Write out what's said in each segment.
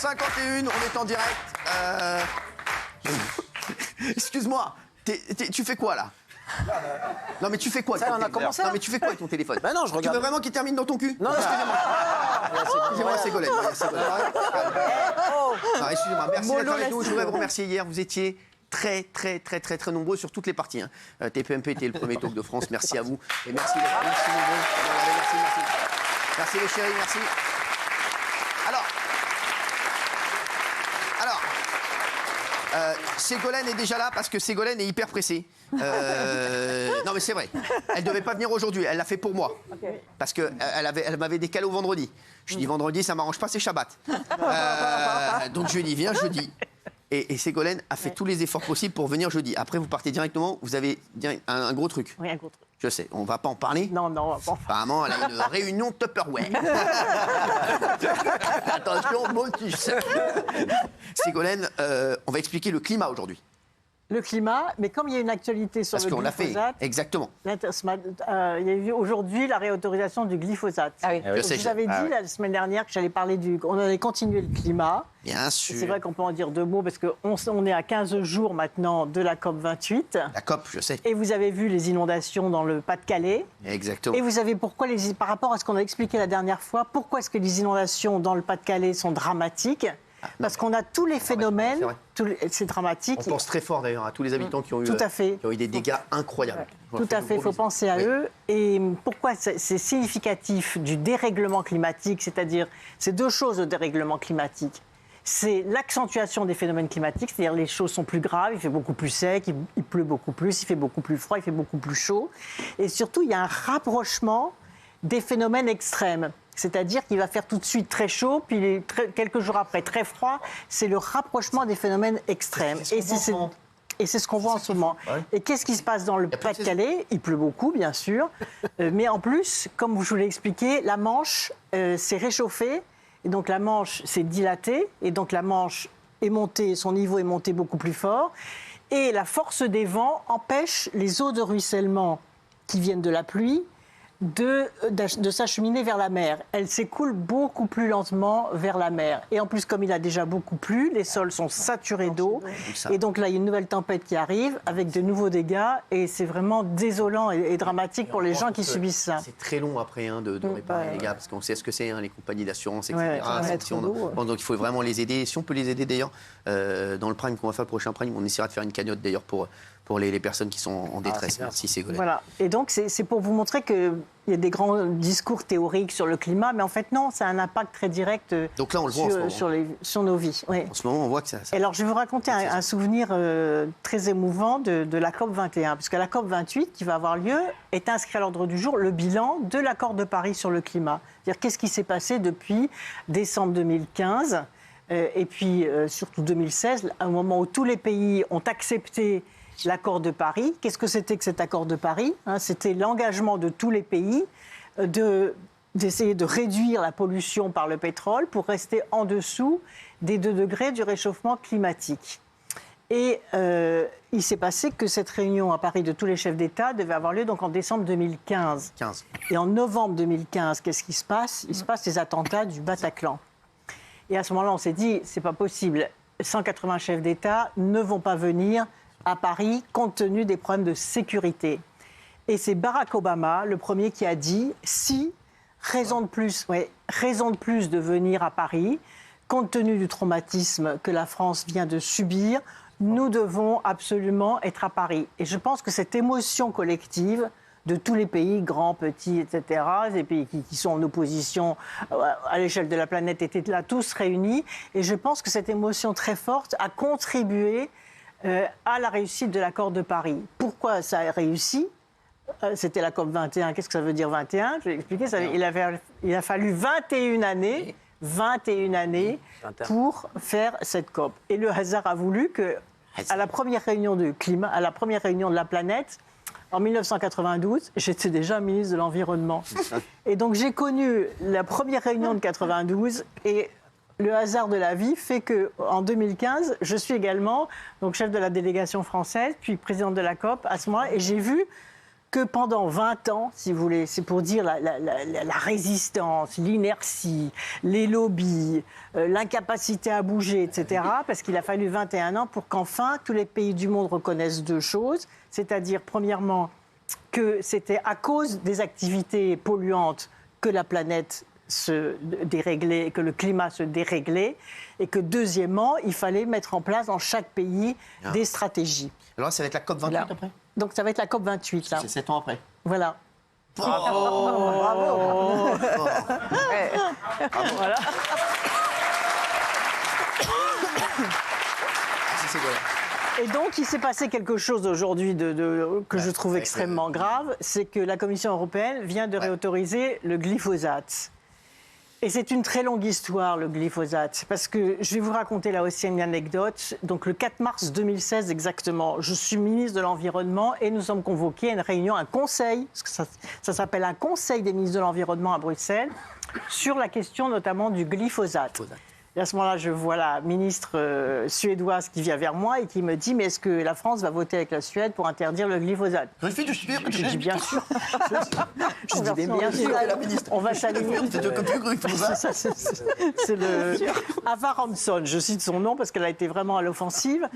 21h51, on est en direct. Excuse-moi, tu fais quoi là? Non mais tu fais quoi? Ça, on a commencé. Non mais tu fais quoi avec ton téléphone? Bah non, je regarde. Tu veux vraiment qu'il termine dans ton cul? Non, excusez-moi. Excusez-moi, Ségolène. Excusez-moi, merci d'être avec nous. Je voudrais vous remercier hier. Vous étiez très nombreux sur toutes les parties. Hein. TPMP était le premier talk de France. Merci à vous. Et merci d'être si nombreux. Merci. Merci les chéris, merci. Alors, Ségolène est déjà là parce que Ségolène est hyper pressée. Non mais c'est vrai. Elle devait pas venir aujourd'hui. Elle l'a fait pour moi. Okay. Parce qu'elle m'avait décalé au vendredi. Je dis vendredi, ça m'arrange pas, c'est Shabbat. Donc je lui ai dit viens jeudi. Et Ségolène a fait tous les efforts possibles pour venir jeudi. Après vous partez directement. Vous avez un gros truc. Oui, un gros truc. Je sais, on va pas en parler. Non, on va pas en parler. Apparemment, elle a une réunion Tupperware. Attention, motus. Ségolène, on va expliquer le climat aujourd'hui. Le climat, mais comme il y a une actualité sur le glyphosate... Parce qu'on l'a fait, exactement. Il y a eu aujourd'hui la réautorisation du glyphosate. Ah oui. Je vous avais dit la semaine dernière que j'allais parler on allait continuer le climat. Bien sûr. C'est vrai qu'on peut en dire deux mots parce qu'on est à 15 jours maintenant de la COP 28. La COP, je sais. Et vous avez vu les inondations dans le Pas-de-Calais. Exactement. Et vous avez par rapport à ce qu'on a expliqué la dernière fois, pourquoi est-ce que les inondations dans le Pas-de-Calais sont dramatiques? Parce qu'on a tous les phénomènes, c'est dramatique. On pense très fort d'ailleurs à tous les habitants qui ont eu, Tout à fait. Qui ont eu des dégâts incroyables. Ouais. Tout à fait, il faut penser à eux. Et pourquoi c'est significatif du dérèglement climatique, c'est-à-dire, c'est deux choses le dérèglement climatique. C'est l'accentuation des phénomènes climatiques, c'est-à-dire les choses sont plus graves, il fait beaucoup plus sec, il pleut beaucoup plus, il fait beaucoup plus froid, il fait beaucoup plus chaud. Et surtout, il y a un rapprochement des phénomènes extrêmes. C'est-à-dire qu'il va faire tout de suite très chaud, puis quelques jours après très froid. C'est le rapprochement des phénomènes extrêmes. Et c'est ce qu'on voit en ce moment. Ouais. Et qu'est-ce qui se passe dans le Pas-de-Calais? Il pleut beaucoup, bien sûr. Mais en plus, comme je vous l'ai expliqué, la Manche s'est réchauffée. Et donc la Manche s'est dilatée. Et donc la Manche est montée, son niveau est monté beaucoup plus fort. Et la force des vents empêche les eaux de ruissellement qui viennent de la pluie de s'acheminer vers la mer. Elle s'écoule beaucoup plus lentement vers la mer. Et en plus, comme il a déjà beaucoup plu, les sols sont saturés d'eau. Et donc là, il y a une nouvelle tempête qui arrive avec de nouveaux dégâts. Et c'est vraiment désolant et dramatique pour les gens qui subissent ça. C'est très long après de réparer les gars, parce qu'on sait ce que c'est, les compagnies d'assurance, etc. Donc il faut vraiment les aider. Si on peut les aider d'ailleurs, dans le Prime qu'on va faire, le prochain Prime, on essaiera de faire une cagnotte d'ailleurs pour les personnes qui sont en détresse. Merci Ségolène. Voilà. Et donc c'est pour vous montrer qu'il y a des grands discours théoriques sur le climat, mais en fait non, ça a un impact très direct donc là, on le voit sur nos vies. Oui. En ce moment, on voit que ça... Et alors je vais vous raconter un souvenir très émouvant de la COP 21, puisque la COP 28 qui va avoir lieu est inscrit à l'ordre du jour le bilan de l'accord de Paris sur le climat. C'est-à-dire qu'est-ce qui s'est passé depuis décembre 2015 et puis surtout 2016, au moment où tous les pays ont accepté l'accord de Paris. Qu'est-ce que c'était que cet accord de Paris? C'était l'engagement de tous les pays d'essayer de réduire la pollution par le pétrole pour rester en dessous des 2 degrés du réchauffement climatique. Et il s'est passé que cette réunion à Paris de tous les chefs d'État devait avoir lieu donc en décembre 2015. Et en novembre 2015, qu'est-ce qui se passe? Il se passe les attentats du Bataclan. Et à ce moment-là, on s'est dit, c'est pas possible. 180 chefs d'État ne vont pas venir à Paris, compte tenu des problèmes de sécurité. Et c'est Barack Obama, le premier, qui a dit raison de plus de venir à Paris, compte tenu du traumatisme que la France vient de subir, nous devons absolument être à Paris. Et je pense que cette émotion collective de tous les pays, grands, petits, etc., les pays qui sont en opposition à l'échelle de la planète, étaient là tous réunis. Et je pense que cette émotion très forte a contribué à la réussite de l'accord de Paris. Pourquoi ça a réussi? C'était la COP 21. Qu'est-ce que ça veut dire 21? Je vais expliquer. Il a fallu 21 années pour faire cette COP. Et le hasard a voulu qu'à la première réunion de climat, à la première réunion de la planète, en 1992, j'étais déjà ministre de l'Environnement. Et donc j'ai connu la première réunion de 92 et le hasard de la vie fait qu'en 2015, je suis également donc, chef de la délégation française, puis présidente de la COP à ce moment-là, et j'ai vu que pendant 20 ans, si vous voulez, c'est pour dire la résistance, l'inertie, les lobbies, l'incapacité à bouger, etc., parce qu'il a fallu 21 ans pour qu'enfin tous les pays du monde reconnaissent 2 choses, c'est-à-dire, premièrement, que c'était à cause des activités polluantes que la planète se déréglait, que le climat se déréglait, et que deuxièmement, il fallait mettre en place dans chaque pays des stratégies. Alors là, ça va être la COP 28 après. Donc ça va être la COP 28 là. C'est 7 ans après. Voilà. Bravo. Bravo. Voilà. C'est Ségolène. Et donc, il s'est passé quelque chose aujourd'hui que je trouve extrêmement grave, c'est que la Commission européenne vient de réautoriser le glyphosate. Et c'est une très longue histoire, le glyphosate, parce que je vais vous raconter là aussi une anecdote. Donc, le 4 mars 2016 exactement, je suis ministre de l'Environnement et nous sommes convoqués à une réunion, un conseil, parce que ça s'appelle un conseil des ministres de l'Environnement à Bruxelles, sur la question notamment du glyphosate. Et à ce moment-là, je vois la ministre suédoise qui vient vers moi et qui me dit « Mais est-ce que la France va voter avec la Suède pour interdire le glyphosate ?» Je dis « Bien sûr !» Je dis « Mais bien sûr, on va s'aligner. » C'est le Ava Hansson, je cite son nom parce qu'elle a été vraiment à l'offensive.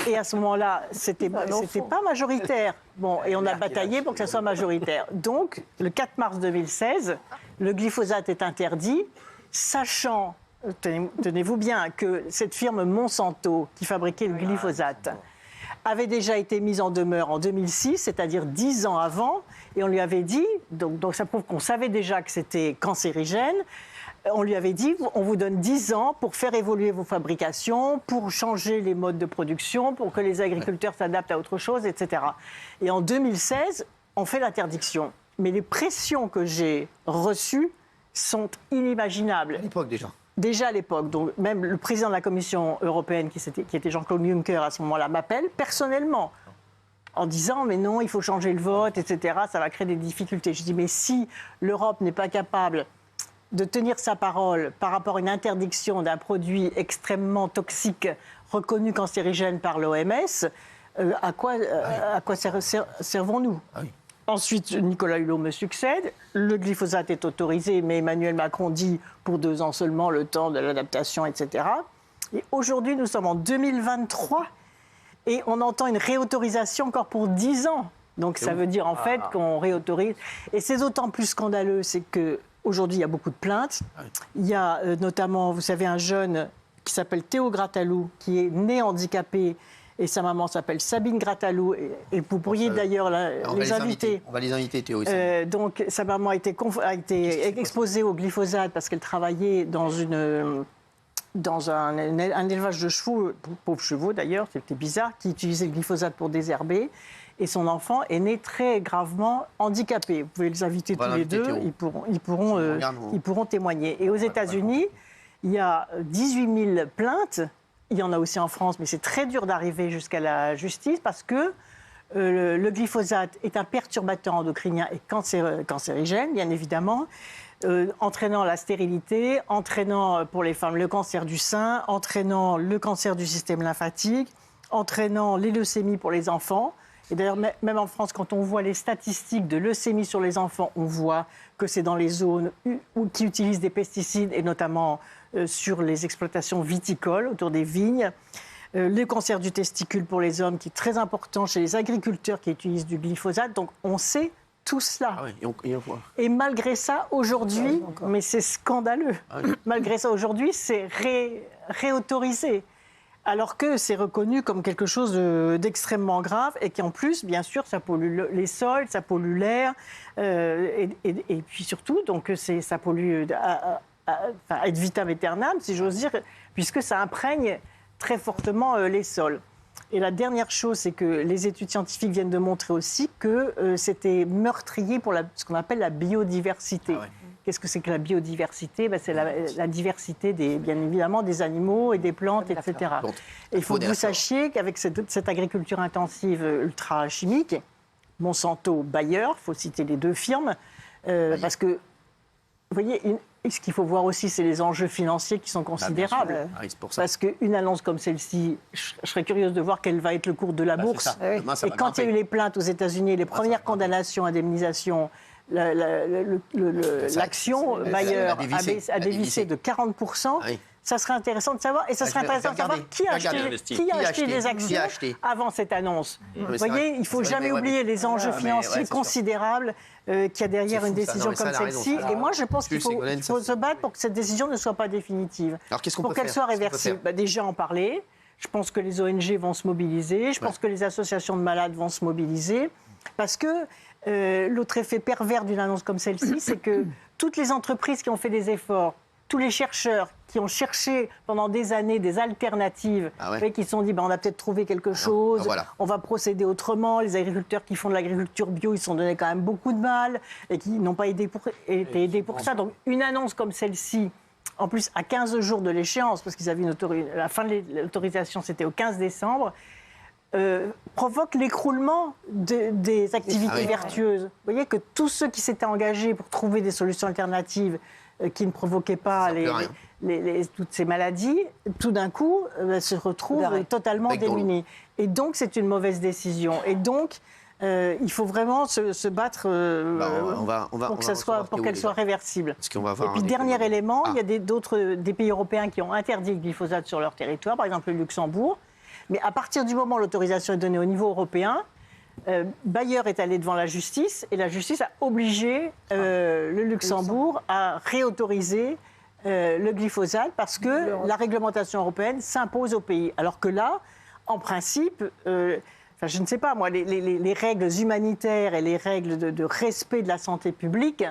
Et à ce moment-là, c'était pas majoritaire. Bon, et on a bataillé pour que ça soit majoritaire. Donc, le 4 mars 2016, le glyphosate est interdit, sachant... Tenez-vous bien que cette firme Monsanto, qui fabriquait le glyphosate, avait déjà été mise en demeure en 2006, c'est-à-dire 10 ans avant, et on lui avait dit, donc ça prouve qu'on savait déjà que c'était cancérigène, on lui avait dit, on vous donne 10 ans pour faire évoluer vos fabrications, pour changer les modes de production, pour que les agriculteurs s'adaptent à autre chose, etc. Et en 2016, on fait l'interdiction. Mais les pressions que j'ai reçues sont inimaginables. À l'époque déjà. Déjà à l'époque, donc même le président de la Commission européenne, qui était Jean-Claude Juncker à ce moment-là, m'appelle personnellement en disant « mais non, il faut changer le vote, etc. Ça va créer des difficultés ». Je dis « mais si l'Europe n'est pas capable de tenir sa parole par rapport à une interdiction d'un produit extrêmement toxique reconnu cancérigène par l'OMS, à quoi servons-nous » Ensuite, Nicolas Hulot me succède. Le glyphosate est autorisé, mais Emmanuel Macron dit pour 2 ans seulement, le temps de l'adaptation, etc. Et aujourd'hui, nous sommes en 2023 et on entend une réautorisation encore pour 10 ans. Donc ça veut dire en fait qu'on réautorise. Et c'est d'autant plus scandaleux, c'est qu'aujourd'hui, il y a beaucoup de plaintes. Il y a notamment, vous savez, un jeune qui s'appelle Théo Gratalou, qui est né handicapé. Et sa maman s'appelle Sabine Gratalou. Et vous pourriez d'ailleurs les inviter. On va les inviter, Théo. Donc, sa maman a été exposée au glyphosate parce qu'elle travaillait dans un élevage de chevaux, pauvres chevaux d'ailleurs, c'était bizarre, qui utilisait le glyphosate pour désherber. Et son enfant est né très gravement handicapé. Vous pouvez les inviter tous les deux, ils pourront témoigner. Et aux États-Unis, il y a 18 000 plaintes. Il y en a aussi en France, mais c'est très dur d'arriver jusqu'à la justice parce que le glyphosate est un perturbateur endocrinien et cancérigène, bien évidemment, entraînant la stérilité, entraînant pour les femmes le cancer du sein, entraînant le cancer du système lymphatique, entraînant les leucémies pour les enfants. Et d'ailleurs, même en France, quand on voit les statistiques de leucémie sur les enfants, on voit que c'est dans les zones qui utilisent des pesticides et notamment sur les exploitations viticoles autour des vignes. Le cancer du testicule pour les hommes qui est très important chez les agriculteurs qui utilisent du glyphosate. Donc on sait tout cela. Ah oui, et malgré ça, aujourd'hui, mais c'est scandaleux, malgré ça, aujourd'hui, c'est réautorisé. Alors que c'est reconnu comme quelque chose d'extrêmement grave et qui en plus, bien sûr, ça pollue les sols, ça pollue l'air et puis surtout, donc ça pollue ad vitam aeternam, si j'ose dire, puisque ça imprègne très fortement les sols. Et la dernière chose, c'est que les études scientifiques viennent de montrer aussi que c'était meurtrier pour ce qu'on appelle la biodiversité. Ah ouais. Qu'est-ce que c'est que la biodiversité ? C'est la diversité, bien évidemment, des animaux et des plantes, etc. Et il faut que vous sachiez qu'avec cette agriculture intensive ultra chimique, Monsanto, Bayer, il faut citer les 2 firmes, parce que, vous voyez, Et ce qu'il faut voir aussi, c'est les enjeux financiers qui sont considérables. C'est pour ça. Parce qu'une annonce comme celle-ci, je serais curieuse de voir quel va être le cours de la bourse. Demain, ça Et va quand il y a eu grimper. les plaintes aux États-Unis, les premières condamnations, indemnisations, l'action Bayer a dévissé de 40%. Oui. Ça serait intéressant de savoir, et ça serait intéressant de savoir qui a acheté les actions avant cette annonce. Vous voyez, il ne faut jamais oublier les enjeux financiers considérables qu'il y a derrière une décision comme celle-ci. Et moi, je pense qu'il faut se battre pour que cette décision ne soit pas définitive. Alors, qu'est-ce qu'on pour peut qu'elle faire soit Qu'est-ce qu'on peut réversible. faire Déjà en parler. Je pense que les ONG vont se mobiliser. Je pense que les associations de malades vont se mobiliser. Parce que l'autre effet pervers d'une annonce comme celle-ci, c'est que toutes les entreprises qui ont fait des efforts, tous les chercheurs qui ont cherché pendant des années des alternatives, qui se sont dit on a peut-être trouvé quelque chose, on va procéder autrement. Les agriculteurs qui font de l'agriculture bio, ils se sont donné quand même beaucoup de mal et qui n'ont pas été aidés pour ça. Donc une annonce comme celle-ci, en plus à 15 jours de l'échéance, parce qu'ils avaient la fin de l'autorisation, c'était au 15 décembre, provoque l'écroulement des activités vertueuses. Vous voyez que tous ceux qui s'étaient engagés pour trouver des solutions alternatives qui ne provoquaient pas toutes ces maladies, tout d'un coup, se retrouvent totalement démunis. Et donc, c'est une mauvaise décision. Et donc, il faut vraiment se battre pour qu'elle soit réversible. Et puis, dernier élément, il y a des pays européens qui ont interdit le glyphosate sur leur territoire, par exemple le Luxembourg. Mais à partir du moment où l'autorisation est donnée au niveau européen, Bayer est allé devant la justice et la justice a obligé le Luxembourg à réautoriser le glyphosate parce que la réglementation européenne s'impose au pays. Alors que là, en principe, je ne sais pas moi, les règles humanitaires et les règles de respect de la santé publique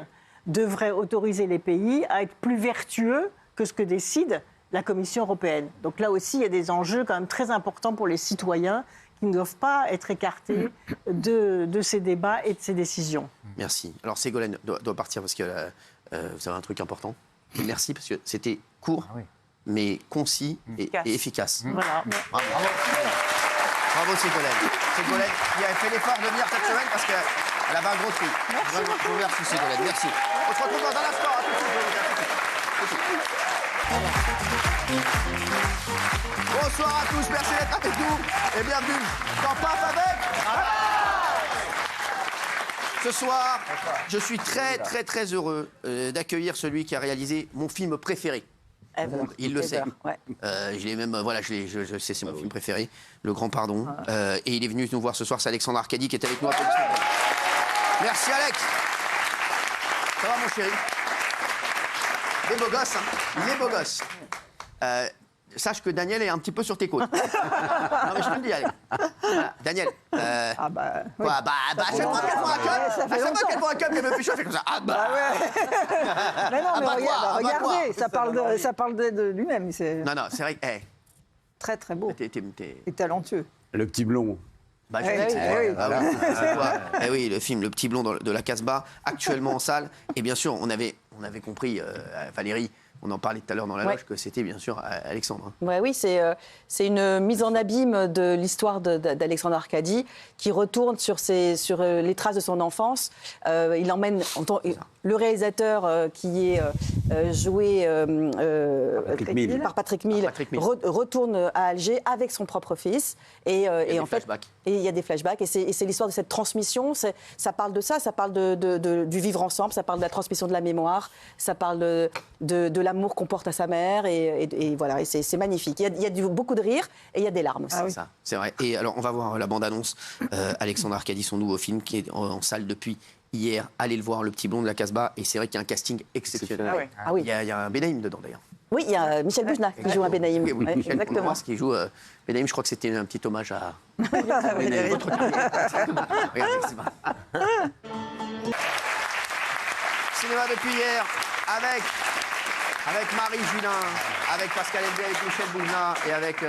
devraient autoriser les pays à être plus vertueux que ce que décide la Commission européenne. Donc là aussi, il y a des enjeux quand même très importants pour les citoyens qui ne doivent pas être écartés de ces débats et de ces décisions. Merci. Alors Ségolène doit partir parce que vous avez un truc important. Et merci parce que c'était court, mais concis et efficace. Voilà. Bravo. Bravo Ségolène. Ségolène qui a fait l'effort de venir cette semaine parce qu'elle avait un gros prix. Merci Ségolène, merci. On se retrouve dans un instant. À tout de suite. Bonsoir à tous, merci d'être avec nous et bienvenue dans Paf avec Ce soir, je suis très heureux d'accueillir celui qui a réalisé mon film préféré. Il le sait. Je l'ai même, je sais, c'est mon film préféré, Le Grand Pardon. Et il est venu nous voir ce soir, c'est Alexandre Arcadi qui est avec nous. Merci Alex. Ça va mon chéri? Il est beau gosse, hein. Il est beau gosse. Sache que Daniel est un petit peu sur tes côtes. Non mais je te le dis, allez. Voilà. Daniel. Oui. À chaque fois qu'elle voit un câble, elle me fait chauffer comme ça. Mais non, mais regardez, ça parle de lui-même. Non, c'est vrai que. Très, très beau. T'es talentueux. Le petit blond. Bah, oui, le film Le Petit Blond de la Casbah, actuellement en salle. Et bien sûr, on avait compris, Valérie, on en parlait tout à l'heure dans la loge, que c'était bien sûr Alexandre. Oui, c'est une mise en abîme de l'histoire d'Alexandre Arcadi qui retourne sur les traces de son enfance. Il emmène le réalisateur qui est joué par Patrick Mille, retourne à Alger avec son propre fils. Et en fait, il y a des flashbacks. Et c'est l'histoire de cette transmission. Ça parle de ça, ça parle du vivre ensemble, ça parle de la transmission de la mémoire, ça parle de l'amour qu'on porte à sa mère. Et voilà, et c'est magnifique. Il y a beaucoup de rire et il y a des larmes aussi. C'est ça, c'est vrai. Et alors, on va voir la bande-annonce. Alexandre Arcadi, son nouveau film qui est en salle depuis hier. Allez le voir, Le Petit Blond de la Casbah. Et c'est vrai qu'il y a un casting exceptionnel. Oui. Il y a un Benaïm dedans, d'ailleurs. Oui, il y a Michel Bujna qui joue un Benaïm. Oui, Michel exactement. qui joue Benaïm. Je crois que c'était un petit hommage à... Benaïm. Regardez, c'est pas. Cinéma depuis hier avec Marie Julin, avec Pascal Elbé, avec Michel Bujna et avec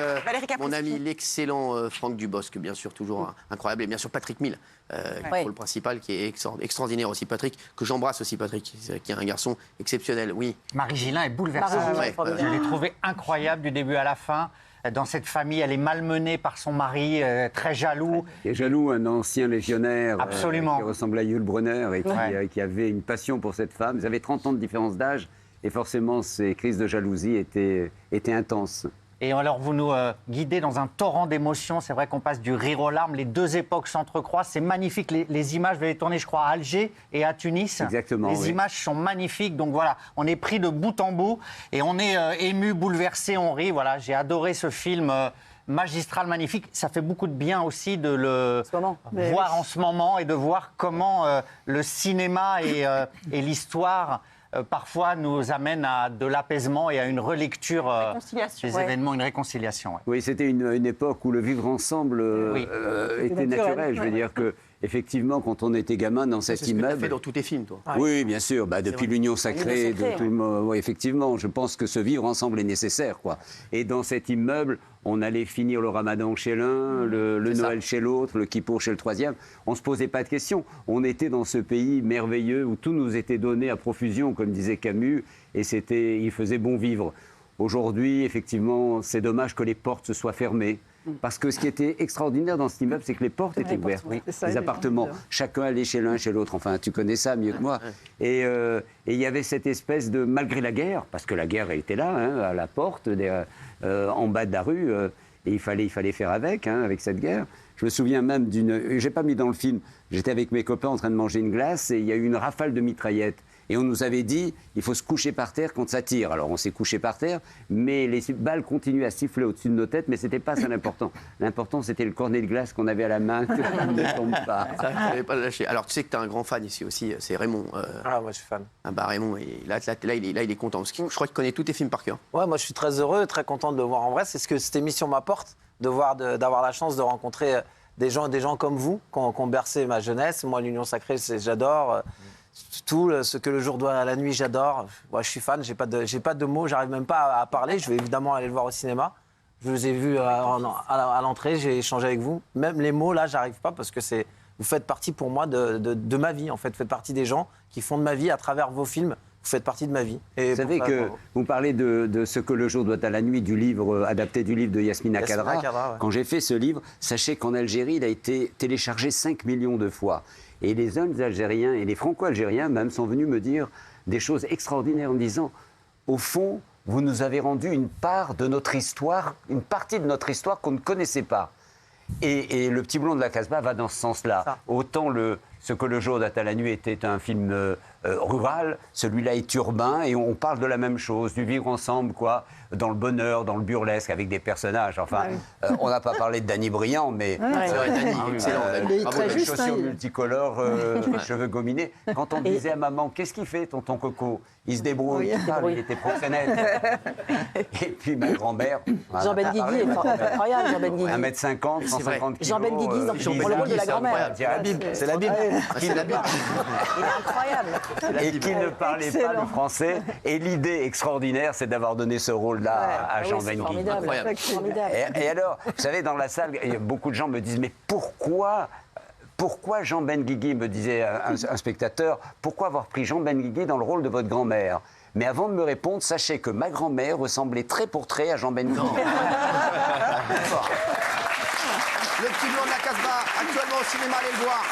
mon ami l'excellent Franck Dubosc, bien sûr, toujours incroyable, et bien sûr Patrick Mille, pour le principal, qui est extraordinaire aussi, Patrick, que j'embrasse aussi, Patrick, qui est un garçon exceptionnel, oui. Marie Gillin est bouleversante. Je l'ai trouvée incroyable du début à la fin. Dans cette famille, elle est malmenée par son mari, très jaloux. Qui est jaloux, un ancien légionnaire Absolument. qui ressemblait à Yul Brynner et qui avait une passion pour cette femme. Ils avaient 30 ans de différence d'âge. Et forcément, ces crises de jalousie étaient intenses. Et alors, vous nous guidez dans un torrent d'émotions. C'est vrai qu'on passe du rire aux larmes. Les deux époques s'entrecroisent. C'est magnifique. Les images, vous avez tourné, je crois, à Alger et à Tunis. Exactement, Les oui. images sont magnifiques. Donc voilà, on est pris de bout en bout. Et on est ému, bouleversé, on rit. Voilà, j'ai adoré ce film magistral, magnifique. Ça fait beaucoup de bien aussi de le voir en ce moment et de voir comment le cinéma et l'histoire... parfois nous amène à de l'apaisement et à une relecture des événements, une réconciliation. Ouais. Oui, c'était une époque où le vivre ensemble était naturel. Je veux dire que effectivement, quand on était gamin dans cet C'est ce que tu as immeuble... fait dans tous tes films, toi. Oui, bien sûr. Depuis l'Union sacrée, oui, effectivement, je pense que ce vivre ensemble est nécessaire, quoi. Et dans cet immeuble, on allait finir le Ramadan chez l'un, le Noël chez l'autre, le Kippour chez le troisième. On ne se posait pas de questions. On était dans ce pays merveilleux où tout nous était donné à profusion, comme disait Camus, et il faisait bon vivre. Aujourd'hui, effectivement, c'est dommage que les portes se soient fermées. Parce que ce qui était extraordinaire dans cet immeuble, c'est que les portes étaient ouvertes. Les appartements, chacun allait chez l'un, chez l'autre. Enfin, tu connais ça mieux que moi. Et il y avait cette espèce de, malgré la guerre, parce que la guerre était là, à la porte, en bas de la rue, et il fallait faire avec cette guerre. Je me souviens même j'ai pas mis dans le film, j'étais avec mes copains en train de manger une glace, et il y a eu une rafale de mitraillettes. Et on nous avait dit, il faut se coucher par terre quand ça tire. Alors on s'est couché par terre, mais les balles continuaient à siffler au-dessus de nos têtes, mais c'était pas ça l'important. L'important, c'était le cornet de glace qu'on avait à la main, que ne tombe pas. Ça, je n'avais pas lâché. Alors tu sais que tu es un grand fan ici aussi, c'est Raymond. Moi je suis fan. Ah bah Raymond, là, il est content. Parce que je crois qu'il connaît tous tes films par cœur. Ouais, moi je suis très heureux, très content de le voir en vrai. C'est ce que cette émission m'apporte, d'avoir la chance de rencontrer des gens comme vous, qui ont bercé ma jeunesse. Moi, l'Union sacrée, j'adore. Tout ce que le jour doit à la nuit, j'adore. Moi, je suis fan, j'ai pas de mots, j'arrive même pas à parler. Je vais évidemment aller le voir au cinéma. Je vous ai vu à l'entrée, j'ai échangé avec vous. Même les mots, là, j'arrive pas parce que vous faites partie pour moi de ma vie, en fait. Vous faites partie des gens qui font de ma vie à travers vos films. Vous faites partie de ma vie. Et vous savez que vous parlez de ce que le jour doit à la nuit, du livre adapté du livre de Yasmina Khadra. Ouais. Quand j'ai fait ce livre, sachez qu'en Algérie, il a été téléchargé 5 millions de fois. Et les jeunes Algériens et les Franco-Algériens même sont venus me dire des choses extraordinaires en me disant, au fond, vous nous avez rendu une part de notre histoire, une partie de notre histoire qu'on ne connaissait pas. Et Le Petit Blond de la Casbah va dans ce sens-là. Autant ce que le jour doit à la nuit était un film rural, celui-là est urbain et on parle de la même chose, du vivre ensemble, quoi, dans le bonheur, dans le burlesque, avec des personnages. Enfin, on n'a pas parlé de Danny Briand, mais Danny, excellent. Il est très les juste, chaussures multicolores, cheveux gominés. Quand on disait à maman, qu'est-ce qu'il fait, tonton Coco? Il se débrouille, il était proxénète. Et puis ma grand-mère... Jean Benguigui est incroyable, Jean Benguigui. 1m50, 150 kilos. Jean Benguigui pour le rôle de la grand-mère. C'est la Bible. C'est la Bible. Il est incroyable. Et qui ne parlait pas le français. Et l'idée extraordinaire, c'est d'avoir donné ce rôle-là à Jean Benguigui. Formidable. Formidable. Et alors, vous savez, dans la salle, beaucoup de gens me disent, mais pourquoi Jean Benguigui, me disait un spectateur, pourquoi avoir pris Jean Benguigui dans le rôle de votre grand-mère? Mais avant de me répondre, sachez que ma grand-mère ressemblait trait pour trait à Jean Benguigui. Le Petit Blond de la Casbah, actuellement au cinéma, allez le voir.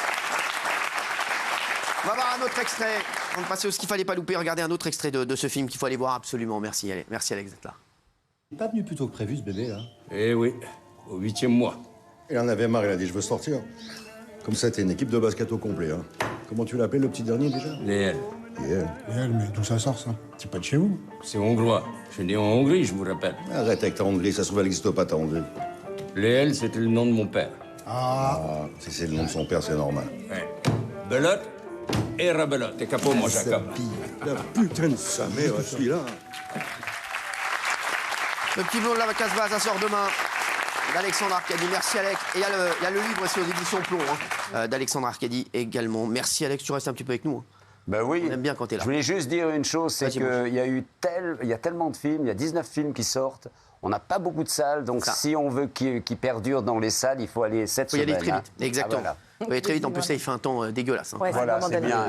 On va voir un autre extrait. On va passer au ce qu'il fallait pas louper. Regardez un autre extrait de ce film qu'il faut aller voir absolument. Merci, merci Alex d'être là. Il n'est pas venu plus tôt que prévu, ce bébé, là. Eh oui, au 8e mois. Il en avait marre, il a dit, je veux sortir. Comme ça, t'es une équipe de basket au complet, hein. Comment tu l'appelles, le petit dernier, déjà? Léel. Léel. Léel, mais d'où ça sort, ça? C'est pas de chez vous? C'est hongrois. Je suis né en Hongrie, je vous rappelle. Arrête avec ta Hongrie, ça se trouve, elle n'existe pas, ta Hongrie. Léel, c'était le nom de mon père. Ah, si c'est le nom de son père, c'est normal. Ouais. Belote et rabelote. T'es capot, mon Jacob. La putain de sa mère, celui-là. Le Petit Blond de la Casbah, ça sort demain. D'Alexandre Arcadi. Merci Alex. Et il y a le livre aussi aux éditions Plomb, d'Alexandre Arcadi également. Merci Alex, tu restes un petit peu avec nous. Ben oui. On aime bien quand tu es là. Je voulais juste dire une chose, c'est qu'il y a tellement de films, il y a 19 films qui sortent. On n'a pas beaucoup de salles, donc si on veut qu'ils perdurent dans les salles, il faut aller 7 semaines. Il faut y aller très vite, exactement. Ah, voilà. Il faut y aller très vite, en plus là il fait un temps dégueulasse. Ouais, voilà, c'est bien.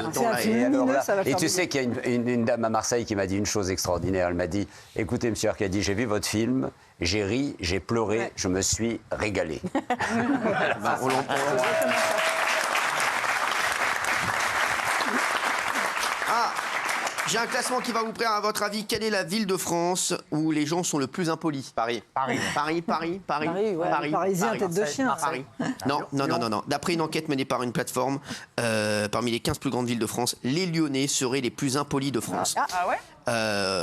Et tu sais qu'il y a une dame à Marseille qui m'a dit une chose extraordinaire. Elle m'a dit, écoutez, monsieur Arcadi, j'ai vu votre film, j'ai ri, j'ai pleuré, je me suis régalé. On l'entend. Ah, J'ai un classement qui va vous plaire. À votre avis, quelle est la ville de France où les gens sont le plus impolis? Paris. Paris. Les Parisiens, tête de chien. Paris. Non. D'après une enquête menée par une plateforme, parmi les 15 plus grandes villes de France, les Lyonnais seraient les plus impolis de France. Ah ouais?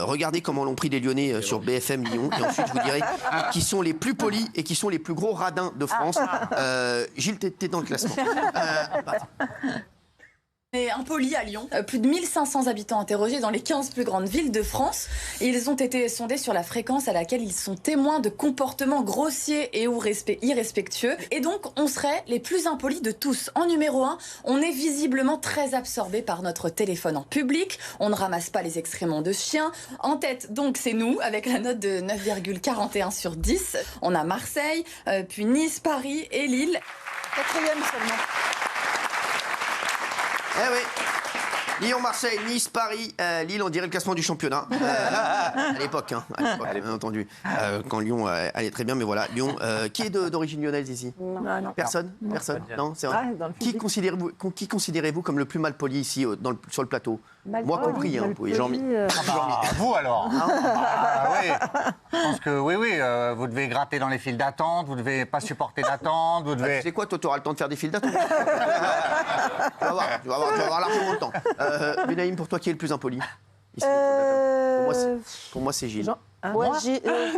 Regardez comment l'ont pris les Lyonnais sur BFM Lyon, et ensuite je vous dirai qui sont les plus polis et qui sont les plus gros radins de France. Gilles, t'es dans le classement. Et impoli à Lyon. Plus de 1500 habitants interrogés dans les 15 plus grandes villes de France. Ils ont été sondés sur la fréquence à laquelle ils sont témoins de comportements grossiers et ou irrespectueux. Et donc, on serait les plus impolis de tous. En numéro 1, on est visiblement très absorbé par notre téléphone en public. On ne ramasse pas les excréments de chiens. En tête, donc, c'est nous, avec la note de 9,41 sur 10. On a Marseille, puis Nice, Paris et Lille. 4e seulement. Eh oui. Lyon, Marseille, Nice, Paris, Lille, on dirait le classement du championnat. À l'époque, bien entendu. Quand Lyon allait très bien, mais voilà. Lyon, qui est d'origine lyonnaise ici? Non. Personne. Non, c'est vrai. Qui considérez-vous comme le plus mal poli ici sur le plateau? Moi compris, hein. Jean-Mi. Vous alors? Oui. Je pense que oui. Vous devez gratter dans les files d'attente, vous devez pas supporter d'attente, vous devez. Tu sais quoi, toi, tu auras le temps de faire des files d'attente. Tu vas avoir largement le temps. Benaïm, pour toi, qui est le plus impoli ici? Pour moi, c'est Gilles.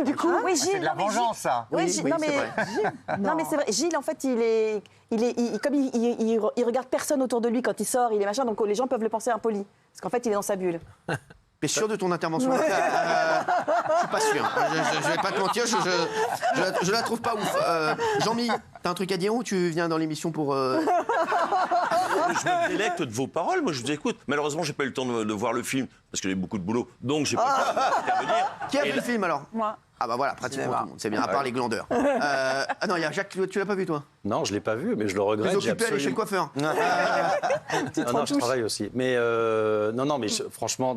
Du coup, oui, Gilles. C'est de la vengeance, ça. Oui, Gilles, non, mais c'est vrai. Gilles, en fait, comme il regarde personne autour de lui quand il sort, il est machin, donc les gens peuvent le penser impoli. Parce qu'en fait, il est dans sa bulle. T'es sûr de ton intervention? Je suis pas sûr. Je vais pas te mentir, je la trouve pas ouf. Jean-Mi, t'as un truc à dire ou tu viens dans l'émission pour... Je me délecte de vos paroles, moi je vous écoute. Malheureusement, j'ai pas eu le temps de voir le film parce que j'ai beaucoup de boulot, donc j'ai pas pu intervenir. Qui a vu le film alors? Moi. Ah bah voilà, pratiquement tout le monde, c'est bien, à part les glandeurs. Ah non, il y a Jacques, tu l'as pas vu toi? Non, je l'ai pas vu, mais je le regrette. Vous occupez à aller chez le coiffeur? Non, je travaille aussi. Mais mais franchement,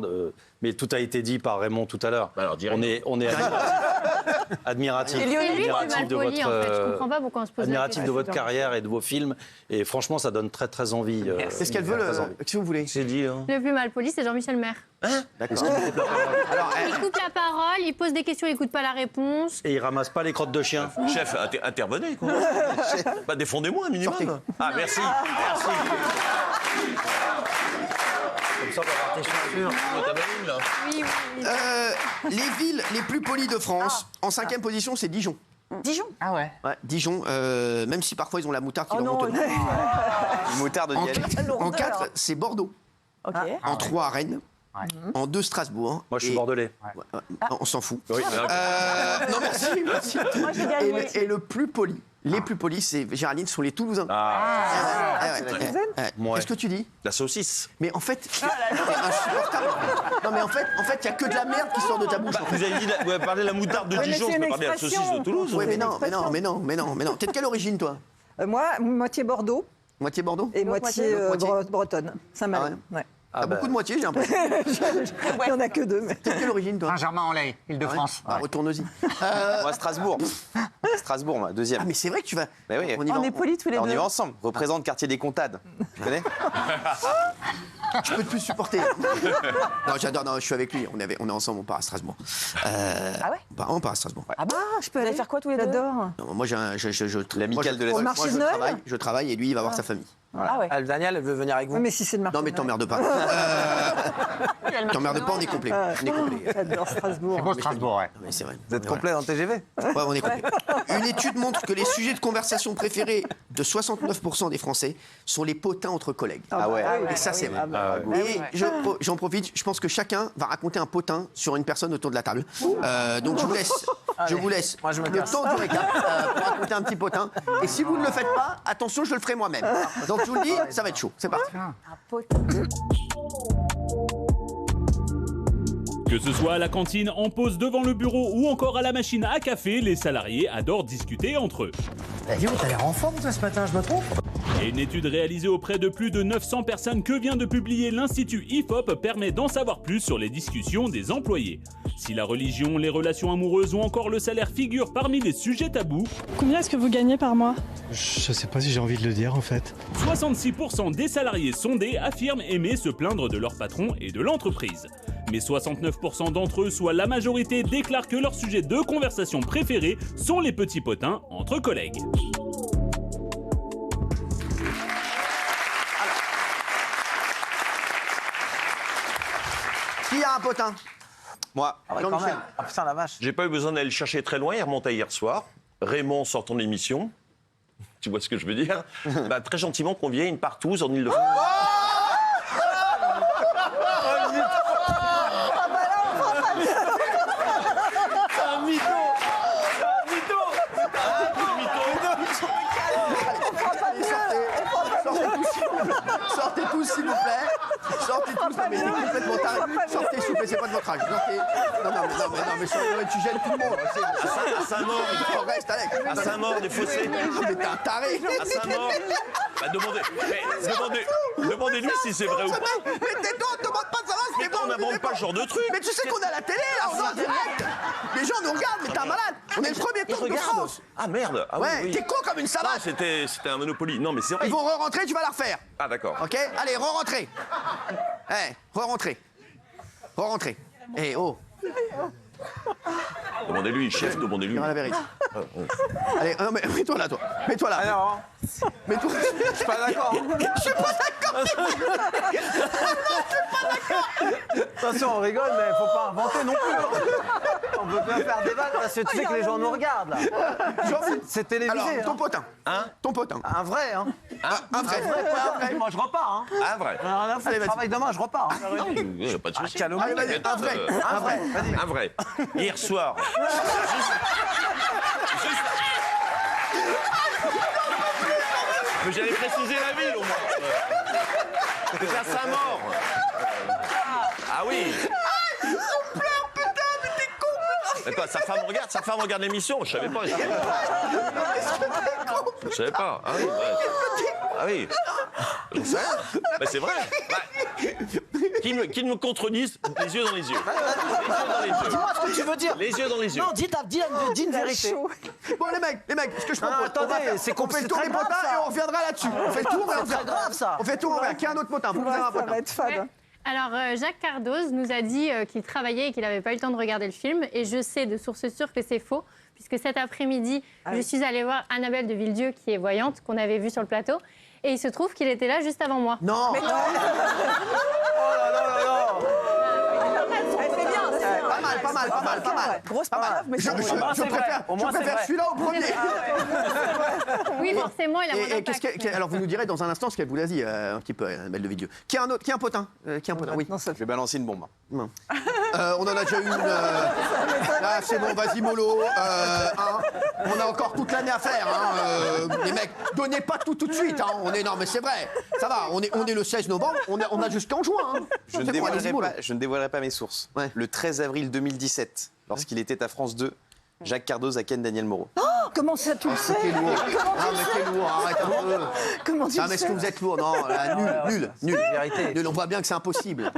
mais tout a été dit par Raymond tout à l'heure. Alors, on est admiratif C'est lui qui est mal poli, en fait. Je comprends pas pourquoi on se pose la question. admiratif de votre carrière et de vos films. Et franchement, ça donne très très envie. C'est ce qu'elle veut, si vous voulez. C'est dit. Hein. Le plus mal poli, c'est Jean-Michel Maire. D'accord. Il coupe la parole, il pose des questions, il n'écoute pas la réponse. Et il ramasse pas les crottes de chien. Chef, intervenez, quoi. Bah, défendez-moi un minimum. Sortez. Ah, merci. Merci. Comme ça, on va avoir tes chaussures. Oui. Les villes les plus polies de France, en 5e position, c'est Dijon. Dijon? Ah ouais. Dijon, même si parfois ils ont la moutarde qui leur monte. Une moutarde d'y aller. En 4, c'est Bordeaux. Ok. En 3, Rennes. En 2, Strasbourg. Moi, je suis bordelais. On s'en fout. Oui, non, merci. Moi, j'ai gagné. Et le plus poli, les plus polis, c'est Géraldine, sont les Toulousains. Qu'est-ce que tu dis? La saucisse. Mais en fait, c'est insupportable. Non, mais en fait, il n'y a que de la merde qui sort de ta bouche. Vous avez parlé de la moutarde de Dijon, je peux parler de la saucisse de Toulouse. Oui, mais non. T'es de quelle origine, toi? Moi, moitié Bordeaux Moitié Bordeaux? et moitié bretonne. Saint-Malo. Ouais. T'as beaucoup de moitié, j'ai l'impression. Il n'y en a que 2. Mais... T'es de quelle origine, toi? Saint-Germain-en-Laye, Île-de-France. Retourne-y. Moi, Strasbourg. Strasbourg, moi, 2e. Ah, mais c'est vrai que tu vas... Mais oui. On est polis tous les deux. On y va ensemble. Représente quartier des Comtades. Tu connais? Je peux te plus supporter. Non, j'adore, je suis avec lui. On est ensemble, on part à Strasbourg. Ah ouais? On part à Strasbourg. Ah bah, je peux aller faire quoi tous les deux? J'adore. Moi, L'amicale de la Au marché de Noël? je travaille et lui, il va voir sa famille. Ah ouais. Daniel veut venir avec vous. Oui, mais si c'est le marché. Non, mais t'emmerdes pas. T'emmerdes pas, on est complet. J'adore Strasbourg. C'est beau, Strasbourg, ouais. Mais c'est vrai. Vous êtes complet dans le TGV? Ouais, on est complet. Une étude montre que les sujets de conversation préférés de 69% des Français sont les potins entre collègues. Ah ouais. Et ça, c'est vrai. Et j'en profite, je pense que chacun va raconter un potin sur une personne autour de la table. Donc je vous laisse Moi, je me le casse. temps du récap pour raconter un petit potin. Et si vous ne le faites pas, attention, je le ferai moi-même. Donc je vous le dis, ça va être chaud. C'est parti. Un potin. Que ce soit à la cantine, en pause devant le bureau ou encore à la machine à café, les salariés adorent discuter entre eux. Dis-moi, t'as l'air en forme, toi, ce matin, je me trompe? Et une étude réalisée auprès de plus de 900 personnes que vient de publier l'Institut IFOP permet d'en savoir plus sur les discussions des employés. Si la religion, les relations amoureuses ou encore le salaire figurent parmi les sujets tabous, combien est-ce que vous gagnez par mois? Je sais pas si j'ai envie de le dire en fait. 66% des salariés sondés affirment aimer se plaindre de leur patron et de l'entreprise. Mais 69% d'entre eux, soit la majorité, déclarent que leur sujet de conversation préféré sont les petits potins entre collègues. Qui a un potin? Moi. Ah ouais, quand même. Ah putain, la vache. J'ai pas eu besoin d'aller le chercher très loin, il remontait hier soir. Raymond sort ton émission. Tu vois ce que je veux dire? Bah, très gentiment convié une partouze en Ile-de-France. Sortez tous, s'il vous plaît. Sortez tous, non, mais c'est complètement taré. Sortez, s'il vous plaît, c'est pas de votre âge. Sortez. Non, tu gênes tout le monde. À Saint-Maur, reste, Alex. À Saint-Maur, des fossés. Mais t'es un taré. À Saint-Maur. Bah, demandez-lui si c'est vrai ou pas. Mais tais-toi, on ne demande pas de savoir si c'est vrai. On n'invente pas ce genre de truc. Mais tu sais qu'on est à la télé, là, on est en direct. Les gens nous regardent, mais t'es un malade. On est le premier talk de France. Ah merde. Ah, ouais, oui. t'es con comme une savate. Non, c'était un Monopoly. Non, mais c'est vrai. Ils vont re-rentrer, tu vas la refaire. Ah, d'accord. Ok, allez, re-rentrez. Re-rentrez. Re-rentrez. Oh. Demandez-lui, chef, demandez-lui. La vérité. Allez, non, mais mets-toi là, toi. Mets-toi là. Alors, mets-toi. Je suis pas d'accord. Je suis pas d'accord. Attention, on rigole, mais faut pas inventer non plus. On peut pas faire des vannes parce que tu sais que les gens nous regardent là. C'est télévisé. Alors, ton potin. Hein? Ton potin. Un vrai, hein. Un vrai. Moi, je repars, hein. Un vrai. Je travaille demain, je repars. Non, pas de souci. Allez, vas-y, un vrai. Un vrai. Vas-y. Un vrai. Hier soir. Mais j'allais préciser la ville au moins. C'est à Saint-Maur. Ah oui. Ils ont plein, putain, mais t'es con. Mais quoi, sa femme regarde l'émission. Je savais pas. Je savais pas. Ah oui. Ah oui. Je sais. Mais c'est vrai. Qu'il me contredise, les yeux dans les yeux. Dis-moi ce que tu veux dire. Les yeux dans les yeux. Non, dis une vérité. Bon, les mecs, ce que je propose. Attendez, on fait le tour des potins et on reviendra là-dessus. On fait le tour et on C'est grave ça. On fait le tour, on verra. Qui a un autre potin? Vous avez un Ça potin. va être fade. Ouais. Alors, Jacques Cardoz nous a dit qu'il travaillait et qu'il n'avait pas eu le temps de regarder le film. Et je sais de source sûre que c'est faux, puisque cet après-midi, je suis allée voir Annabelle de Villedieu, qui est voyante, qu'on avait vue sur le plateau. Et il se trouve qu'il était là juste avant moi. Non. Mais non. Oh là là là là. C'est bien, c'est bien. Pas mal. Grosse preuve, mais Je préfère celui-là au premier. Oui, forcément, il a moins d'impact. Alors, vous nous direz dans un instant ce qu'elle vous a dit un petit peu, Annabelle de Villedieu. Qui a un potin? Oui. Je vais balancer une bombe. Non. On en a déjà eu une. Là, c'est bon, vas-y, mollo. On a encore toute l'année à faire. Les mecs, donnez pas tout de suite. Non, mais c'est vrai. Ça va, on est le 16 novembre, on a jusqu'en juin. Je ne dévoilerai pas mes sources. Ouais. Le 13 avril 2017, lorsqu'il était à France 2, Jacques Cardoz a ken Daniel Moreau. Oh, comment ça tu le sais? T'es lourd. Mais t'es lourd, arrête un peu. Comment tu le sais? Mais est-ce que vous êtes lourd? Non, nul. Nul, on voit bien que c'est impossible.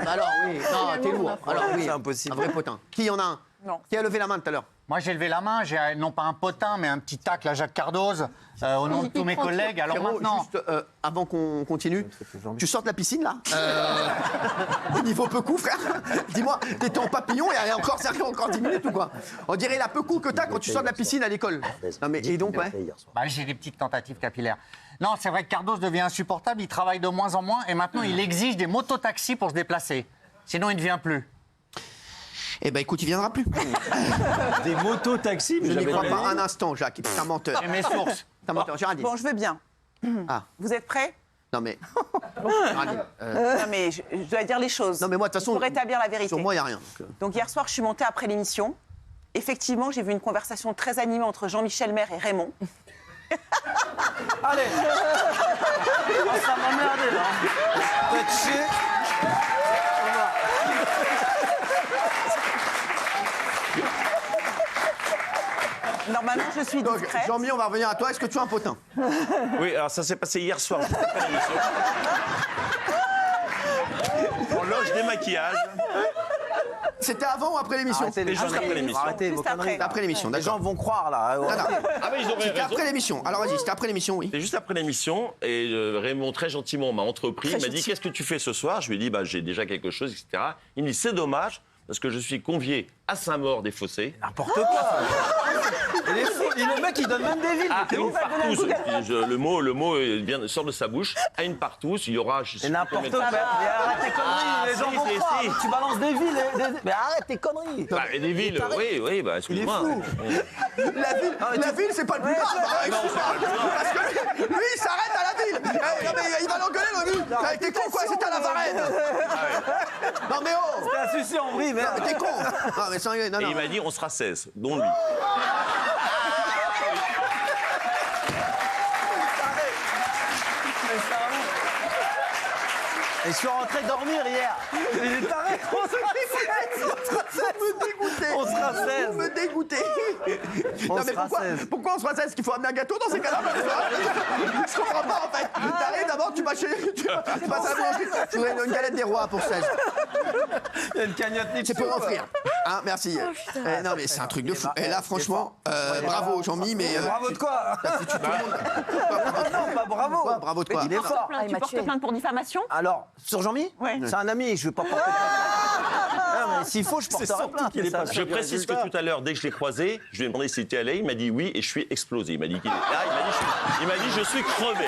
Alors oui, non, t'es lourd. Alors oui, c'est impossible. Un vrai potin. Qui en a un? Non. Qui a levé la main tout à l'heure? Moi, j'ai levé la main, j'ai non pas un potin, mais un petit tacle à Jacques Cardoz, au nom de tous mes collègues. Alors Pierrot, maintenant... juste avant qu'on continue, tu sors de la piscine, là au niveau peu coup, frère. Dis-moi, t'étais en papillon et encore, ça arrive encore 10 minutes ou quoi? On dirait la peu coup que t'as quand tu sors de la piscine à l'école. Non mais, et donc, ouais. Bah, j'ai des petites tentatives capillaires. Non, c'est vrai que Cardoz devient insupportable, il travaille de moins en moins, et maintenant, il exige des mototaxis pour se déplacer. Sinon, il ne vient plus. Eh ben écoute, il viendra plus. Des mototaxis? Je n'y crois pas un instant, Jacques. T'es un menteur. Et mes sources. T'es un menteur, j'ai rien dit. Bon, je vais bien. Ah. Vous êtes prêts? Non mais... Non, mais je dois dire les choses. Non mais moi, de toute façon... Pour rétablir la vérité. Sur moi, il n'y a rien. Donc hier soir, je suis montée après l'émission. Effectivement, j'ai vu une conversation très animée entre Jean-Michel Maire et Raymond. Allez. Ça m'a emmerdé là. Touché. Normalement, je suis Donc, discrète. Jean-Mi, on va revenir à toi. Est-ce que tu as un potin? Oui, alors ça s'est passé hier soir, juste après l'émission. En loge démaquillage. C'était avant ou après l'émission? C'était juste après l'émission. Arrêtez vos conneries. C'était après l'émission, Les gens d'accord. vont croire, là. Non, non. Ah mais ils auraient C'était raison. après l'émission. Alors vas-y, c'était après l'émission, oui. C'était juste après l'émission et Raymond très gentiment m'a entrepris. Il m'a dit qu'est-ce que tu fais ce soir? Je lui ai dit bah, j'ai déjà quelque chose, etc. Il me dit c'est dommage parce que je suis convié à Saint-Maur-des-Fossés. N'importe quoi. Il est fou. Le mec, il donne même des villes. À une partouze. Le mot sort de sa bouche. À une partouze, il y aura. Je sais Et plus n'importe combien quoi. de- Mais arrête tes conneries. Les gens si, vont si, croire. si. Tu balances des villes. Mais arrête tes conneries. Bah, et des villes, oui, bah excuse-moi. La ville, c'est pas le plus grave. hein, excuse-moi. Parce que lui, il s'arrête à la ville. Eh, non, mais il va l'engueuler, le lui. T'es con, quoi? C'était à la Varenne. Non, mais oh. C'était un succès en vrille, merde. T'es con. Non, mais sans... non, Et non. il m'a dit on sera 16, dont lui. Et je suis rentré dormir hier. Il est taré. On sera 16. Vous me dégoûtez. On sera 16. Vous me dégoûtez. On Non, mais sera 16. pourquoi on sera 16? Qu'il faut amener un gâteau dans ces cas-là? Je comprends pas, en fait. T'arrives d'abord, tu vas chez... Tu passes à la boulangerie. Je voudrais une galette des rois pour 16. Il y a une cagnotte. C'est pour offrir. Hein, merci. Non, mais c'est un truc de fou. Et là, franchement, bravo, Jean-Mi, mais... Bravo de quoi? Non, pas bravo. Bravo de quoi? Il est fort. Tu portes plainte pour diffamation? Alors, sur Jean-Mi? Ouais. C'est un ami, je vais pas porter plainte. Non, mais s'il faut, je porterai plainte. Je précise que tout à l'heure, dès que je l'ai croisé, je lui ai demandé s'il était allé. Il m'a dit oui et je suis explosé. Il m'a dit qu'il est là. Il m'a dit je suis crevé.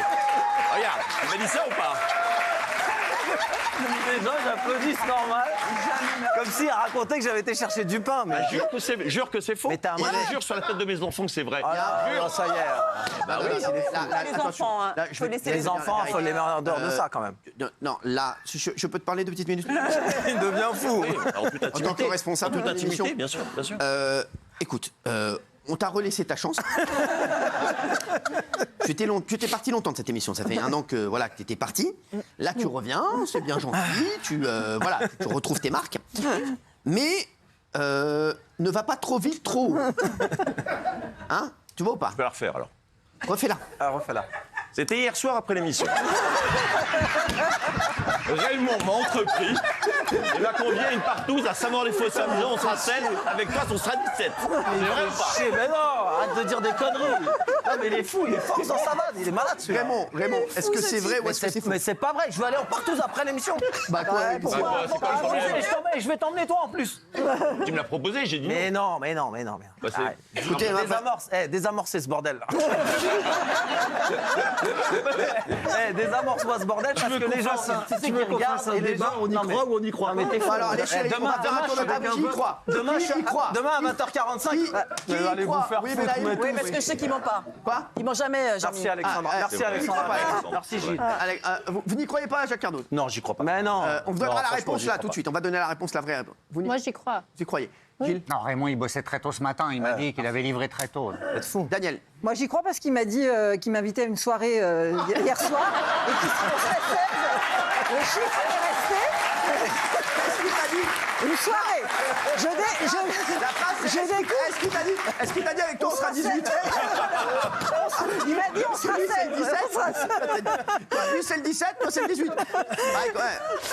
Regarde, il m'a dit ça ou pas? Les gens, j'applaudissent normal. Comme s'il racontait que j'avais été chercher du pain. Mais Jure que c'est faux. Mais t'as un Moi, malade. je jure sur la tête de mes enfants que c'est vrai. jure. Ça y est. Bah oui, Les enfants, hein. Faut laisser Les enfants, il faut les mettre en dehors de ça quand même. Non, là, je peux te parler 2 petites minutes? Il devient fou. Oui, en toute En tant que intimité. responsable En toute de l'émission. intimité, bien sûr, bien sûr. Écoute, on t'a relaissé ta chance. Tu étais parti longtemps de cette émission. Ça fait 1 an que voilà que t'étais parti. Là, tu reviens, c'est bien gentil. Tu retrouves tes marques. Mais ne va pas trop vite, trop haut. Hein? Tu vois ou pas? Je vais la refaire alors. Refais-la. Refais-la. C'était hier soir après l'émission. Raymond m'a entrepris. Il m'a convié à une partouze à Saint-Maur-les-Fossés en me disant on sera 16, avec toi on sera 17. C'est vrai ou pas? Mais non, arrête de dire des conneries. Non, mais il est fou, il est fort dans sa vanne, il est malade celui-là. Raymond, est-ce que c'est vrai ou est-ce que c'est faux? Mais c'est pas vrai, je vais aller en partouze après l'émission. Bah quoi? Pourquoi? c'est quoi le problème? Je vais t'emmener toi en plus. Tu me l'as proposé, j'ai dit Mais non. non. Bah, c'est- Arrête. Écoutez, désamorcez ce bordel là. Désamorce-moi ce bordel parce que les gens, tu veux qu'on fasse un débat, on y croit ou on y croit? Mais t'es fou. Alors, allez, chérie, on va faire un tour de table. Qui y croit? Demain, Qui y croit? demain à 20h45. Qui y croit? Oui, mais là, Oui, parce que je sais qu'ils mentent pas. Quoi? Ils mentent jamais, Jean-Mi. Merci Alexandre. Merci Alexandre. Merci Gilles. Allez, vous n'y croyez pas à Jacques Cardoz? Non, j'y crois pas. Mais non. On vous donnera Non, la franchement, réponse j'y là crois tout de pas. suite. On va donner la réponse, la vraie réponse. Vous Moi, j'y crois. y croyez? Gilles? Non, Raymond, il bossait très tôt ce matin. Il m'a dit qu'il avait livré très tôt. Êtes fou. Daniel? Moi, j'y crois parce qu'il m'a dit qu'il m'invitait à une soirée hier soir et qu'il serait 16. Le chiffre est resté. Qu'est-ce qu'il t'a dit? Une soirée. La phrase, est-ce qu'il t'a dit avec toi on sera 18? Il m'a dit on sera 16. Lui c'est le 17, toi c'est le 18. Ouais.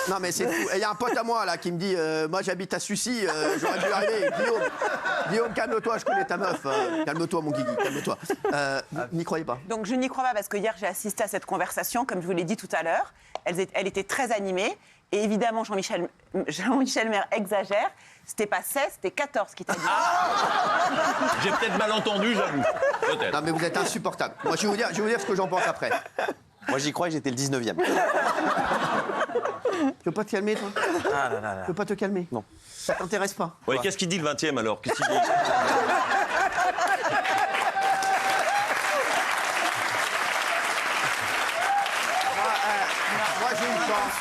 Non mais c'est fou. Il y a un pote à moi là qui me dit moi j'habite à Sucy, j'aurais dû arriver. Guillaume, calme-toi, je connais ta meuf. Calme-toi mon Guigui, calme-toi. N'y croyez pas? Donc je n'y crois pas parce que hier j'ai assisté à cette conversation, comme je vous l'ai dit tout à l'heure. Elle était très animée. Et évidemment, Jean-Michel Maire exagère. C'était pas 16, c'était 14 qui t'a dit. J'ai peut-être mal entendu, j'avoue. Peut-être. Non mais vous êtes insupportable. Moi je vais vous dire ce que j'en pense après. Moi, j'y crois, j'étais le 19e. Tu veux pas te calmer toi? Ah là là là. Tu veux pas te calmer? Non. Ça t'intéresse pas? Ouais, qu'est-ce qu'il dit le 20e alors? Qu'est-ce qu'il dit? Moi j'ai une chance.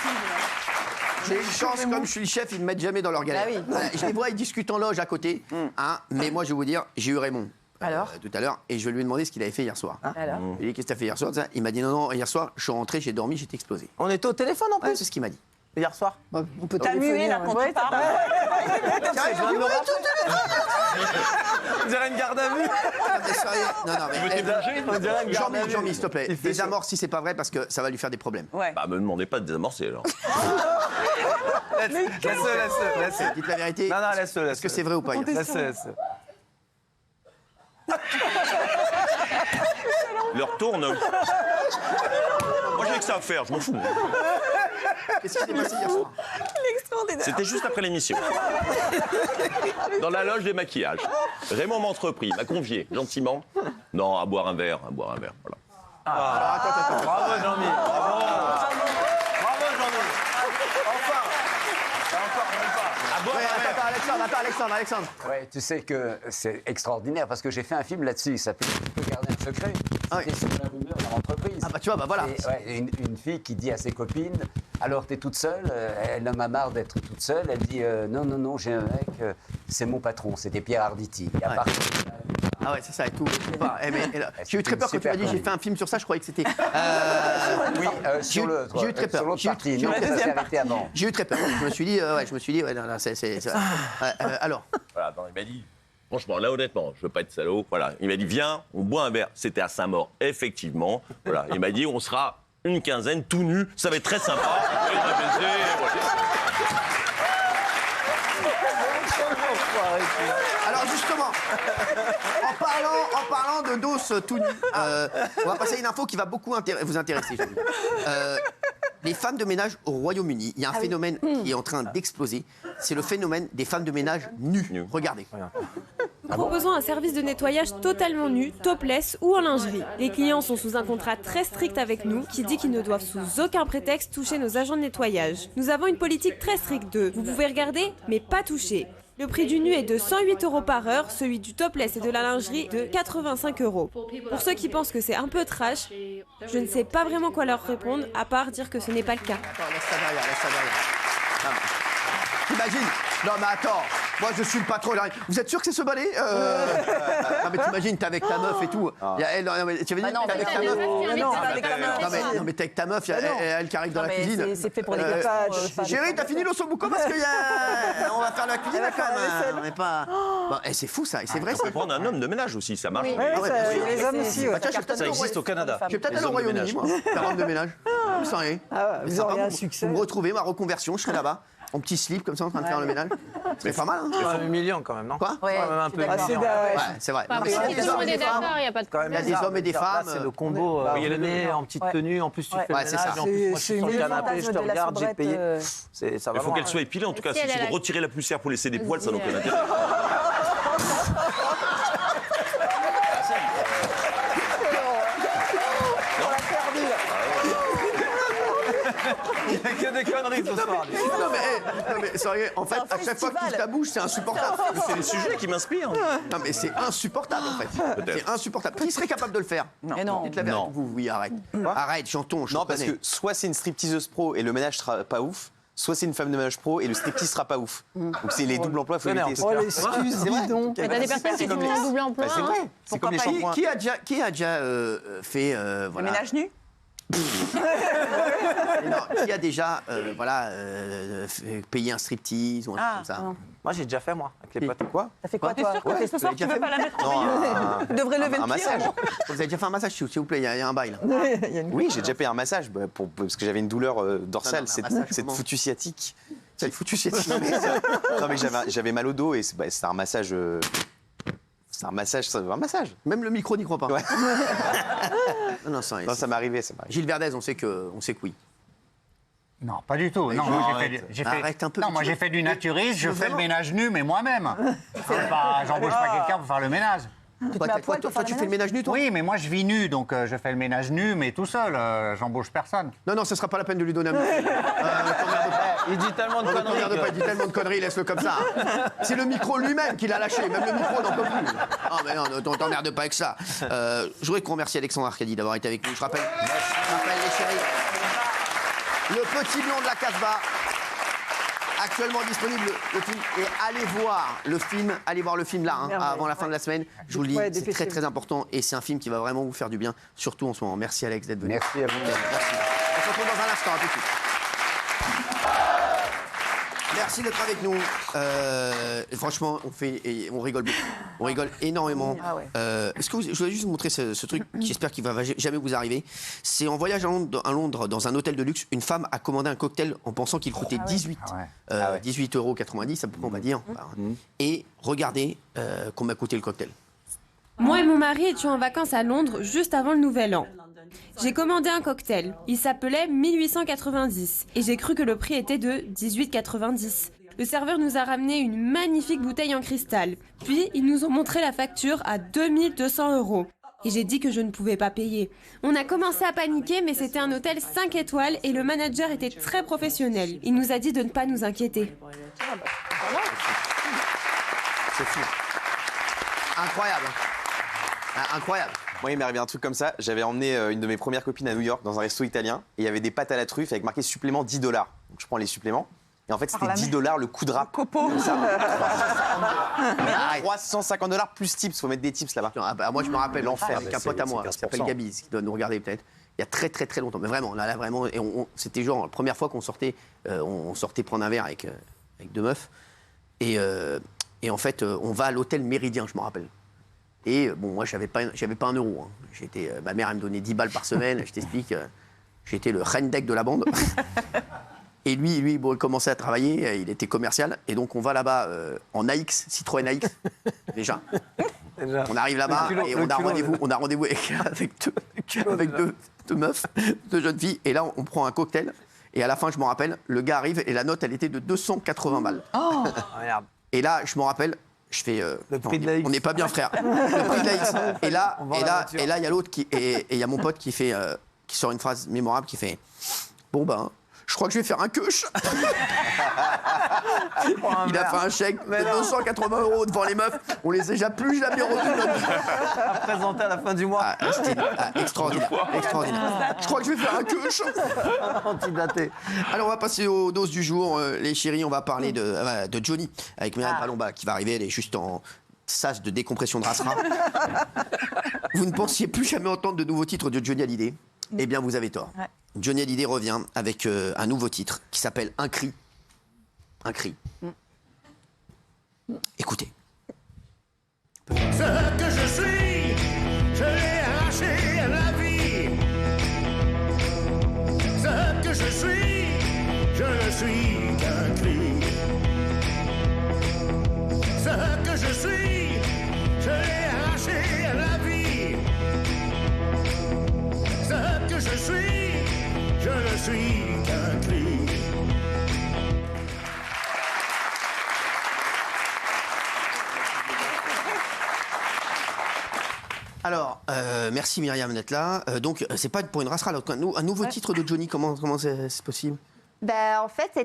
J'ai une chance, comme je suis le chef, ils ne me mettent jamais dans leur galère. Ah oui. Voilà, je les vois, ils discutent en loge à côté. Hein, mais moi, je vais vous dire, j'ai eu Raymond tout à l'heure et je lui ai demandé ce qu'il avait fait hier soir. Alors Je lui ai dit, qu'est-ce que tu as fait hier soir? Il m'a dit, non, hier soir, je suis rentré, j'ai dormi, j'étais explosé. On était au téléphone en Ouais, plus. c'est ce qu'il m'a dit. hier soir. On peut T'as mué là quand tu parles. On dirait une garde à vue. Non, mais Tu veux t'évanger On dirait une garde à vue. Jean-Mi, s'il te plaît, Il fait désamorce si c'est pas vrai parce que ça va lui faire des problèmes. Ouais. Bah, me demandez pas de désamorcer alors. Laisse-le. Dites la vérité. Non, laisse-le. Est-ce que c'est vrai ou pas? Laisse-le. Il retourne. Moi, j'ai que ça à faire, je m'en fous. Qu'est-ce qui s'est passé hier soir? C'était juste après l'émission. Dans la loge des maquillages. Raymond m'a entrepris, m'a convié gentiment. Non, à boire un verre, voilà. Alors, attends. Bravo, Jean-Mi. Bravo, Jean-Mi. Enfin. Ouais, attends, Alexandre. Ouais, tu sais que c'est extraordinaire parce que j'ai fait un film là-dessus. Ça s'appelle Tu peux garder un secret. C'était sur la rumeur dans l'entreprise. Ah bah tu vois, voilà. Et, ouais, une fille qui dit à ses copines, alors t'es toute seule, elle en a marre d'être toute seule, elle dit non, j'ai un mec, c'est mon patron, c'était Pierre Arditi. Et à part- Ah ouais, c'est ça et tout. J'ai eu très peur quand tu m'as dit j'ai fait un film sur ça, je croyais que c'était. Oui, sur l'autre. J'ai eu très peur. Sur l'autre partie, non, ça s'est arrêté avant. J'ai eu très peur. Je me suis dit, non, alors. Voilà, non, il m'a dit, franchement, là honnêtement, je veux pas être salaud, voilà. Il m'a dit, viens, on boit un verre. C'était à Saint-Maur, effectivement. Voilà, il m'a dit, on sera une quinzaine, tout nus, ça va être très sympa. Et on va baiser, Alors justement, en parlant de dos tout nu, on va passer à une info qui va beaucoup vous intéresser. Les femmes de ménage au Royaume-Uni, il y a un phénomène qui est en train d'exploser. C'est le phénomène des femmes de ménage nues. Regardez. Nous proposons un service de nettoyage totalement nu, topless ou en lingerie. Les clients sont sous un contrat très strict avec nous qui dit qu'ils ne doivent sous aucun prétexte toucher nos agents de nettoyage. Nous avons une politique très stricte de « vous pouvez regarder, mais pas toucher ». Le prix du nu est de 108 € par heure, celui du topless et de la lingerie de 85 €. Pour ceux qui pensent que c'est un peu trash, je ne sais pas vraiment quoi leur répondre, à part dire que ce n'est pas le cas. Attends, laisse ça derrière. T'imagines? Non mais attends, moi je suis le patron. Vous êtes sûr que c'est ce balai? Non mais t'imagines, t'es avec ta meuf et tout. Non mais tu veux dire t'es avec ta meuf? Non mais t'es avec ta meuf, elle qui arrive dans la cuisine. C'est fait pour les gars. Chérie, t'as fini l'ossobuco parce qu'on va faire la cuisine quand même. On n'est pas. C'est fou ça, et c'est vrai. On peut prendre un homme de ménage aussi, ça marche. Les hommes aussi. Ça existe au Canada. Je vais peut-être aller au Royaume-Uni, moi, faire homme de ménage. Sans rien. Vous auriez un succès. Vous me retrouvez, ma reconversion, je serai là-bas. En petit slip, comme ça, en train de faire le ménage. C'est pas mal, hein? C'est humiliant quand même, non? Quoi? Ouais, un peu Ouais, c'est vrai. Tout le monde est d'accord, il n'y a pas de Il y a des hommes et des femmes. C'est le combo. Il y a les deux en petite tenue, en plus tu fais le Ouais, c'est ménage, ça. en plus moi je suis sur le canapé, je te regarde, j'ai payé. Il faut qu'elle soit épilée en tout cas. Si c'est de retirer la poussière pour laisser des poils, ça n'a aucun intérêt. Il n'y a que des conneries ce soir. Non mais sérieux, en fait, à chaque fois que tu ouvres ta bouche, c'est insupportable. C'est les sujets qui m'inspirent. Non mais c'est insupportable en fait. C'est insupportable. Qui serait capable de le faire? Non. Dites la vérité. Vous, oui, arrête. Arrête, Chanton, je Non, parce connais. que soit c'est une stripteaseuse pro et le ménage sera pas ouf, soit c'est une femme de ménage pro et le striptease sera pas ouf. Donc c'est les doubles emplois, il faut éviter. Oh, l'excuse, dis donc. Mais t'as des personnes qui font un double emploi. C'est vrai. C'est comme les shampoings. Qui a déjà fait Le voilà. ménage nu? Non, qui a déjà payé un striptease ou un truc comme ça? Moi j'ai déjà fait moi, avec les potes. Quoi? T'as fait quoi toi? Ouais, Ce soir tu veux pas la mettre en Non, Tu devrais lever un le pied. massage. Vous avez déjà fait un massage, s'il vous plaît, il y a un bail là. Oui, j'ai déjà payé un massage parce que j'avais une douleur dorsale, Non, un massage, cette comment? foutue sciatique. C'est foutu chez toi. Non mais j'avais mal au dos et c'est un massage. C'est un massage. Même le micro n'y croit pas. Ouais. Non, Non, ça m'est arrivé. Gilles Verdez, on sait que oui. Non, pas du tout. Non, moi Arrête un peu. Non, moi j'ai fait du naturisme, je fais le ménage nu, mais moi-même. J'embauche pas quelqu'un pour faire le ménage. Toi, tu fais le ménage nu, toi? Oui, mais moi je vis nu, donc je fais le ménage nu, mais tout seul, j'embauche personne. Non, ce sera pas la peine de lui donner un micro. Il dit tellement de conneries. Il dit tellement de conneries, laisse-le comme ça. C'est le micro lui-même qui l'a lâché, même le micro n'en peut plus. Ah, mais non, t'emmerdes pas avec ça. Je voudrais qu'on remercie Alexandre Arcadi d'avoir été avec nous. Je rappelle les chéris. Le petit blond de la Casbah. Actuellement disponible le film, et allez voir le film là, avant la fin de la semaine. Je vous le dis, c'est très très important et c'est un film qui va vraiment vous faire du bien, surtout en ce moment. Merci Alex d'être venu. Merci à vous. Merci. On se retrouve dans un instant, à tout de suite. Merci d'être avec nous. Franchement, on rigole beaucoup. On rigole énormément. Ah ouais. Je voulais juste vous montrer ce truc qui j'espère qu'il va jamais vous arriver. C'est en voyage à Londres, dans un hôtel de luxe, une femme a commandé un cocktail en pensant qu'il coûtait 18,90 €, on va dire. Et regardez combien a coûté le cocktail. Moi et mon mari étions en vacances à Londres juste avant le Nouvel An. J'ai commandé un cocktail. Il s'appelait 1890 et j'ai cru que le prix était de 18,90 €. Le serveur nous a ramené une magnifique bouteille en cristal. Puis, ils nous ont montré la facture à 2200 €. Et j'ai dit que je ne pouvais pas payer. On a commencé à paniquer, mais c'était un hôtel 5 étoiles et le manager était très professionnel. Il nous a dit de ne pas nous inquiéter. C'est fou. Incroyable. Incroyable. Moi, il m'est arrivé un truc comme ça. J'avais emmené une de mes premières copines à New York dans un resto italien et il y avait des pâtes à la truffe avec marqué supplément 10 $. Donc je prends les suppléments. Et en fait, c'était 10 $ le coup de rap. Copo. Comme ça. 350 $ plus tips. Il faut mettre des tips là-bas. Moi, je me rappelle l'enfer. avec un pote à moi qui s'appelle Gabi, qui doit nous regarder peut-être. Il y a très très très longtemps. Mais vraiment, là vraiment. Et c'était genre la première fois qu'on sortait, on sortait prendre un verre avec deux meufs. Et en fait, on va à l'hôtel Méridien, je me rappelle. Et bon, moi, j'avais pas un euro. Hein. Ma mère, elle me donnait 10 balles par semaine. Je t'explique, j'étais le Rendek de la bande. Et lui, bon, il commençait à travailler, il était commercial. Et donc, on va là-bas en AX, Citroën AX, déjà. On arrive là-bas et on a rendez-vous avec deux meufs, deux jeunes filles. Et là, on prend un cocktail. Et à la fin, je me rappelle, le gars arrive et la note, elle était de 280 balles. Oh. Et là, je me rappelle, je fais... le prix de la X. On n'est pas bien, frère. Le prix de la X. Et là, il y a l'autre et il y a mon pote qui sort une phrase mémorable qui fait... Bon, ben... Je crois que je vais faire un queuche. Il a fait un chèque de 280 € devant les meufs. On les a déjà plus jamais revus. À présenter à la fin du mois. Extraordinaire. Je crois que je vais faire un queuche. Antidaté. Alors, on va passer aux doses du jour. Les chéris, on va parler de Johnny avec Myriam Palomba qui va arriver. Elle est juste en sas de décompression de Rasra. Vous ne pensiez plus jamais entendre de nouveaux titres de Johnny Hallyday? Eh bien, vous avez tort. Ouais. Johnny Hallyday revient avec un nouveau titre qui s'appelle Un cri. Un cri. Écoutez. Ce que je suis, je l'ai arraché à la vie. Ce que je suis, je ne suis qu'un cri. Ce que je suis, je l'ai arraché à la vie. Ce que je suis, je ne suis qu'un cri. Alors, merci Myriam d'être là. Donc, c'est pas pour une rassera, un nouveau titre de Johnny, comment c'est possible? En fait,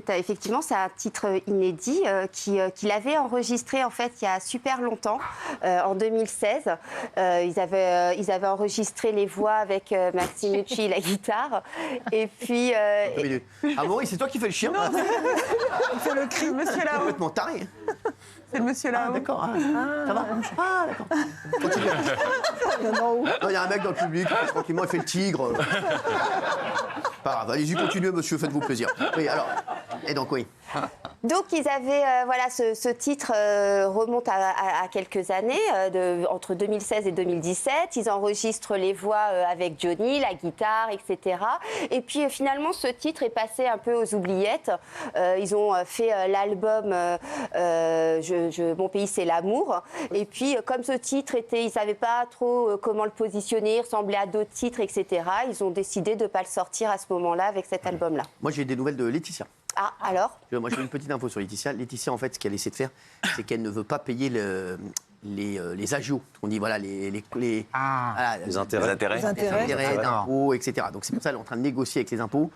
effectivement, c'est un titre inédit qu'il avait enregistré en fait il y a super longtemps, en 2016. Ils avaient enregistré les voix avec Maximucci, la guitare, et puis. Ah bon, c'est toi qui fais le chien? Non, c'est le cri, monsieur là-haut. Complètement taré. C'est le monsieur là-haut. D'accord. Ça va? Ah, d'accord. Continue. Il y a un mec dans le public, tranquillement, il fait le tigre. Pas grave, allez-y, continuez, monsieur, faites-vous plaisir. Oui, alors. Et donc, oui. Donc, ils avaient, ce titre remonte à quelques années, entre 2016 et 2017. Ils enregistrent les voix avec Johnny, la guitare, etc. Et puis, finalement, ce titre est passé un peu aux oubliettes. Ils ont fait l'album Mon pays, c'est l'amour. Et puis, comme ce titre ils ne savaient pas trop comment le positionner, il ressemblait à d'autres titres, etc. Ils ont décidé de ne pas le sortir à ce moment-là avec cet album-là. Moi, j'ai des nouvelles de Laetitia. Ah, alors? Moi, j'ai une petite info sur Laetitia. Laetitia, en fait, ce qu'elle essaie de faire, c'est qu'elle ne veut pas payer les agios. On dit, voilà, les intérêts d'impôts, etc. Donc, c'est pour ça qu'elle est en train de négocier avec les impôts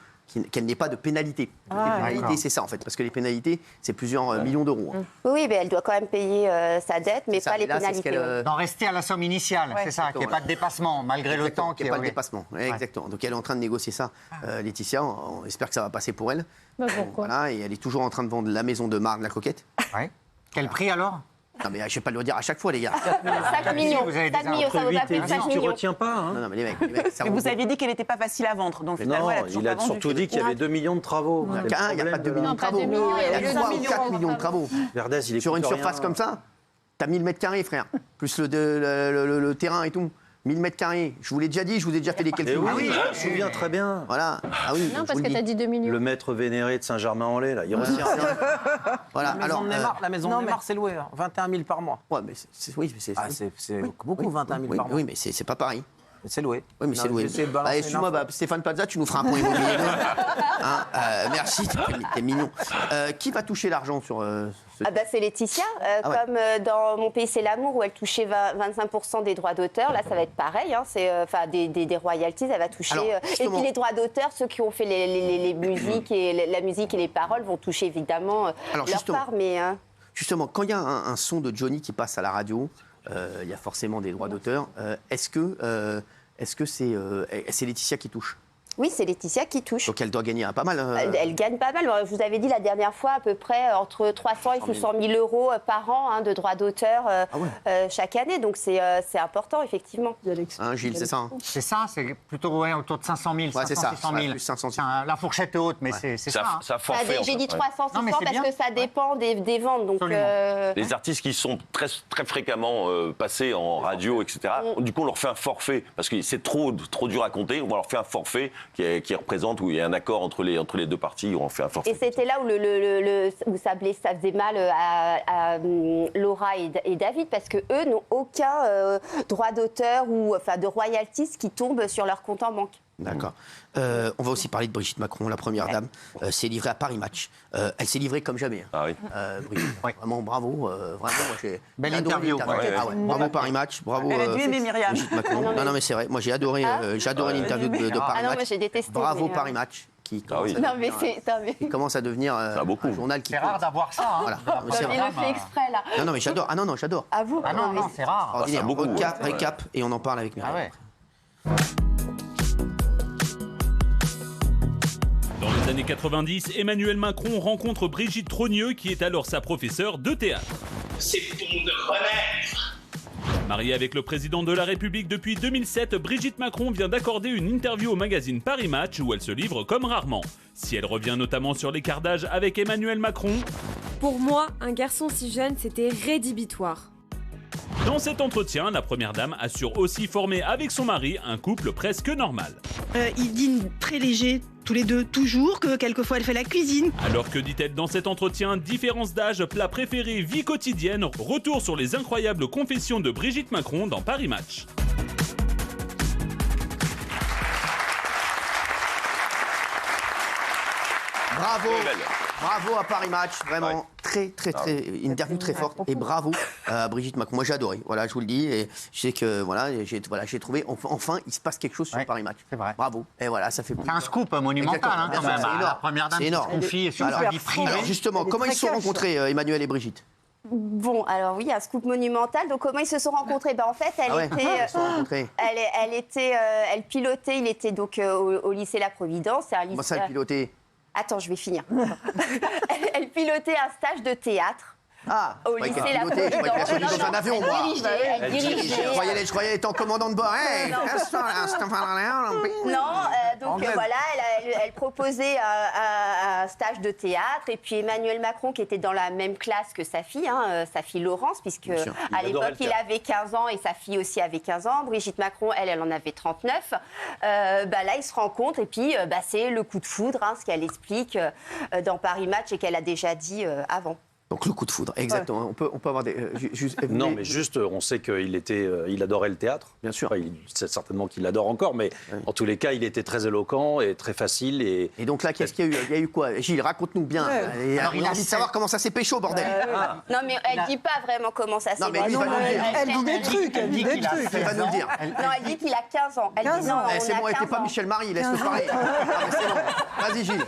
qu'elle n'ait pas de pénalité. Les pénalités, c'est ça, en fait. Parce que les pénalités, c'est plusieurs millions d'euros. Hein. Oui, mais elle doit quand même payer sa dette, mais pas les pénalités. D'en rester à la somme initiale, c'est ça, qu'il n'y ait pas de dépassement, malgré le temps. Qu'il n'y ait pas de dépassement, exactement. Donc, elle est en train de négocier ça, Laetitia. On espère que ça va passer pour elle. Pourquoi? Voilà, et elle est toujours en train de vendre la maison de Marne la Coquette. Ouais. Quel prix alors? Non, mais je vais pas le dire à chaque fois, les gars. 5 millions. 5 millions, ça vaut pas plus de 5 Tu millions. retiens pas, hein. Non, mais les mecs, ça Mais vaut- vous aviez dit qu'elle n'était pas facile à vendre. Donc finalement, Non, elle a toujours il a pas vendu. surtout dit qu'il y avait 2 millions de travaux. Il n'y a pas 2 millions de travaux. pas 2 millions, Il y a il y a 3 ou 2 4 millions de travaux. Verdès, il est Sur une surface comme ça, t'as 1000 mètres carrés, frère. Plus le terrain et tout. 1000 mètres carrés. Je vous l'ai déjà dit, je vous ai déjà fait des calculs. Eh oui, je me souviens très bien. Voilà. Ah oui, Non, je parce vous que le tu as dis. dit 2 millions. Le maître vénéré de Saint-Germain-en-Laye, là, il retient rien. Voilà. La maison de Neymar, la maison non, de mais- Neymar, c'est loué. 21 000 par mois. Ouais, mais oui, mais c'est Ah, c'est beaucoup, 21 000 par mois. Oui, mais c'est pas pareil. C'est loué. Oui, mais c'est loué. Excuse-moi, Stéphane Plaza, tu nous feras un point immobilier. Hein, merci, t'es mignon. Qui va toucher l'argent sur ce... Ah bah c'est Laetitia, Ah ouais. comme dans Mon pays c'est l'amour où elle touchait 25% des droits d'auteur, là ça va être pareil, hein, c'est enfin des royalties, elle va toucher. Alors, Et justement- puis les droits d'auteur, ceux qui ont fait les musiques et la musique et les paroles vont toucher évidemment Alors, leur justement. part, mais Justement, quand il y a un son de Johnny qui passe à la radio, il y a forcément des droits d'auteur. Est-ce que c'est Laetitia qui touche? oui c'est Laetitia qui touche. Donc elle doit gagner pas mal. Elle gagne pas mal. Je vous avais dit la dernière fois à peu près entre 300 et 600 000 euros par an hein, de droits d'auteur chaque année. Donc c'est important effectivement. Hein, Gilles, c'est ça hein? C'est ça, c'est plutôt autour de 500 000, Ouais, c'est 500, ça. 600 Ouais, 000. plus 500 000. La fourchette est haute, mais c'est ça. hein. Ça forfait. J'ai dit 300, 600 Non, mais c'est parce bien. que ça dépend des ventes. Donc, Les artistes qui sont très, très fréquemment passés en radio, etc., du coup, on leur fait un forfait, parce que c'est trop dur à compter, on leur fait un forfait qui représente, où il y a un accord entre les deux parties, on fait un forfait. et c'était là où ça faisait mal à Laura et David, parce que eux n'ont aucun droit d'auteur ou enfin de royalties qui tombent sur leur compte en banque. D'accord. On va aussi parler de Brigitte Macron, la première dame. S'est livrée à Paris Match. Elle s'est livrée comme jamais. Ah oui. Brigitte, vraiment bravo. Vraiment, moi, j'ai Belle adoré interview. l'interview. Ouais. Ah ouais. Bravo Paris Match. Bravo. Elle a dû aimer Myriam. Brigitte Macron. Non, mais c'est vrai. Moi, j'ai adoré l'interview de Paris Ah non, Match. moi j'ai détesté. Bravo mais, Paris Match. Qui commence, oui. à Non mais devenir, c'est. qui commence à devenir beaucoup. un journal qui C'est rare d'avoir ça. Hein. Voilà. De la Mais c'est Il vrai. le fait exprès là. Non, mais j'adore. Ah non, j'adore. À vous. Ah non, c'est rare. Extraordinaire. Ah, ça a beaucoup, Récap, et on en parle avec Myriam. Ah ouais. Dans les années 90, Emmanuel Macron rencontre Brigitte Trogneux, qui est alors sa professeure de théâtre. C'est pour me renaître. Mariée avec le président de la République depuis 2007, Brigitte Macron vient d'accorder une interview au magazine Paris Match où elle se livre comme rarement. Si elle revient notamment sur l'écart d'âge avec Emmanuel Macron, Pour moi, un garçon si jeune, c'était rédhibitoire. dans cet entretien, la première dame assure aussi former avec son mari un couple presque normal. Ils dînent très léger, tous les deux, toujours, que quelquefois elle fait la cuisine. Alors que dit-elle dans cet entretien, différence d'âge, plat préféré, vie quotidienne, retour sur les incroyables confessions de Brigitte Macron dans Paris Match. Bravo, Très belle. bravo à Paris Match, vraiment Ouais. très, une interview très forte et bravo à Brigitte Macron. Moi j'ai adoré, voilà, je vous le dis et je sais que voilà, j'ai trouvé enfin il se passe quelque chose sur Ouais, Paris Match. c'est vrai. Bravo. Et voilà, ça fait C'est un scoop monumental, hein, quand même. C'est énorme. La première dame C'est qui se énorme. confie sur Alors, sa vie privée. alors, justement, Elle est comment ils très se sont cash. rencontrés Emmanuel et Brigitte? Bon, alors oui, un scoop monumental. Donc comment ils se sont rencontrés? Ben en fait, elle Ah ouais, était, ils se sont rencontrés. elle pilotait. Il était donc au lycée La Providence. C'est un lycée. Comment ça, le piloté? Attends, je vais finir. elle pilotait un stage de théâtre. Ah, Au je croyais lycée qu'elle La pilotait, je croyais qu'elle Providence. conduisait dans un avion, moi. Elle dirigeait. Je croyais être en commandant de bord. Hey, Non. Donc Anglaise. voilà, elle proposait un stage de théâtre. Et puis Emmanuel Macron, qui était dans la même classe que sa fille Laurence, puisque Bien sûr. à Il adorait l'époque, le il théâtre. avait 15 ans et sa fille aussi avait 15 ans. Brigitte Macron, elle en avait 39. Là, ils se rencontrent et puis c'est le coup de foudre, hein, ce qu'elle explique dans Paris Match et qu'elle a déjà dit avant. Donc le coup de foudre, exactement. On peut avoir des. Non, mais juste, on sait il adorait le théâtre. Bien sûr. Enfin, c'est certainement qu'il l'adore encore, mais en tous les cas, il était très éloquent et très facile. Et donc là, qu'est-ce qu'il y a eu? Il y a eu quoi? Gilles, raconte-nous bien. Et Alors, on il a a envie de fait- savoir comment ça s'est pécho, bordel. Non, mais elle dit pas vraiment comment ça s'est Non, mais passé. lui, il va nous le dire. Elle dit des trucs, elle dit des qu'il a trucs. fait Il va nous le dire. Non, elle dit qu'il a 15 ans. Elle 15 dit non, ans. on C'est a bon, 15 t'es pas ans. Michel Marie, laisse-le parler. Ah, mais c'est long. Vas-y, Gilles.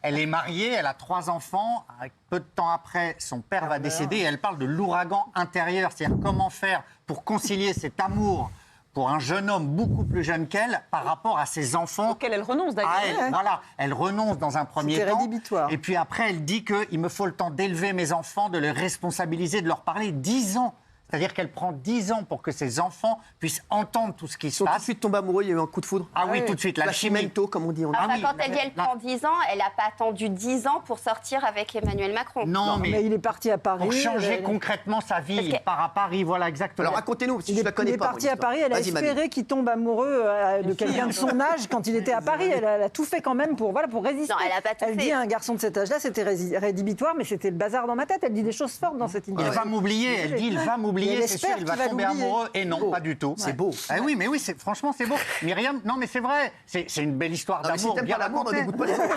Elle est mariée, elle a 3 enfants. Peu de temps après, son père va décéder et elle parle de l'ouragan intérieur. C'est-à-dire comment faire pour concilier cet amour pour un jeune homme beaucoup plus jeune qu'elle par rapport à ses enfants. Auquel elle renonce d'ailleurs. Voilà, elle renonce dans un premier C'était temps. rédhibitoire. Et puis après, elle dit qu'il me faut le temps d'élever mes enfants, de les responsabiliser, de leur parler. 10 ans. C'est-à-dire qu'elle prend 10 ans pour que ses enfants puissent entendre tout ce qui se passe. Tout de suite tombé amoureux, il y a eu un coup de foudre. Ah oui, tout de suite. La chimie, comme on dit. Enfin, quand elle dit elle prend 10 ans, elle n'a pas attendu 10 ans pour sortir avec Emmanuel Macron. Non, mais il est parti à Paris. pour changer concrètement sa vie, il part à Paris, voilà, exactement. Alors racontez-nous, si je la connais Il est pas. parti à Paris, elle a espéré qu'il tombe amoureux de quelqu'un de son âge quand il était à Paris. Elle a tout fait quand même pour résister. Non, elle a pas tout Elle fait. dit à un garçon de cet âge-là, c'était rédhibitoire, mais c'était le bazar dans ma tête. Elle dit des choses fortes dans cette interview. Il va m'oublier, elle dit, il va m'oublier, c'est sûr, il va tomber amoureux. Et non, pas du tout. C'est beau. Ah oui, mais oui, franchement, c'est beau. Myriam, non, mais c'est vrai, c'est une belle histoire Non, mais si d'amour. t'aimes bien pas l'amour, n'en racontée. dégoûte pas les autres. Non,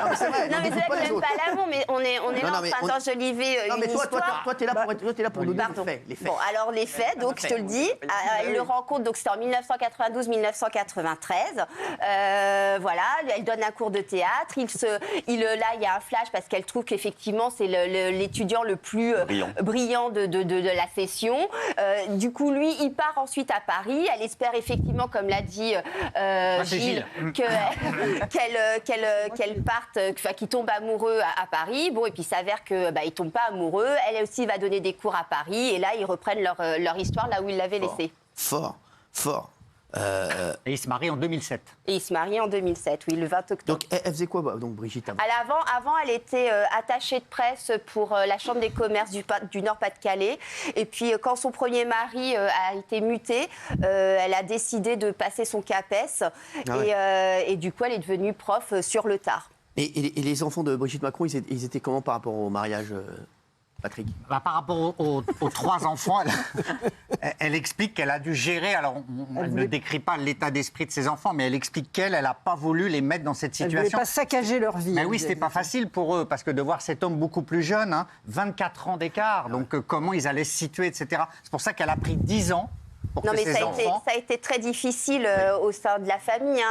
mais c'est vrai, Non, n'en mais c'est dégoûte vrai pas que les j'aime autres. pas l'amour, mais on est Non, là non, en mais train d'enjoliver Non, mais une toi, histoire. t'es là pour nous donner les faits. Bon, alors les faits, donc je te le dis, elle le rencontre, donc c'était en 1992-1993. Voilà, elle donne un cours de théâtre. Là, il y a un flash parce qu'elle trouve qu'effectivement, c'est l'étudiant le plus brillant de la session. Du coup, lui, il part ensuite à Paris. Elle espère effectivement, comme l'a dit Gilles, qu'elle parte, qu'il tombe amoureux à Paris. Bon, et puis il s'avère que il tombe pas amoureux. Elle aussi va donner des cours à Paris. Et là, ils reprennent leur histoire là où ils l'avaient laissée. Fort. Et ils se marient en 2007. Et ils se marient en 2007, oui, le 20 octobre. Donc, elle faisait quoi, donc, Brigitte Avant, elle était attachée de presse pour la Chambre des commerces du Nord-Pas-de-Calais. Et puis, quand son premier mari a été muté, elle a décidé de passer son CAPES. Et du coup, elle est devenue prof sur le tard. Et les enfants de Brigitte Macron, ils étaient comment par rapport au mariage, Patrick? Par rapport aux 3 enfants, elle explique qu'elle a dû gérer. Alors, elle ne décrit pas l'état d'esprit de ses enfants, mais elle explique qu'elle n'a pas voulu les mettre dans cette situation. Elle ne voulait pas saccager leur vie. Mais oui, c'était pas facile pour eux, parce que de voir cet homme beaucoup plus jeune, 24 ans d'écart, donc comment ils allaient se situer, etc. C'est pour ça qu'elle a pris 10 ans. Non, mais ça a été très difficile au sein de la famille.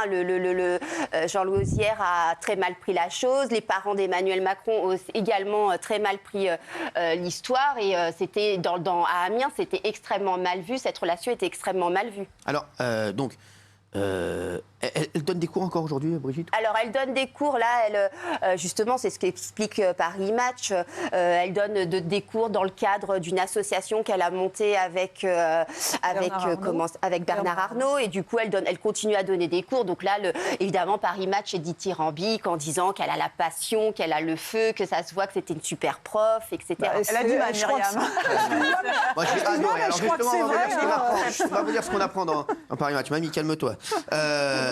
Jean-Louis Auzière a très mal pris la chose. Les parents d'Emmanuel Macron ont également très mal pris l'histoire. Et c'était à Amiens, c'était extrêmement mal vu. Cette relation était extrêmement mal vue. Alors, donc, elle donne des cours encore aujourd'hui, Brigitte? Alors, elle donne des cours, là, justement, c'est ce qu'explique Paris Match. Elle donne des cours dans le cadre d'une association qu'elle a montée avec Bernard Arnault. Et du coup, elle continue à donner des cours. Donc là, évidemment, Paris Match est dithyrambique en disant qu'elle a la passion, qu'elle a le feu, que ça se voit que c'était une super prof, etc. Elle a du mal, Myriam. Moi, j'ai adoré. Alors, justement, on va vous dire ce qu'on apprend dans Paris Match. Mamie, calme-toi.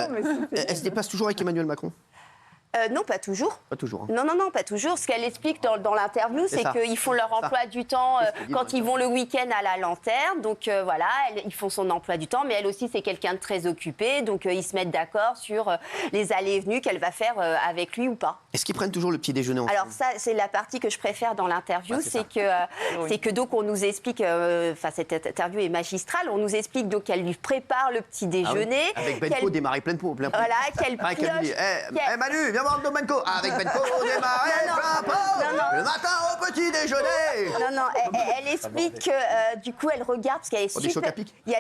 Elle se dépasse toujours avec Emmanuel Macron? Non, pas toujours. Pas toujours. Non, pas toujours. Ce qu'elle explique dans l'interview, c'est qu'ils font leur emploi du temps quand ils vont le week-end à la Lanterne. Donc voilà, ils font son emploi du temps, mais elle aussi, c'est quelqu'un de très occupé. Donc ils se mettent d'accord sur les allées et venues qu'elle va faire avec lui ou pas. Est-ce qu'ils prennent toujours le petit déjeuner ensemble? Alors ça, c'est la partie que je préfère dans l'interview, c'est que donc on nous explique, cette interview est magistrale, on nous explique donc qu'elle lui prépare le petit déjeuner. Ah oui. Avec Benko démarrer plein pot. Voilà, qu'elle pioche. Manu, viens voir Benko. Avec Benko démarrer plein pot. Le matin au petit déjeuner. Non, elle explique que du coup elle regarde parce qu'elle est super. Des chocs à pic. Il y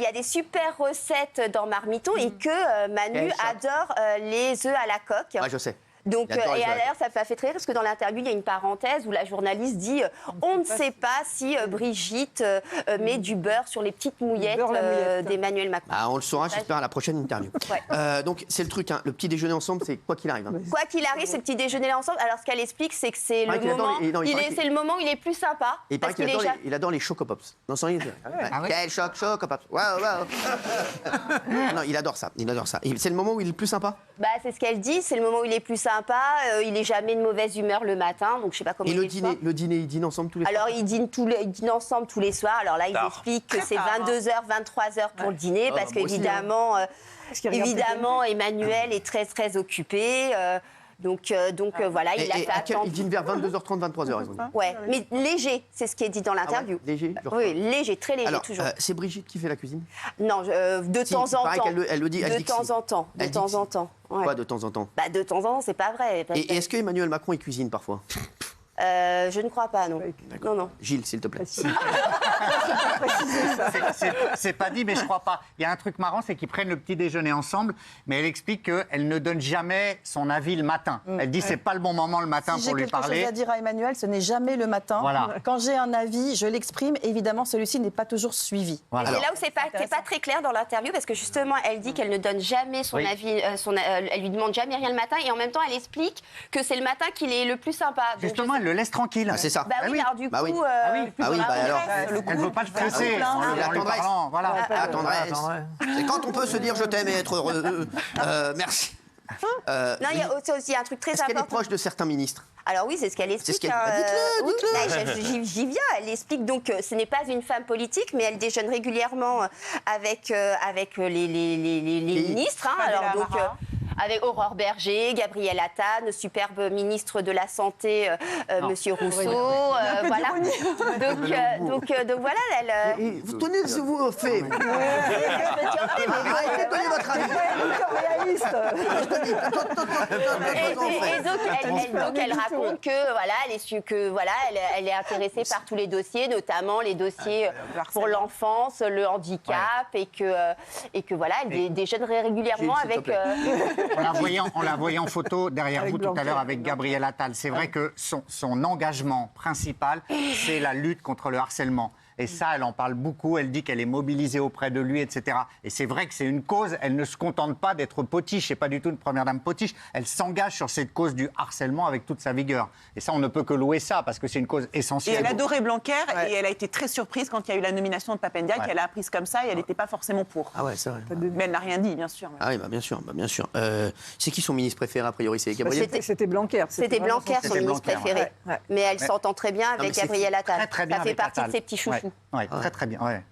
a des super recettes dans Marmiton et que Manu adore les œufs à la coque. Ah, je sais. Donc, et d'ailleurs, ça m'a fait très rire parce que dans l'interview, il y a une parenthèse où la journaliste dit on ne sait pas si Brigitte met du beurre sur les petites mouillettes d'Emmanuel Macron. Ah, on le saura, j'espère, à la prochaine interview. Donc, c'est le truc, le petit déjeuner ensemble, c'est quoi qu'il arrive. Quoi qu'il arrive, c'est le petit déjeuner ensemble. Alors, ce qu'elle explique, c'est que c'est le moment où il est plus sympa. Et il paraît qu'il adore les Chocopops. Non, sans rien dire. Quel Chocopops. Waouh. Non, il adore ça. C'est le moment où il est le plus sympa? C'est ce qu'elle dit, c'est le moment où il est plus sympa. Il n'est jamais de mauvaise humeur le matin, donc je sais pas comment. Et le dîner, ils dînent ensemble tous les soirs? Alors ils dînent ensemble tous les soirs. Alors là, ils expliquent que c'est 22h, 23h pour le dîner, parce qu'évidemment, Emmanuel est très très occupé. Donc voilà, il a fait attendre. Il dîne vers 22h30, 23h, ils ont dit. Ouais, mais léger, c'est ce qui est dit dans l'interview. Léger? Oui, léger, très léger. Alors, toujours. C'est Brigitte qui fait la cuisine? Non, de temps en temps. Elle le dit. De temps en temps. De temps en temps. Quoi, de temps en temps? De temps en temps, c'est pas vrai. Et est-ce que Emmanuel Macron, il cuisine parfois? Je ne crois pas, non. Non, non. Gilles, s'il te plaît. C'est pas dit, mais je crois pas. Il y a un truc marrant, c'est qu'ils prennent le petit déjeuner ensemble, mais elle explique qu'elle ne donne jamais son avis le matin. Elle dit c'est pas le bon moment le matin pour lui parler. Si j'ai quelque chose à dire à Emmanuel, ce n'est jamais le matin. Voilà. Quand j'ai un avis, je l'exprime. Évidemment, celui-ci n'est pas toujours suivi. Voilà. Et c'est là où c'est pas très clair dans l'interview, parce que justement, elle dit qu'elle ne donne jamais son avis, elle lui demande jamais rien le matin, et en même temps, elle explique que c'est le matin qu'il est le plus sympa. Donc, justement, elle le laisse tranquille. C'est ça. Bah oui, alors du coup, elle ne veut pas le stresser en lui parlant. Voilà. La tendresse. C'est quand on peut se dire je t'aime et être heureux. Merci. Non, il y a aussi un truc très important. Est-ce qu'elle est proche de certains ministres? Alors oui, c'est ce qu'elle explique. C'est ce qu'elle... Dites-le. J'y viens. Elle explique donc que ce n'est pas une femme politique, mais elle déjeune régulièrement avec les ministres. Alors donc avec Aurore Berger, Gabriel Attal, le superbe ministre de la Santé, Monsieur Rousseau. Voilà. Donc voilà, elle. Vous tenez ce que vous faites. Arrêtez de donner votre avis. Et donc elle raconte que elle est intéressée par tous les dossiers, notamment les dossiers pour l'enfance, le handicap, et que voilà, elle déjeune régulièrement avec. On la voyait en photo derrière vous tout à l'heure avec Gabriel Attal. C'est vrai que son engagement principal, c'est la lutte contre le harcèlement. Et ça, elle en parle beaucoup, elle dit qu'elle est mobilisée auprès de lui, etc. Et c'est vrai que c'est une cause, elle ne se contente pas d'être potiche, c'est pas du tout une première dame potiche, elle s'engage sur cette cause du harcèlement avec toute sa vigueur. Et ça, on ne peut que louer ça, parce que c'est une cause essentielle. Et elle adorait Blanquer, et elle a été très surprise quand il y a eu la nomination de Pap Ndiaye, qu'elle a apprise comme ça, et elle n'était pas forcément pour. Ah ouais, c'est vrai. Mais elle n'a rien dit, bien sûr. Ah oui, bien sûr. C'est qui son ministre préféré, a priori? C'est Gabriel? C'était Blanquer. C'était Blanquer, son ministre préféré. Mais elle s'entend très bien avec Gabriel Attal. Ça fait partie de ses petits chouchous. Ouais, très bien. Ouais.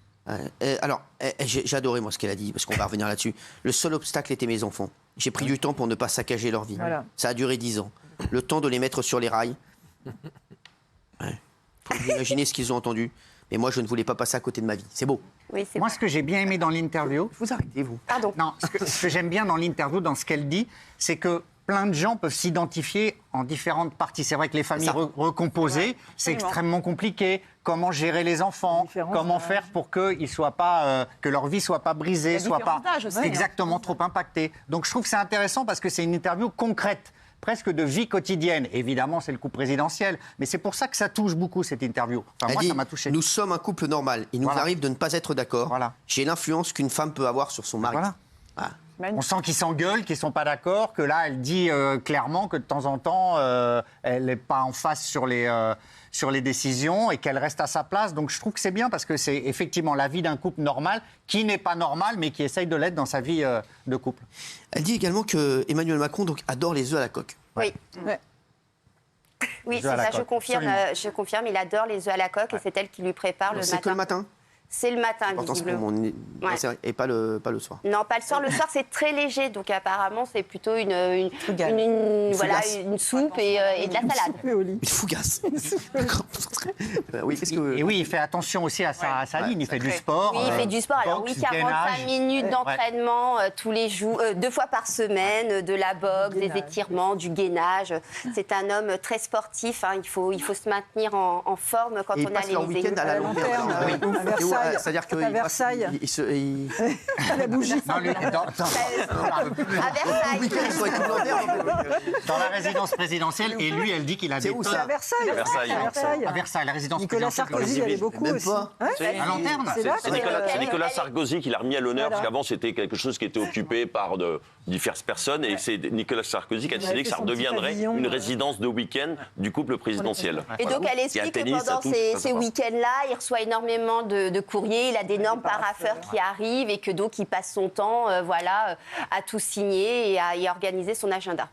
Alors, j'ai adoré, moi, ce qu'elle a dit, parce qu'on va revenir là-dessus. Le seul obstacle était mes enfants. J'ai pris du temps pour ne pas saccager leur vie. Voilà. Ça a duré 10 ans. Le temps de les mettre sur les rails. Faut vous imaginer ce qu'ils ont entendu. Mais moi, je ne voulais pas passer à côté de ma vie. C'est beau. Oui, moi, ce que j'ai bien aimé dans l'interview... Vous arrêtez, vous. Pardon. Non, ce que j'aime bien dans l'interview, dans ce qu'elle dit, c'est que plein de gens peuvent s'identifier en différentes parties. C'est vrai que les familles recomposées, c'est extrêmement compliqué. Comment gérer les enfants? Comment faire pour que leur vie soit pas brisée, soit pas exactement trop impactée? Donc je trouve que c'est intéressant parce que c'est une interview concrète, presque de vie quotidienne. Évidemment, c'est le coup présidentiel, mais c'est pour ça que ça touche beaucoup cette interview. Enfin, moi, ça m'a touché. Nous sommes un couple normal. Il nous arrive de ne pas être d'accord. Voilà. J'ai l'influence qu'une femme peut avoir sur son mari. Voilà. On sent qu'ils s'engueulent, qu'ils ne sont pas d'accord, que là, elle dit clairement que de temps en temps, elle n'est pas en face sur les décisions et qu'elle reste à sa place. Donc je trouve que c'est bien parce que c'est effectivement la vie d'un couple normal qui n'est pas normal, mais qui essaye de l'être dans sa vie de couple. Elle dit également que Emmanuel Macron adore les œufs à la coque. Oui. Oui, c'est ça, je confirme. Il adore les œufs à la coque et c'est elle qui lui prépare le matin. C'est que le matin? C'est le matin, visiblement. Et pas le soir. Non, pas le soir. Le soir, c'est très léger. Donc, apparemment, c'est plutôt une soupe et de la salade. Une fougasse. Et oui, il fait attention aussi à sa ligne. Il fait du sport. Oui, il fait du sport. Alors, 45 minutes d'entraînement tous les jours, 2 fois par semaine, de la boxe, des étirements, du gainage. C'est un homme très sportif. Il faut se maintenir en forme quand on a les week-end à la lanterne. C'est-à-dire que à Versailles. À la bougie. À Versailles. Dans la résidence présidentielle, et lui, elle dit qu'il a des... C'est où ça? À Versailles. À Versailles, la résidence Nicolas Sarkozy, il y avait beaucoup aussi. À lanterne. C'est Nicolas Sarkozy qui l'a remis à l'honneur, parce qu'avant, c'était quelque chose qui était occupé par diverses personnes, et c'est Nicolas Sarkozy qui a décidé que ça redeviendrait une résidence de week-end du couple présidentiel. Et donc, elle explique que pendant ces week-ends-là, il reçoit énormément de courriers, il a d'énormes parapheurs qui arrivent et que donc il passe son temps à tout signer et à y organiser son agenda.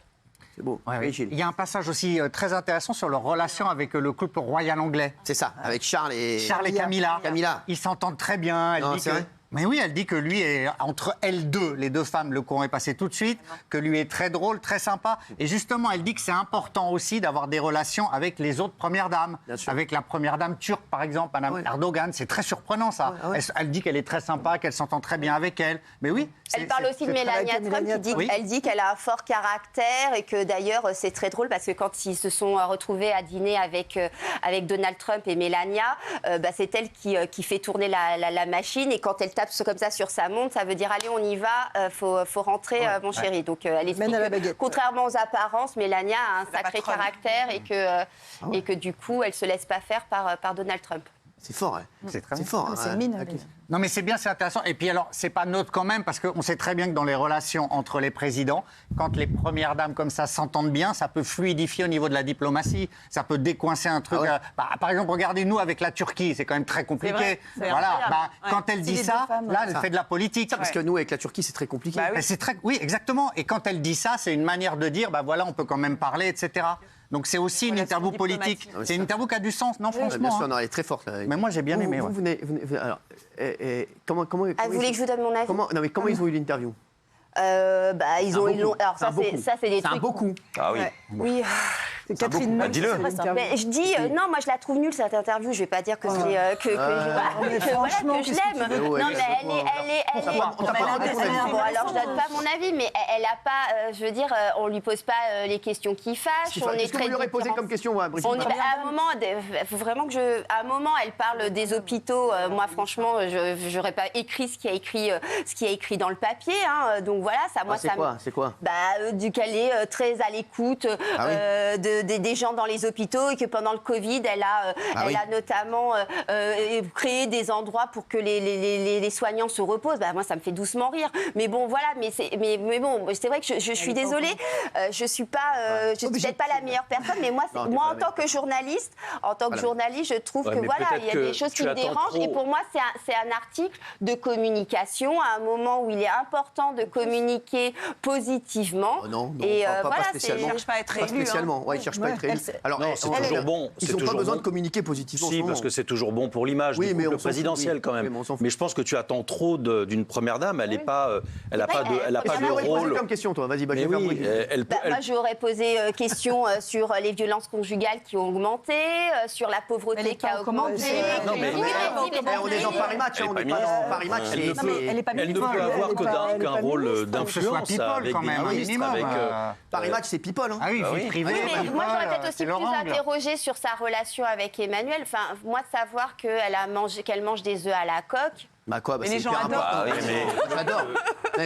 C'est beau. Il y a un passage aussi très intéressant sur leur relation avec le couple royal anglais. C'est ça, avec Charles et Camilla. Ils s'entendent très bien. Elle dit que Mais oui, elle dit que lui est entre elles deux, les deux femmes, le courant est passé tout de suite, que lui est très drôle, très sympa. Et justement, elle dit que c'est important aussi d'avoir des relations avec les autres premières dames. Avec la première dame turque, par exemple, Madame Erdogan. C'est très surprenant, ça. Elle dit qu'elle est très sympa, qu'elle s'entend très bien avec elle. Mais oui. Elle parle aussi de Melania Trump, elle dit qu'elle a un fort caractère et que d'ailleurs, c'est très drôle parce que quand ils se sont retrouvés à dîner avec Donald Trump et Melania, c'est elle qui fait tourner la machine et quand elle tape comme ça sur sa montre, ça veut dire allez, on y va, faut rentrer, mon chéri. Donc elle explique que, contrairement aux apparences, Melania a un sacré caractère et que du coup, elle se laisse pas faire par Donald Trump. C'est fort, hein. C'est très fort. C'est mine. Non, mais c'est bien, c'est intéressant. Et puis alors, c'est pas neutre quand même, parce qu'on sait très bien que dans les relations entre les présidents, quand les premières dames comme ça s'entendent bien, ça peut fluidifier au niveau de la diplomatie. Ça peut décoincer un truc. Par exemple, regardez-nous avec la Turquie, c'est quand même très compliqué. Voilà. Quand elle dit ça, là, elle fait de la politique. Parce que nous, avec la Turquie, c'est très compliqué. Oui, exactement. Et quand elle dit ça, c'est une manière de dire, voilà, on peut quand même parler, etc. Donc c'est aussi une interview politique. C'est une interview qui a du sens, non, franchement. Bien sûr, non, elle est très forte. Là. Mais moi, j'ai bien aimé. Alors, comment vous voulez que je vous donne mon avis? Comment ils ont eu l'interview? Ils ont. Alors ça, c'est des trucs. C'est un beau coup. Ah oui. Oui. C'est Catherine. Dis-le. Mais je dis non, moi je la trouve nulle cette interview. Je vais pas dire que que je l'aime. Non, mais elle est. Bon, alors je donne pas mon avis, mais elle a pas. Je veux dire, on lui pose pas les questions qui fâchent. On est très. Vous lui aurez posé comme question, Brigitte. À un moment, vraiment que à un moment, elle parle des hôpitaux. Moi, franchement, j'aurais pas écrit ce qui a écrit dans le papier. Donc voilà, ça, moi, ça. C'est quoi? Qu'elle est très à l'écoute des gens dans les hôpitaux et que pendant le Covid, elle a notamment créé des endroits pour que les soignants se reposent. Moi, ça me fait doucement rire. Mais bon, voilà. Mais bon, c'est vrai que je suis désolée. Je suis peut-être pas la meilleure personne, mais moi, en tant que journaliste, je trouve que voilà, il y a des choses qui me dérangent. Et pour moi, c'est un article de communication à un moment où il est important de communiquer positivement. Non, et pas spécialement. Ils ne cherchent pas à être élus. Spécialement. Ils cherchent pas à être élus. Alors, c'est toujours bon. Ils n'ont pas besoin de communiquer positivement. Si, parce que c'est toujours bon pour l'image du couple présidentiel quand même. Mais je pense que tu attends trop d'une première dame. Elle n'a pas de rôle. Comme question, toi. Vas-y, moi, j'aurais posé question sur les violences conjugales qui ont augmenté, sur la pauvreté qui a augmenté. On est dans Paris Match. On n'est pas dans Paris Match. Elle ne peut avoir qu'un rôle d'influence avec des ministres. Paris Match, c'est people. Ah oui, c'est privé. Moi, j'aurais peut-être aussi plus interrogé sur sa relation avec Emmanuel. Enfin, moi, de savoir qu'elle mange des œufs à la coque. Mais les gens adorent. J'adore.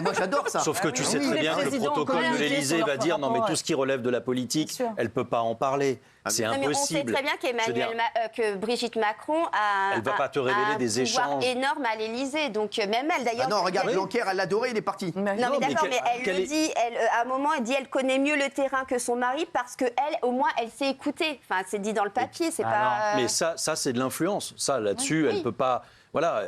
Moi, j'adore ça. Sauf que tu sais très bien que le protocole de l'Élysée va dire non, mais tout ce qui relève de la politique, elle ne peut pas en parler. C'est impossible. On sait très bien que Brigitte Macron a des échanges énorme à l'Élysée. Donc même elle, d'ailleurs. Non, regarde, Blanquer, elle l'adorait, il est parti. Non, mais d'accord, mais elle le dit. À un moment, elle dit, elle connaît mieux le terrain que son mari parce que elle, au moins, elle sait écouter. Enfin, c'est dit dans le papier, c'est pas. Mais ça, c'est de l'influence. Ça, là-dessus, elle peut pas. Voilà,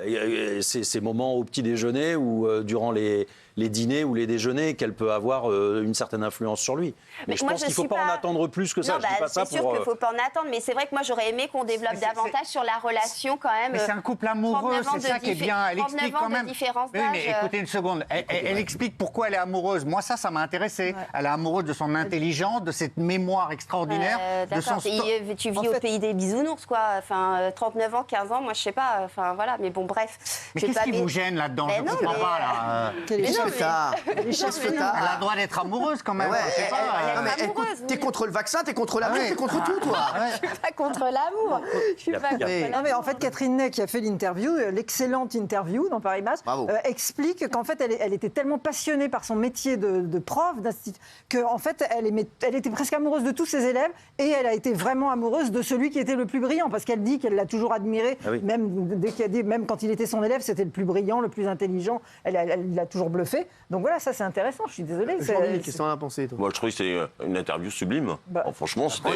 c'est ces moments au petit déjeuner ou durant les dîners ou les déjeuners qu'elle peut avoir une certaine influence sur lui. Mais je pense qu'il ne faut pas en attendre plus que ça. Non, c'est sûr qu'il ne faut pas en attendre, mais c'est vrai que moi j'aurais aimé qu'on développe davantage sur la relation quand même. Mais c'est un couple amoureux, c'est ça qui est bien. Elle explique quand même. Oui, mais écoutez une seconde, elle explique pourquoi elle est amoureuse. Moi ça m'a intéressé. Elle est amoureuse de son intelligence, de cette mémoire extraordinaire. D'accord, tu vis au pays des bisounours, quoi. Enfin, 39 ans, 15 ans, moi je sais pas. Enfin voilà. Mais bon, bref. Mais qu'est-ce qui vous gêne là-dedans? Je ne comprends pas, là. Elle a le droit d'être amoureuse, quand même. T'es contre le vaccin, t'es contre l'amour, t'es contre tout, toi. Je suis pas contre l'amour. Non, mais en fait, Catherine Ney, qui a fait l'interview, l'excellente interview dans Paris Match, explique qu'en fait, elle était tellement passionnée par son métier de prof, qu'en fait, elle était presque amoureuse de tous ses élèves et elle a été vraiment amoureuse de celui qui était le plus brillant, parce qu'elle dit qu'elle l'a toujours admiré, même quand il était son élève, c'était le plus brillant, le plus intelligent. Elle l'a toujours bluffé. fait. Donc voilà, ça c'est intéressant, je suis désolée. Jean-Louis, qu'est-ce que t'en as pensé, toi? Moi, je trouve que c'est une interview sublime. Oh, franchement, c'était.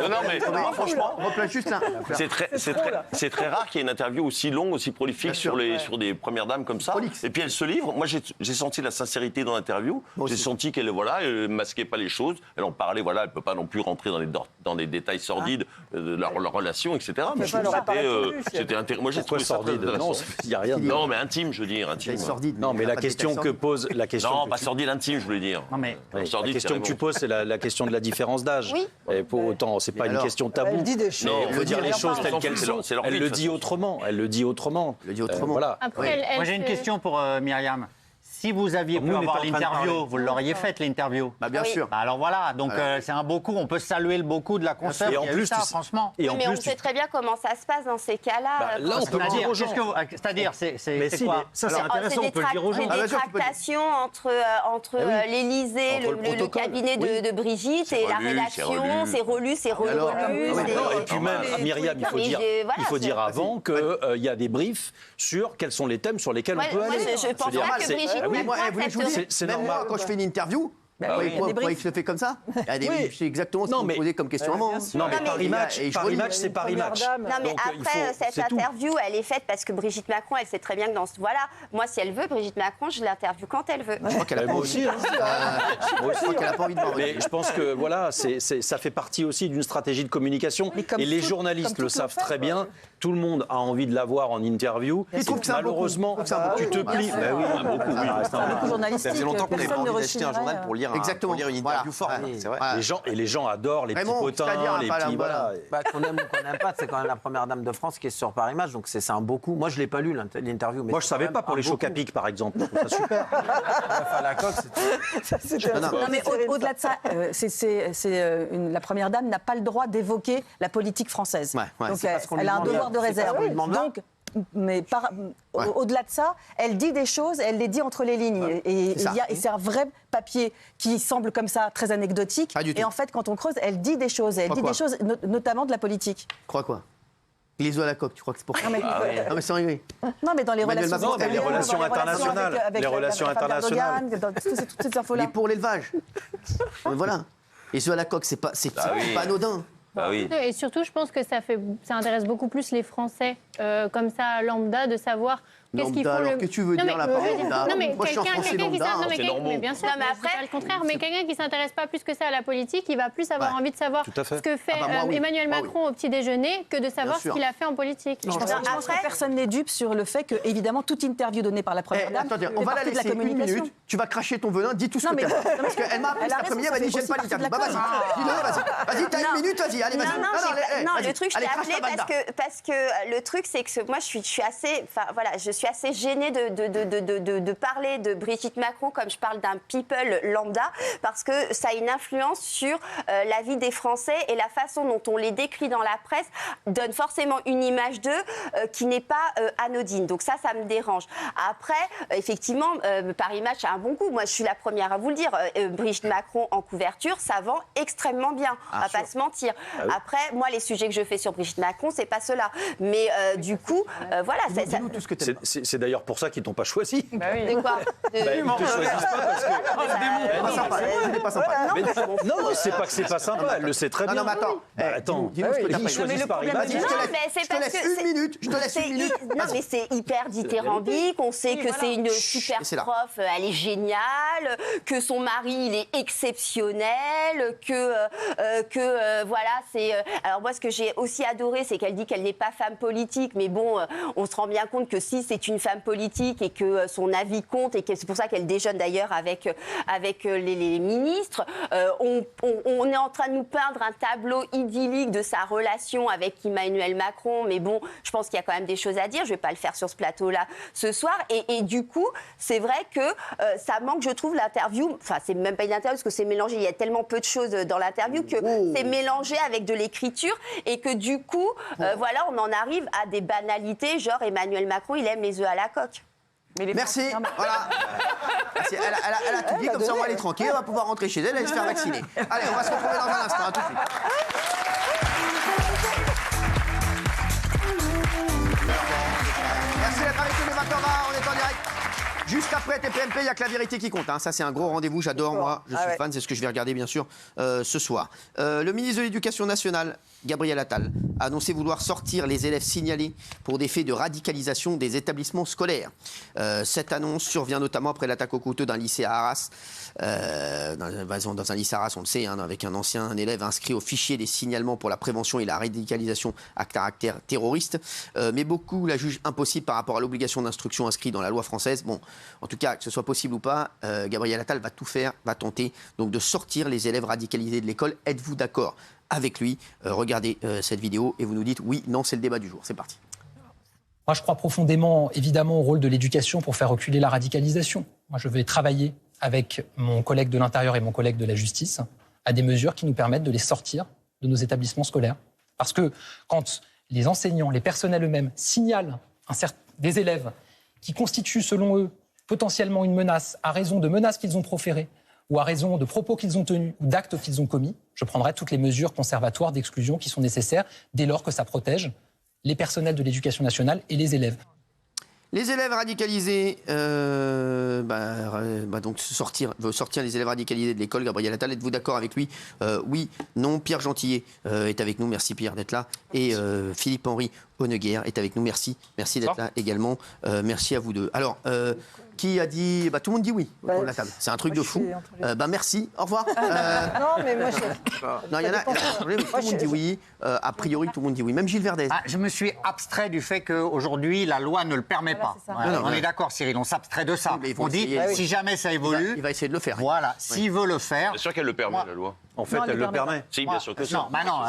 Non, mais franchement, replace juste là. C'est très rare qu'il y ait une interview aussi longue, aussi prolifique sur des premières dames comme ça. Et puis elle se livre. Moi, j'ai senti la sincérité dans l'interview. J'ai senti qu'elle elle masquait pas les choses. Elle en parlait. Voilà, elle peut pas non plus rentrer dans des détails sordides de leur relation, etc. Mais je trouve que c'était intéressant. Moi, j'ai trouvé ça sordide. Non, il y a rien. Non, mais intime, je veux dire, intime. Sordide. Non, mais la question que pose la question. Non, pas sordide, intime, je voulais dire. Non, mais la question que tu poses, c'est la question de la différence d'âge. Oui. Et pour autant, c'est pas une question tabou. Elle dit des choses. Mais on veut dire les choses telles qu'elles sont. Elle le dit autrement. Elle le dit autrement. Voilà. Moi, j'ai une question pour Myriam. Si vous aviez pu avoir l'interview, vous l'auriez faite, l'interview. Bah, bien sûr. Alors voilà, donc c'est un beau coup. On peut saluer le beau coup de la consoeur. Et en plus, franchement. Mais on sait très bien comment ça se passe dans ces cas-là. Là, on peut le dire aux gens. C'est-à-dire, c'est quoi? Ça, c'est intéressant, on peut le dire aux gens. Des tractations entre l'Élysée, le cabinet de Brigitte et la rédaction. C'est relu, c'est relu. Et puis même, Myriam, il faut dire avant qu'il y a des briefs sur quels sont les thèmes sur lesquels on peut aller. Je pense pas que Brigitte c'est même moi, quand je fais une interview, pourquoi je le fais comme ça? Je sais exactement ce que vous me posez comme question. Non, mais Paris Match, c'est Paris Match. Non, mais après, cette interview, elle est faite parce que Brigitte Macron, elle sait très bien que dans ce... Voilà, moi, si elle veut, Brigitte Macron, je l'interviewe quand elle veut. Je crois qu'elle a pas aussi. Je crois qu'elle a pas envie de m'en Mais je pense que, voilà, ça fait partie aussi d'une stratégie de communication. Et les journalistes le savent très bien. Tout le monde a envie de la voir en interview. Malheureusement, tu te plies. Beaucoup journalistique. Ça fait longtemps qu'on n'avait pas Personne ne envie d'acheter un journal pour lire une interview forte. C'est vrai. Les gens adorent les petits potins, les petits... Qu'on aime ou qu'on n'aime pas, c'est quand même la première dame de France qui est sur Paris Match, donc c'est un beau coup. Moi, je ne l'ai pas lu, l'interview. Moi, je ne savais pas pour les chocs à pic, par exemple. Je trouve ça super. La coque, c'était... Non, mais au-delà de ça, la première dame n'a pas le droit d'évoquer la politique française. Donc, elle a un devoir de réserve. Donc, mais au-delà de ça, elle dit des choses, elle les dit entre les lignes. Et c'est un vrai papier qui semble comme ça très anecdotique. Et en fait, quand on creuse, elle dit des choses. Elle dit des choses, notamment de la politique. Crois quoi? Les œufs à la coque, tu crois que c'est pour ça? Non, mais sans rigoler. Non, mais dans les relations... Non, mais les relations internationales. Les relations internationales. Toutes ces infos-là. Mais pour l'élevage. Voilà. Les œufs à la coque, c'est pas anodin. Bah oui. Et surtout, je pense que ça intéresse beaucoup plus les Français, comme ça, lambda, de savoir qu'est-ce qu'ils font. Alors, qu'est-ce que tu veux dire là par lambda? Non, mais moi, je suis un Français lambda. mais bien sûr, mais après, pas le contraire. Mais quelqu'un qui s'intéresse pas plus que ça à la politique, il va plus avoir envie de savoir ce que fait Emmanuel Macron au petit déjeuner que de savoir ce qu'il a fait en politique. Je pense que personne n'est dupe sur le fait que, évidemment, toute interview donnée par la première dame. Attendez, on va la laisser une minute. Tu vas cracher ton venin, dis tout ce que tu as. Parce qu'elle m'a appelé cet après-midi, elle m'a dit j'aime pas l'interview. Bah vas-y, dis-le, vas-y, t'as une minute, vas-y, allez, vas-y. Non, le truc, je l'ai appelé parce que le truc, c'est que moi, je suis assez gênée de parler de Brigitte Macron comme je parle d'un people lambda, parce que ça a une influence sur la vie des Français et la façon dont on les décrit dans la presse donne forcément une image d'eux qui n'est pas anodine. Donc ça me dérange. Après, effectivement, Paris Match a un bon goût. Moi, je suis la première à vous le dire. Brigitte Macron en couverture, ça vend extrêmement bien. On va pas se mentir. Après, moi, les sujets que je fais sur Brigitte Macron, c'est pas cela. Mais du coup, voilà. C'est d'ailleurs pour ça qu'ils t'ont pas choisi. De quoi? Ils te choisissent pas parce que... Non, c'est pas que c'est pas sympa. Elle le sait très bien. Non, mais attends. Dis-nous ce que t'as pas choisi. Je te laisse une minute. Non, mais c'est hyper dithyrambique. On sait que c'est une super prof. Elle est géniale. Que son mari, il est exceptionnel. Que voilà, c'est... Alors moi, ce que j'ai aussi adoré, c'est qu'elle dit qu'elle n'est pas femme politique. Mais bon, on se rend bien compte que si c'est une femme politique et que son avis compte, et que c'est pour ça qu'elle déjeune d'ailleurs avec les ministres, on est en train de nous peindre un tableau idyllique de sa relation avec Emmanuel Macron. Mais bon, je pense qu'il y a quand même des choses à dire. Je ne vais pas le faire sur ce plateau-là ce soir. Et du coup, c'est vrai que ça manque, je trouve, l'interview. Enfin, c'est même pas une interview parce que c'est mélangé. Il y a tellement peu de choses dans l'interview que c'est mélangé avec de l'écriture et que du coup, voilà, on en arrive à des banalités, genre Emmanuel Macron, il aime les œufs à la coque. Merci. Voilà. Merci. Elle a tout dit, comme ça on va aller tranquille, on va pouvoir rentrer chez elle et se faire vacciner. Allez, on va se retrouver dans un instant, à tout de suite. Merci d'être avec nous, les 20h20, on est en direct Juste après TPMP, il n'y a que la vérité qui compte. Hein. Ça, c'est un gros rendez-vous. J'adore, moi. Je suis fan. C'est ce que je vais regarder, bien sûr, ce soir. Le ministre de l'Éducation nationale, Gabriel Attal, a annoncé vouloir sortir les élèves signalés pour des faits de radicalisation des établissements scolaires. Cette annonce survient notamment après l'attaque au couteau d'un lycée à Arras. Dans un lycée à Arras, on le sait, hein, avec un ancien élève inscrit au fichier des signalements pour la prévention et la radicalisation à caractère terroriste. Mais beaucoup la jugent impossible par rapport à l'obligation d'instruction inscrite dans la loi française. Bon, en tout cas, que ce soit possible ou pas, Gabriel Attal va tout faire, va tenter donc de sortir les élèves radicalisés de l'école. Êtes-vous d'accord avec lui? Regardez cette vidéo et vous nous dites oui, non, c'est le débat du jour. C'est parti. Moi, je crois profondément, évidemment, au rôle de l'éducation pour faire reculer la radicalisation. Moi, je vais travailler avec mon collègue de l'Intérieur et mon collègue de la Justice à des mesures qui nous permettent de les sortir de nos établissements scolaires. Parce que quand les enseignants, les personnels eux-mêmes signalent des élèves qui constituent, selon eux, potentiellement une menace à raison de menaces qu'ils ont proférées ou à raison de propos qu'ils ont tenus ou d'actes qu'ils ont commis, je prendrai toutes les mesures conservatoires d'exclusion qui sont nécessaires dès lors que ça protège les personnels de l'éducation nationale et les élèves. Les élèves radicalisés, donc veut sortir les élèves radicalisés de l'école. Gabriel Attal, êtes-vous d'accord avec lui? Oui, non. Pierre Gentillet est avec nous. Merci Pierre d'être là. Et Philippe-Henri Honneguer est avec nous. Merci d'être là également. Merci à vous deux. Alors, qui a dit... tout le monde dit oui autour de la table. C'est un truc de fou. Merci, au revoir. Non, mais moi, non, il y en a... tout le monde dit oui. A priori, tout le monde dit oui. Même Gilles Verdez. Je me suis abstrait du fait qu'aujourd'hui, la loi ne le permet pas. On est d'accord, Cyril, on s'abstrait de ça. On dit, si jamais ça évolue... Il va essayer de le faire. Voilà, s'il veut le faire... Bien sûr qu'elle le permet, la loi. En fait, elle le permet. Si, bien sûr que ça. Non,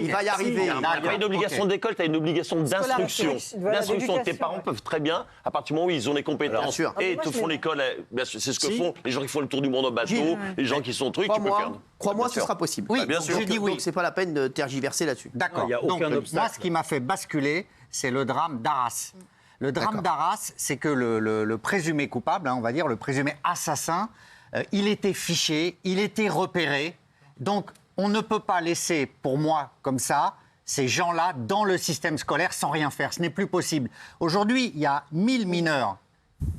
il va y arriver. Tu n'as pas une obligation d'école, tu as une obligation d'instruction. D'instruction. Tes parents peuvent très bien, à partir du moment où ils ont les compétences et te font l'école, c'est ce que font les gens qui font le tour du monde en bateau, les gens qui sont trucs, tu peux faire. Crois-moi, ce sera possible. Oui, bien sûr. Donc, c'est pas la peine de tergiverser là-dessus. D'accord. Donc, moi, ce qui m'a fait basculer, c'est le drame d'Arras. Le drame d'Arras, c'est que le présumé coupable, on va dire, le présumé assassin, il était fiché, il était repéré. Donc, on ne peut pas laisser, pour moi, comme ça, ces gens-là dans le système scolaire sans rien faire. Ce n'est plus possible. Aujourd'hui, il y a 1000 mineurs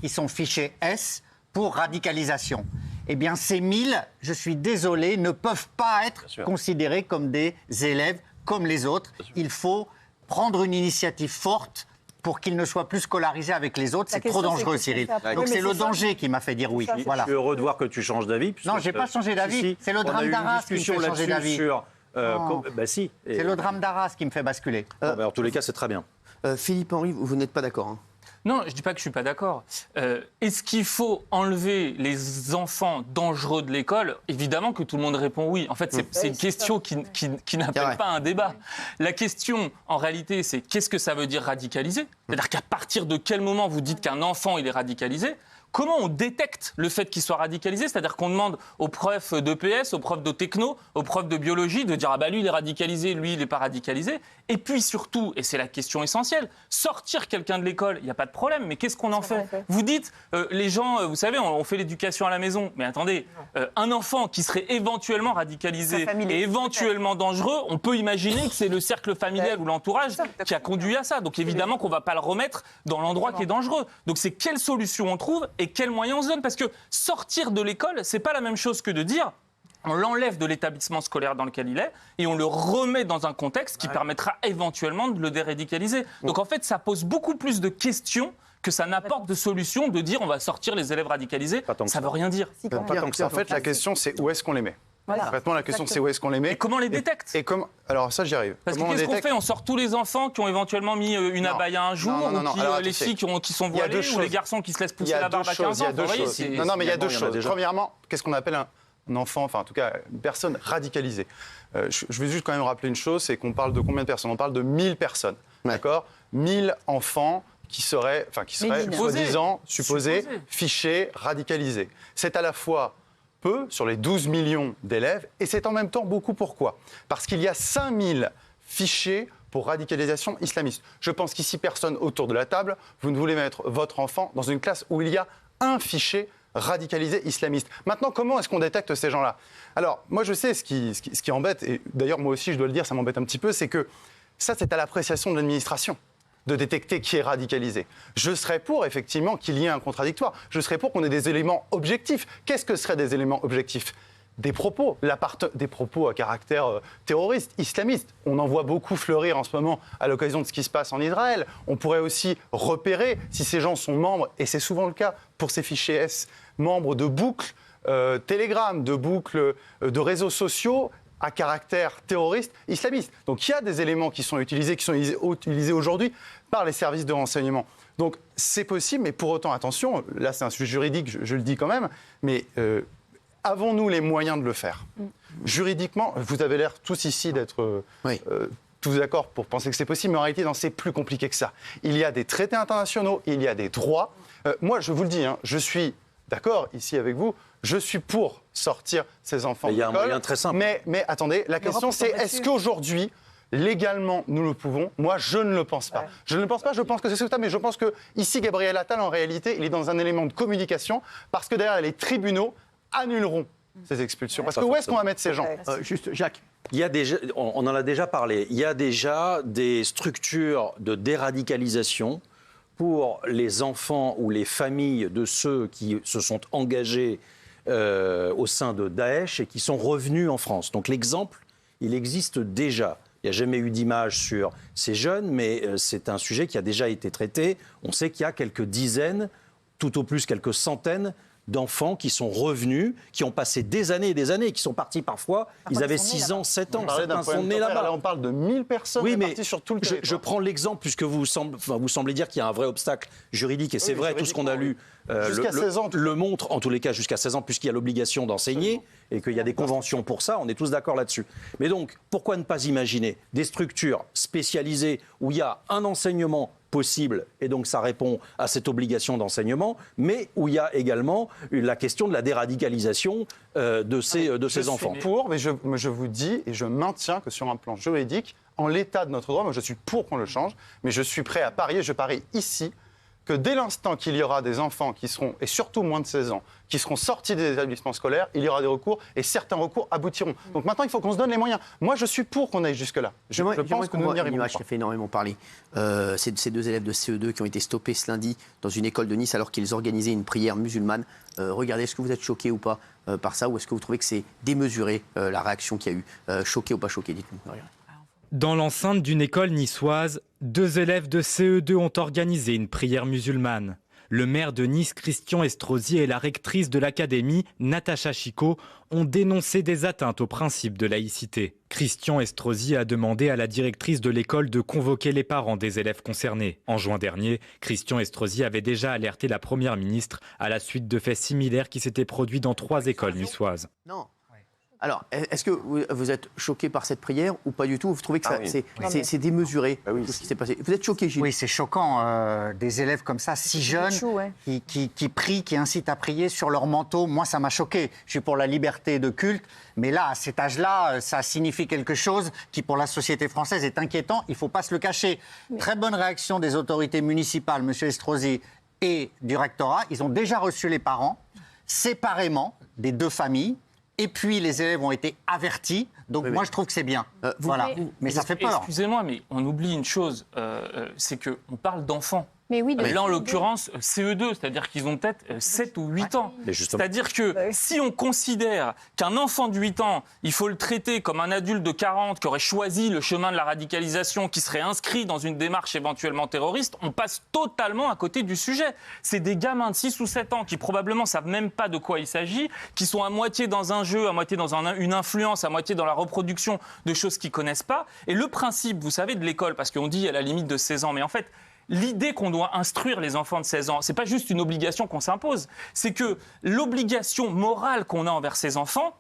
qui sont fichés S pour radicalisation. Eh bien, ces 1000, je suis désolé, ne peuvent pas être considérés comme des élèves comme les autres. Il faut prendre une initiative forte pour qu'ils ne soient plus scolarisés avec les autres. C'est trop dangereux, Cyril. Donc c'est le danger qui m'a fait dire oui. Voilà. Je suis heureux de voir que tu changes d'avis. Non, je n'ai pas changé d'avis. C'est le drame d'Arras qui me fait changer d'avis. Si. C'est le drame d'Arras qui me fait basculer. En tous les cas, c'est très bien. Philippe-Henri, vous n'êtes pas d'accord, hein? Non, je ne dis pas que je ne suis pas d'accord. Est-ce qu'il faut enlever les enfants dangereux de l'école? Évidemment que tout le monde répond oui. En fait, c'est une question qui n'appelle pas un débat. La question, en réalité, c'est qu'est-ce que ça veut dire radicaliser? C'est-à-dire qu'à partir de quel moment vous dites qu'un enfant il est radicalisé? Comment on détecte le fait qu'il soit radicalisé? C'est-à-dire qu'on demande aux profs d'EPS, aux profs de techno, aux profs de biologie de dire « Ah bah lui, il est radicalisé, lui, il n'est pas radicalisé ». Et puis surtout, et c'est la question essentielle, sortir quelqu'un de l'école, il n'y a pas de problème, mais qu'est-ce qu'on en fait? Vous dites, les gens, vous savez, on fait l'éducation à la maison. Mais attendez, un enfant qui serait éventuellement radicalisé et éventuellement dangereux, on peut imaginer que c'est le cercle familial ou l'entourage qui a conduit à ça. Donc évidemment qu'on ne va pas le remettre dans l'endroit qui est dangereux. Donc c'est quelle solution on trouve et quels moyens on se donne? Parce que sortir de l'école, c'est pas la même chose que de dire on l'enlève de l'établissement scolaire dans lequel il est et on le remet dans un contexte qui permettra éventuellement de le déradicaliser. Donc en fait, ça pose beaucoup plus de questions que ça n'apporte de solutions de dire on va sortir les élèves radicalisés. Ça ne veut rien dire. Pas tant que ça. En fait, la question, c'est où est-ce qu'on les met? Voilà. Concrètement, la question, c'est où est-ce qu'on les met? Et comment on les détecte? Alors ça, j'y arrive. Parce que qu'est-ce qu'on fait? On sort tous les enfants qui ont éventuellement mis une abaya un jour, ou les filles qui sont voilées, ou les garçons qui se laissent pousser la barbe à 15 ans. Non, mais il y a deux choses. Premièrement, qu'est-ce qu'on appelle un enfant, enfin en tout cas une personne radicalisée? Je vais juste quand même rappeler une chose, c'est qu'on parle de combien de personnes? On parle de 1000 personnes, d'accord? 1000 enfants qui seraient soi-disant, supposés, fichés, radicalisés. C'est à la fois peu sur les 12 millions d'élèves et c'est en même temps beaucoup. Pourquoi? Parce qu'il y a 5000 fichés pour radicalisation islamiste. Je pense qu'ici, personne autour de la table, vous ne voulez mettre votre enfant dans une classe où il y a un fiché radicalisé islamiste. Maintenant, comment est-ce qu'on détecte ces gens-là? Alors, moi, je sais ce qui embête, et d'ailleurs, moi aussi, je dois le dire, ça m'embête un petit peu, c'est que ça, c'est à l'appréciation de l'administration. de détecter qui est radicalisé. Je serais pour, effectivement, qu'il y ait un contradictoire. Je serais pour qu'on ait des éléments objectifs. Qu'est-ce que seraient des éléments objectifs ? Des propos à caractère terroriste, islamiste. On en voit beaucoup fleurir en ce moment à l'occasion de ce qui se passe en Israël. On pourrait aussi repérer si ces gens sont membres, et c'est souvent le cas pour ces fichiers S, membres de boucles Telegram, de boucles de réseaux sociaux à caractère terroriste islamiste. Donc il y a des éléments qui sont utilisés aujourd'hui par les services de renseignement. Donc c'est possible, mais pour autant, attention, là c'est un sujet juridique, je le dis quand même, mais avons-nous les moyens de le faire ? Juridiquement, vous avez l'air tous ici d'être tous d'accord pour penser que c'est possible, mais en réalité, c'est plus compliqué que ça. Il y a des traités internationaux, il y a des droits. Moi, je vous le dis, je suis d'accord ici avec vous, je suis pour sortir ces enfants de l'école. Il y a un moyen très simple. Mais attendez, la question c'est, est-ce qu'aujourd'hui, légalement, nous le pouvons ? Moi, je ne le pense pas. Ouais. Je ne le pense pas, je pense que c'est souhaitable, mais je pense que ici, Gabriel Attal, en réalité, il est dans un élément de communication, parce que derrière, les tribunaux annuleront ces expulsions. Parce que où est-ce qu'on va mettre ces gens ? Juste, Jacques. Il y a déjà, on en a déjà parlé, il y a déjà des structures de déradicalisation pour les enfants ou les familles de ceux qui se sont engagés au sein de Daesh et qui sont revenus en France. Donc l'exemple, il existe déjà. Il n'y a jamais eu d'image sur ces jeunes, mais c'est un sujet qui a déjà été traité. On sait qu'il y a quelques dizaines, tout au plus quelques centaines d'enfants qui sont revenus, qui ont passé des années et des années, qui sont partis parfois, ils avaient 6 ans, 7 ans, certains sont nés là-bas. Là, on parle de 1000 personnes parties sur tout le territoire. Je prends l'exemple, puisque vous semblez dire qu'il y a un vrai obstacle juridique, et c'est vrai, tout ce qu'on a lu le montre, en tous les cas jusqu'à 16 ans, puisqu'il y a l'obligation d'enseigner, et qu'il y a des conventions pour ça, on est tous d'accord là-dessus. Mais donc, pourquoi ne pas imaginer des structures spécialisées où il y a un enseignement possible, et donc ça répond à cette obligation d'enseignement, mais où il y a également la question de la déradicalisation de ces enfants. Je suis pour, mais je vous dis et je maintiens que sur un plan juridique, en l'état de notre droit, moi je suis pour qu'on le change, mais je suis prêt à parier, je parie ici, que dès l'instant qu'il y aura des enfants qui seront, et surtout moins de 16 ans, qui seront sortis des établissements scolaires, il y aura des recours, et certains recours aboutiront. Donc maintenant, il faut qu'on se donne les moyens. Moi, je suis pour qu'on aille jusque-là. Je pense que nous n'y arriverons pas. Une image qui a fait énormément parler. C'est ces 2 élèves de CE2 qui ont été stoppés ce lundi dans une école de Nice alors qu'ils organisaient une prière musulmane. Regardez, est-ce que vous êtes choqués ou pas par ça, ou est-ce que vous trouvez que c'est démesuré, la réaction qu'il y a eu ? Choqué ou pas choqué, dites-nous. Dans l'enceinte d'une école niçoise, 2 élèves de CE2 ont organisé une prière musulmane. Le maire de Nice, Christian Estrosi, et la rectrice de l'académie, Natacha Chicot, ont dénoncé des atteintes au principe de laïcité. Christian Estrosi a demandé à la directrice de l'école de convoquer les parents des élèves concernés. En juin dernier, Christian Estrosi avait déjà alerté la première ministre à la suite de faits similaires qui s'étaient produits dans 3 écoles niçoises. Non. Alors, est-ce que vous êtes choqué par cette prière ou pas du tout ? Vous trouvez que c'est démesuré, tout ce qui s'est passé ? Vous êtes choqué, Gilles ? Oui, c'est choquant, des élèves comme ça, si jeunes, qui prient, qui incitent à prier sur leur manteau. Moi, ça m'a choqué. Je suis pour la liberté de culte, mais là, à cet âge-là, ça signifie quelque chose qui, pour la société française, est inquiétant. Il ne faut pas se le cacher. Très bonne réaction des autorités municipales, M. Estrosi, et du rectorat. Ils ont déjà reçu les parents, séparément, des 2 familles. Et puis, les élèves ont été avertis. Donc, moi, je trouve que c'est bien. Voilà. Mais ça fait peur. Excusez-moi, mais on oublie une chose. C'est qu'on parle d'enfants. Mais oui, là, en l'occurrence, CE2, c'est-à-dire qu'ils ont peut-être 7 ou 8 ans. C'est-à-dire que si on considère qu'un enfant de 8 ans, il faut le traiter comme un adulte de 40 qui aurait choisi le chemin de la radicalisation, qui serait inscrit dans une démarche éventuellement terroriste, on passe totalement à côté du sujet. C'est des gamins de 6 ou 7 ans qui probablement savent même pas de quoi il s'agit, qui sont à moitié dans un jeu, à moitié dans une influence, à moitié dans la reproduction de choses qu'ils connaissent pas. Et le principe, vous savez, de l'école, parce qu'on dit à la limite de 16 ans, mais en fait, l'idée qu'on doit instruire les enfants de 16 ans, c'est pas juste une obligation qu'on s'impose, c'est que l'obligation morale qu'on a envers ces enfants,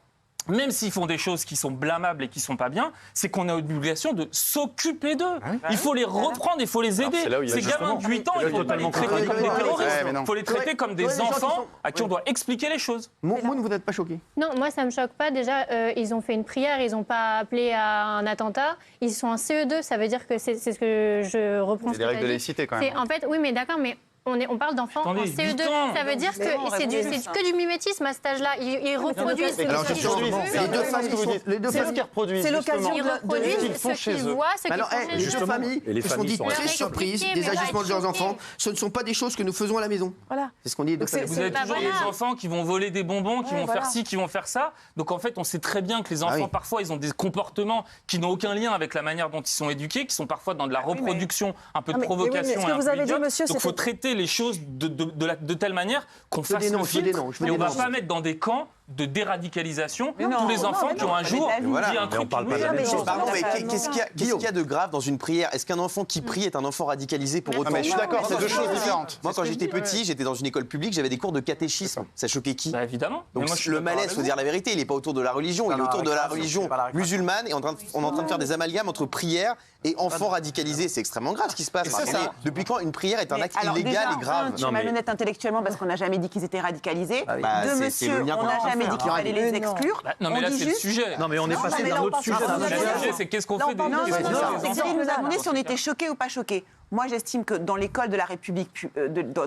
même s'ils font des choses qui sont blâmables et qui sont pas bien, c'est qu'on a l'obligation de s'occuper d'eux. Il faut les reprendre, il faut les aider. Ces gamins de 8 ans, il ne faut pas les traiter comme des terroristes. Il faut les traiter comme des enfants à qui on doit expliquer les choses. Moune, vous n'êtes pas choqué ? Non, moi ça me choque pas. Déjà, ils ont fait une prière, ils n'ont pas appelé à un attentat. Ils sont en CE2, ça veut dire que c'est ce que je reprends. C'est des règles de laïcité quand même. En fait, oui, mais d'accord, mais On parle d'enfants en Attendez, CE2. 8 ans. Ça veut dire que c'est que du mimétisme à cet âge-là. Ils reproduisent ce Alors, qu'ils justement, ont vu. Les deux femmes qui reproduisent. C'est l'occasion Ils reproduisent ce qu'ils voient, ce qu'ils font. Les deux familles Et les se sont familles dites sont très choquées. surprises Mais des là, agissements de leurs choquées. enfants. Ce ne sont pas des choses que nous faisons à la maison. Voilà. C'est ce qu'on dit les deux familles. Vous avez bah toujours voilà. des enfants qui vont voler des bonbons, qui vont faire ci, qui vont faire ça. Donc en fait, on sait très bien que les enfants, oui. parfois, ils ont des comportements qui n'ont aucun lien avec la manière dont ils sont éduqués, qui sont parfois dans de la reproduction, un peu de provocation. ce que et un vous peu avez dit, idiote. monsieur, Donc il faut c'était- traiter les choses de telle manière qu'on fasse le dénonce, je filtre. dénonce, je Et on ne va dénonce. pas mettre dans des camps de déradicalisation Mais non, tous les non, enfants mais qui ont non, un mais jour David, dit voilà. un Mais on truc parle qui pas nous de la fait- même chose. Pardon, mais Totalement. qu'est-ce qu'il y a de grave dans une prière? Est-ce qu'un enfant qui prie est un enfant radicalisé pour autant? mais je suis d'accord, c'est deux choses différentes. Moi, quand j'étais petit, j'étais dans une école publique, j'avais des cours de catéchisme. Ça choquait qui? Bah, évidemment. Mais Donc moi, je suis le d'accord malaise, avec faut vous. dire la vérité, il n'est pas autour de la religion, il est la autour de la récréation, religion c'est pas la récréation. musulmane et on est en train de faire des amalgames entre prière et enfant radicalisé. C'est extrêmement grave ce qui se passe. c'est Attendez, ça. depuis quand une prière est un acte Alors illégal déjà, et grave? tu es malhonnête intellectuellement parce qu'on n'a jamais dit qu'ils étaient radicalisés. Bah, de c'est monsieur, le lien on qu'on n'a est en train de jamais faire. dit qu'il fallait les exclure. Bah, non, mais On là, dit c'est le juste- sujet. Non, mais on est passé mais d'un là, on autre passe sujet. à un d'un autre autre Le sujet. sujet, c'est qu'est-ce qu'on Non, fait des non, non, des- non, des- non, des- c'est Cyril nous a enfants. demandé si on était choqués ou pas choqués. Moi, j'estime que dans l'école de la République,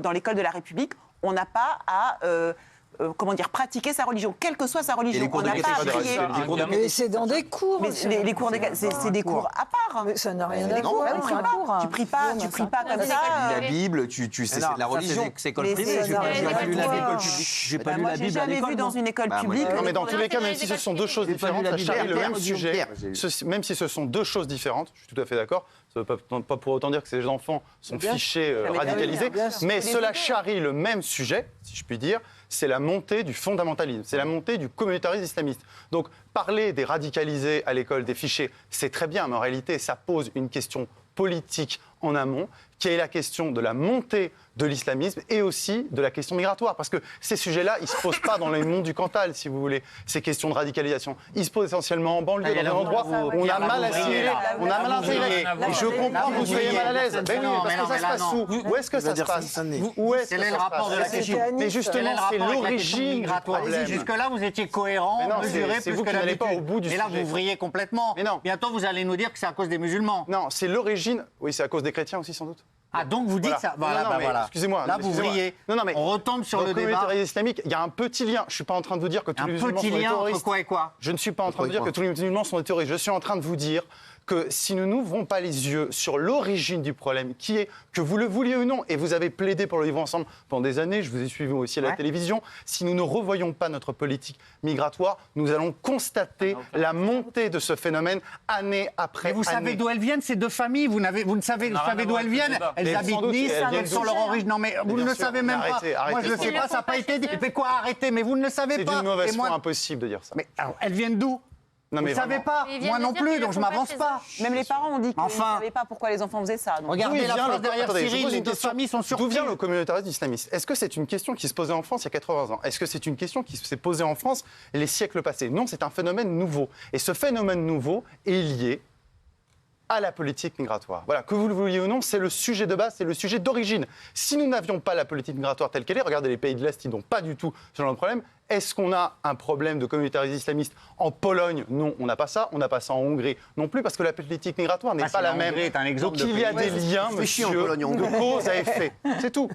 dans l'école de la République, on n'a pas à comment dire, pratiquer sa religion, quelle que soit sa religion. cours On de n'a pas à catéchisme, prier. Mais c'est dans des cours. Mais les cours, c'est des cours à part. Mais ça n'a rien C'est à des cours, voir. tu pries pas. Tu pries pas, tu pries pas comme ça. La Bible, c'est de la religion. C'est école Mais privée. c'est- J'ai pas lu la Bible à l'école publique. publique. J'ai pas Bah, lu moi, la j'ai Bible à jamais l'école. vu dans une école Bah, moi, publique. Non, mais dans On tous les cas, a même fait si des ce sont deux choses J'ai pas lu différentes, la ça Bible. charrie le même Pierre, sujet. Pierre. Même si ce sont deux choses différentes, je suis tout à fait d'accord. Ça ne veut pas pour autant dire que ces enfants sont fichés, radicalisés. bien sûr. Mais cela charrie le même sujet, si je puis dire, c'est la montée du fondamentalisme, c'est la montée du communautarisme islamiste. Donc, parler des radicalisés à l'école, des fichés, c'est très bien, mais en réalité, ça pose une question politique en amont, qui est la question de la montée de l'islamisme et aussi de la question migratoire. Parce que ces sujets-là, ils ne se posent pas dans les monts du Cantal, si vous voulez, ces questions de radicalisation. Ils se posent essentiellement en banlieue, dans un endroit où on a mal assimilé, on a mal intégré. Et je comprends que vous soyez mal à l'aise. Ben oui, parce que ça se passe où? Où est-ce que ça se passe? Où est-ce que Quel est ça le se rapport de la passe? question? Mais justement, c'est l'origine du problème. Jusque-là, vous étiez cohérent, Mais non, mesuré c'est plus vous que qui n'allez pas au d'habitude. bout du Et là, sujet. vous vrillez complètement. Mais non. Bientôt, vous allez nous dire que c'est à cause des musulmans. Non, c'est l'origine. Oui, c'est à cause des chrétiens aussi, sans doute. Ah, donc vous dites Voilà. ça. Non, non, mais Voilà. excusez-moi. Là, vous excusez-moi. vrillez. Non, mais On retombe sur dans le débat. communautarisme islamique, il y a un petit lien. Je ne suis pas en train de vous dire que tous Un les musulmans petit sont des lien entre terroristes. quoi et quoi? Je ne suis pas en train de dire que tous les musulmans sont des terroristes. Je suis en train de vous dire que si nous n'ouvrons pas les yeux sur l'origine du problème, qui est, que vous le vouliez ou non, et vous avez plaidé pour le vivre ensemble pendant des années, je vous ai suivi aussi à la télévision, si nous ne revoyons pas notre politique migratoire, nous allons constater la montée de ce phénomène année après Mais vous savez année. d'où elles viennent, ces deux familles? Vous ne savez d'où elles viennent? Elles Mais habitent sans doute, Nice, elles viennent quelles sont d'où? leurs origines? Non, mais vous ne bien le sûr, savez mais même pas. arrêtez. Moi, je ne le sais pas, ça n'a pas été dit. Mais quoi, arrêtez? Mais vous ne le savez C'est pas. d'une mauvaise Et moi- foi impossible de dire ça. Mais alors, elles viennent d'où? Non, Vous mais ne savez vraiment. pas, Mais ils viennent moi de non dire plus, qu'ils donc le je font pas m'avance chez eux. pas. Même les parents ont dit qu'ils ne Enfin. savaient pas pourquoi les enfants faisaient ça. donc. Regardez D'où la vient phrase le- derrière attendez, je Cyril, pose les une deux question. familles sont surprises. D'où vient le communautarisme islamiste? Est-ce que c'est une question qui se posait en France il y a 80 ans? Est-ce que c'est une question qui s'est posée en France les siècles passés? Non, c'est un phénomène nouveau. Et ce phénomène nouveau est lié à la politique migratoire. Voilà, que vous le vouliez ou non, c'est le sujet de base, c'est le sujet d'origine. Si nous n'avions pas la politique migratoire telle qu'elle est, regardez les pays de l'Est, ils n'ont pas du tout ce genre de problème. Est-ce qu'on a un problème de communautarisme islamiste en Pologne? Non, on n'a pas ça. On n'a pas ça en Hongrie non plus, parce que la politique migratoire n'est pas la même. Hongrie est un exemple Donc de il y a pays. des liens, fait chier en monsieur, Pologne, en de Hongrie. cause à effet. C'est tout.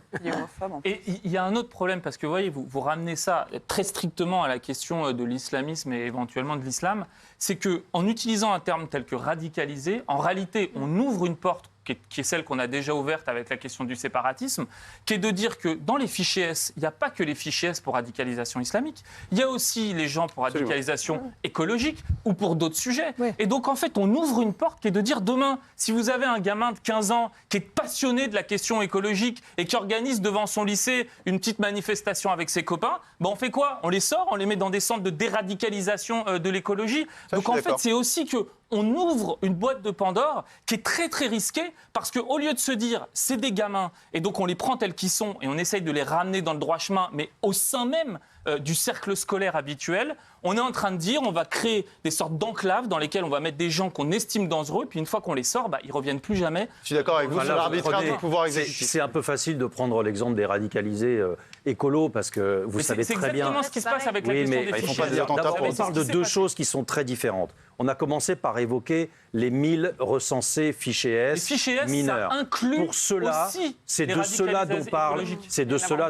Et il y a un autre problème, parce que vous voyez, vous ramenez ça très strictement à la question de l'islamisme et éventuellement de l'islam, c'est qu'en utilisant un terme tel que radicalisé, en réalité, on ouvre une porte qui est celle qu'on a déjà ouverte avec la question du séparatisme, qui est de dire que dans les fichiers S, il n'y a pas que les fichiers S pour radicalisation islamique, il y a aussi les gens pour radicalisation écologique ou pour d'autres sujets. Et donc, en fait, on ouvre une porte qui est de dire demain, si vous avez un gamin de 15 ans qui est passionné de la question écologique et qui organise devant son lycée une petite manifestation avec ses copains, ben on fait quoi? On les sort, on les met dans des centres de déradicalisation de l'écologie. Donc, en fait, c'est aussi que on ouvre une boîte de Pandore qui est très très risquée parce qu'au lieu de se dire c'est des gamins et donc on les prend tels qu'ils sont et on essaye de les ramener dans le droit chemin, mais au sein même du cercle scolaire habituel, on est en train de dire on va créer des sortes d'enclaves dans lesquelles on va mettre des gens qu'on estime dangereux, puis une fois qu'on les sort, bah, ils reviennent plus jamais. Je suis d'accord avec vous Enfin, sur là, l'arbitraire prenez- du pouvoir exécutif. C'est un peu facile de prendre l'exemple des radicalisés écolo, parce que vous savez très bien... C'est exactement ce qui se passe avec la question des fichiers. D'abord, on parle de deux choses qui sont très différentes. On a commencé par évoquer les 1000 recensés fichiers S, les fichiers S mineurs. Ça inclut pour cela, aussi c'est les de cela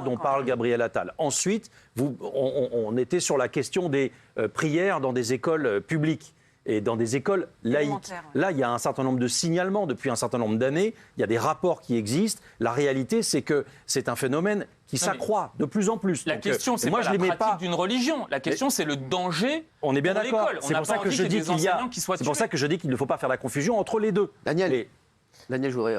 dont parle Gabriel Attal. Ensuite, on était sur la question des prières dans des écoles publiques et dans des écoles laïques. Là, il y a un certain nombre de signalements depuis un certain nombre d'années. Il y a des rapports qui existent. La réalité, c'est que c'est un phénomène qui s'accroît de plus en plus. La question, c'est pas la pratique d'une religion. La question, c'est le danger. On est bien pour d'accord. l'école. C'est pour ça que je dis c'est pour ça que je dis qu'il ne faut pas faire la confusion entre les deux. Daniel, je voudrais...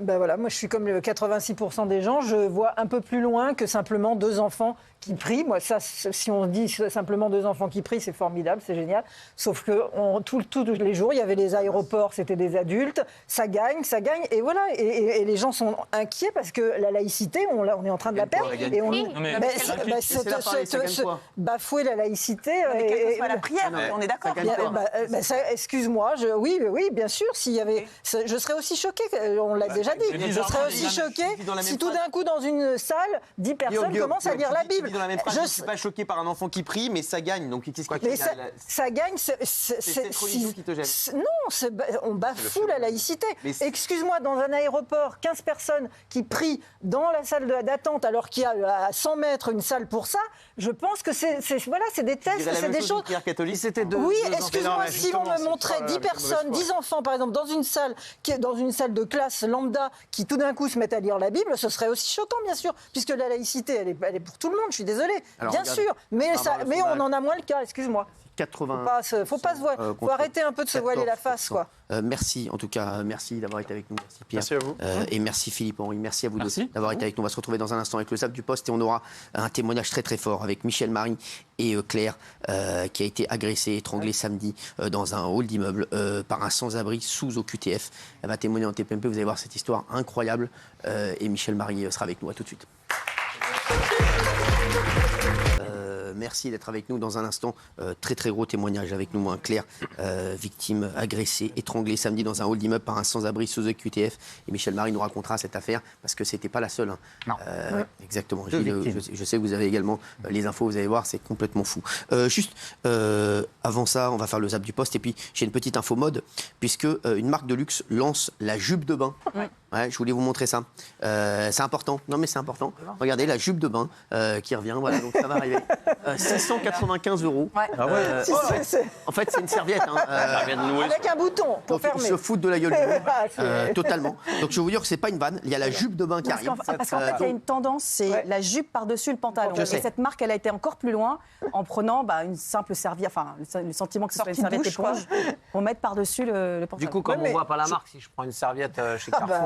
voilà, moi je suis comme le 86% des gens, je vois un peu plus loin que simplement 2 enfants qui prient. Moi, ça, si on dit simplement 2 enfants qui prient, c'est formidable, c'est génial. Sauf que tous les jours, il y avait les aéroports, c'était des adultes. Ça gagne, et voilà. Et les gens sont inquiets parce que la laïcité, on est en train de la perdre. Et bafouer la laïcité. Mais la prière, on est d'accord. Excuse-moi, oui, bien sûr. S'il y avait, je serais aussi choquée. On l'a déjà dit. Je serais aussi choquée si tout d'un coup, dans une salle, 10 personnes commencent à lire la Bible. Dans la même phrase, je ne suis pas choqué par un enfant qui prie, mais ça gagne. Donc, qu'est-ce qui ça gagne, c'est cette religion qui te gêne. Non, on bafoue la laïcité. Excuse-moi, dans un aéroport, 15 personnes qui prient dans la salle d'attente alors qu'il y a à 100 mètres une salle pour ça, je pense que c'est des tests, c'est des choses. Oui, excuse-moi, si on me montrait 10 personnes, 10 enfants par exemple, dans une salle de classe lambda qui tout d'un coup se mettent à lire la Bible, ce serait aussi choquant, bien sûr, puisque la laïcité, elle est pour tout le monde. Je suis désolée, bien sûr, mais on en a moins le cas, excuse-moi. 80. Faut pas se voiler. Faut arrêter un peu de se voiler la face, quoi. Merci, en tout cas, merci d'avoir été avec nous. Merci Pierre. Merci à vous. Et merci Philippe-Henri. Merci à vous deux d'avoir été avec nous. On va se retrouver dans un instant avec le Zap du Poste et on aura un témoignage très très fort avec Michel Marie et Claire qui a été agressée, étranglée samedi dans un hall d'immeuble par un sans-abri sous OQTF. Elle va témoigner en TPMP. Vous allez voir cette histoire incroyable et Michel Marie sera avec nous. À tout de suite. Merci d'être avec nous dans un instant. Très très gros témoignage avec nous, Claire, victime agressée, étranglée samedi dans un hall d'immeuble par un sans-abri sous EQTF. Et Michel Marie nous racontera cette affaire parce que c'était pas la seule. Non. Exactement. Je sais que vous avez également les infos, vous allez voir, c'est complètement fou. Juste avant ça, on va faire le Zap du Poste et puis j'ai une petite info mode puisque une marque de luxe lance la jupe de bain. Ouais, je voulais vous montrer ça. C'est important. Non mais c'est important. Regardez la jupe de bain qui revient. Voilà, donc ça va arriver. 695 €. Ouais. Ah ouais. En fait, c'est une serviette. Avec un bouton pour fermer. Ils se foutent de la gueule du monde. Totalement. Donc je vais vous dire que c'est pas une vanne. Il y a la jupe de bain qui arrive. Parce qu'en fait, il y a une tendance, c'est la jupe par-dessus le pantalon. Et cette marque, elle a été encore plus loin en prenant une simple serviette, enfin le sentiment que ce soit une serviette éponge, pour mettre par-dessus le pantalon. Du coup, comme on voit pas la marque, si je prends une serviette chez Carrefour,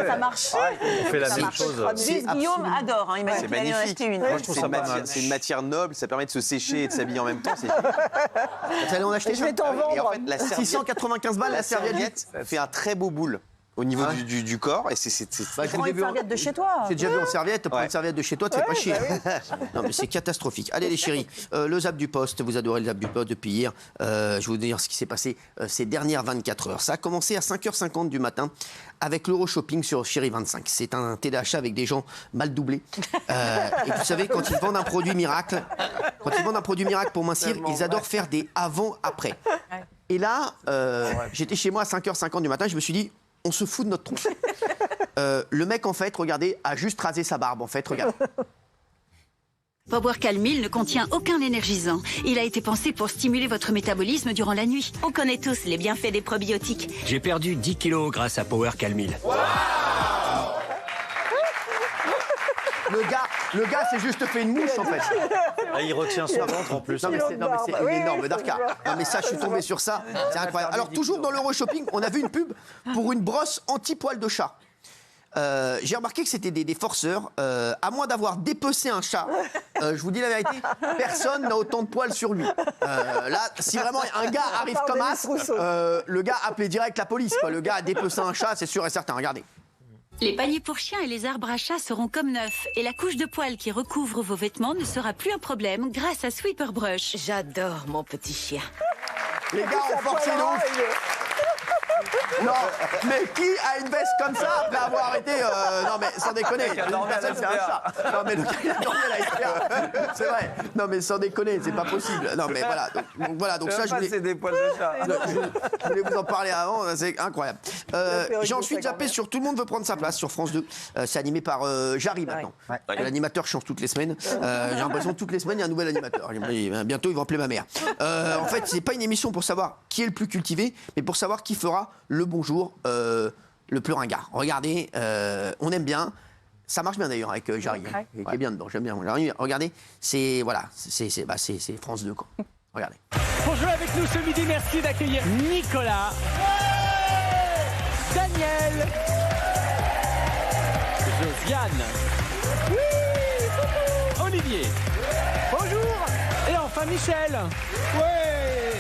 ça marche. On fait la même chose. Guillaume adore. Il m'a dit qu'il allait en acheter une. Moi, je trouve ça pas mal. C'est une matière noble, ça permet de se sécher et de s'habiller en même temps. Vous allez en acheter? Je vais t'en vendre. Et en fait, la serviette, 695 balles, la serviette fait un très beau boule au niveau du corps. Et prends une serviette de chez toi. J'ai déjà vu en serviette. Prends une serviette de chez toi, tu fais pas chier. Non, mais c'est catastrophique. Allez, les chéris, le Zap du Poste. Vous adorez le Zap du Poste depuis hier. Je vais vous dire ce qui s'est passé ces dernières 24 heures. Ça a commencé à 5h50 du matin avec l'Euroshopping sur Chéri 25. C'est un téléachat avec des gens mal doublés. Et vous savez, quand ils vendent un produit miracle, pour mincir, ils adorent faire des avant-après. Et là, j'étais chez moi à 5h50 du matin, je me suis dit, on se fout de notre tronche. Le mec, en fait, regardez, a juste rasé sa barbe, en fait, regardez. Power Calmil ne contient aucun énergisant. Il a été pensé pour stimuler votre métabolisme durant la nuit. On connaît tous les bienfaits des probiotiques. J'ai perdu 10 kilos grâce à Power Calmil. Wow, le gars s'est juste fait une mouche en fait. Ah, il retient son ventre en plus. Non mais c'est une énorme darka. Non mais ça, je suis tombé sur ça, c'est incroyable. Alors toujours dans l'Euroshopping, on a vu une pub pour une brosse anti-poil de chat. J'ai remarqué que c'était des forceurs. À moins d'avoir dépecé un chat, je vous dis la vérité, personne n'a autant de poils sur lui. Là, si vraiment un gars arrive comme as, le gars appelait direct la police. Quoi. Le gars a dépecé un chat, c'est sûr et certain. Regardez. Les paniers pour chiens et les arbres à chat seront comme neufs. Et la couche de poils qui recouvre vos vêtements ne sera plus un problème grâce à Sweeper Brush. J'adore mon petit chien. Les gars ont forcé l'eau. Non, mais qui a une veste comme ça après avoir été... non, mais sans déconner. Une personne, c'est un chat. Non, mais le gars, il a dormi à la SPA. C'est vrai. Non, mais sans déconner, c'est pas possible. Non, mais voilà. Donc ça, je voulais... C'est des poils de chat. Je voulais vous en parler avant, c'est incroyable. J'ai ensuite zappé sur Tout le monde veut prendre sa place sur France 2. C'est animé par Jarry maintenant. L'animateur change toutes les semaines. J'ai l'impression que toutes les semaines, il y a un nouvel animateur. Bientôt, ils vont appeler ma mère. En fait, c'est pas une émission pour savoir qui est le plus cultivé, mais pour savoir qui fera le bonjour le plus ringard. Regardez, on aime bien. Ça marche bien d'ailleurs avec Jarry, qui est bien dedans. J'aime bien. Regardez, c'est France 2 quoi. Regardez. Pour jouer avec nous ce midi, merci d'accueillir Nicolas, Daniel, Josiane, Olivier, bonjour, et enfin Michel. Ouais.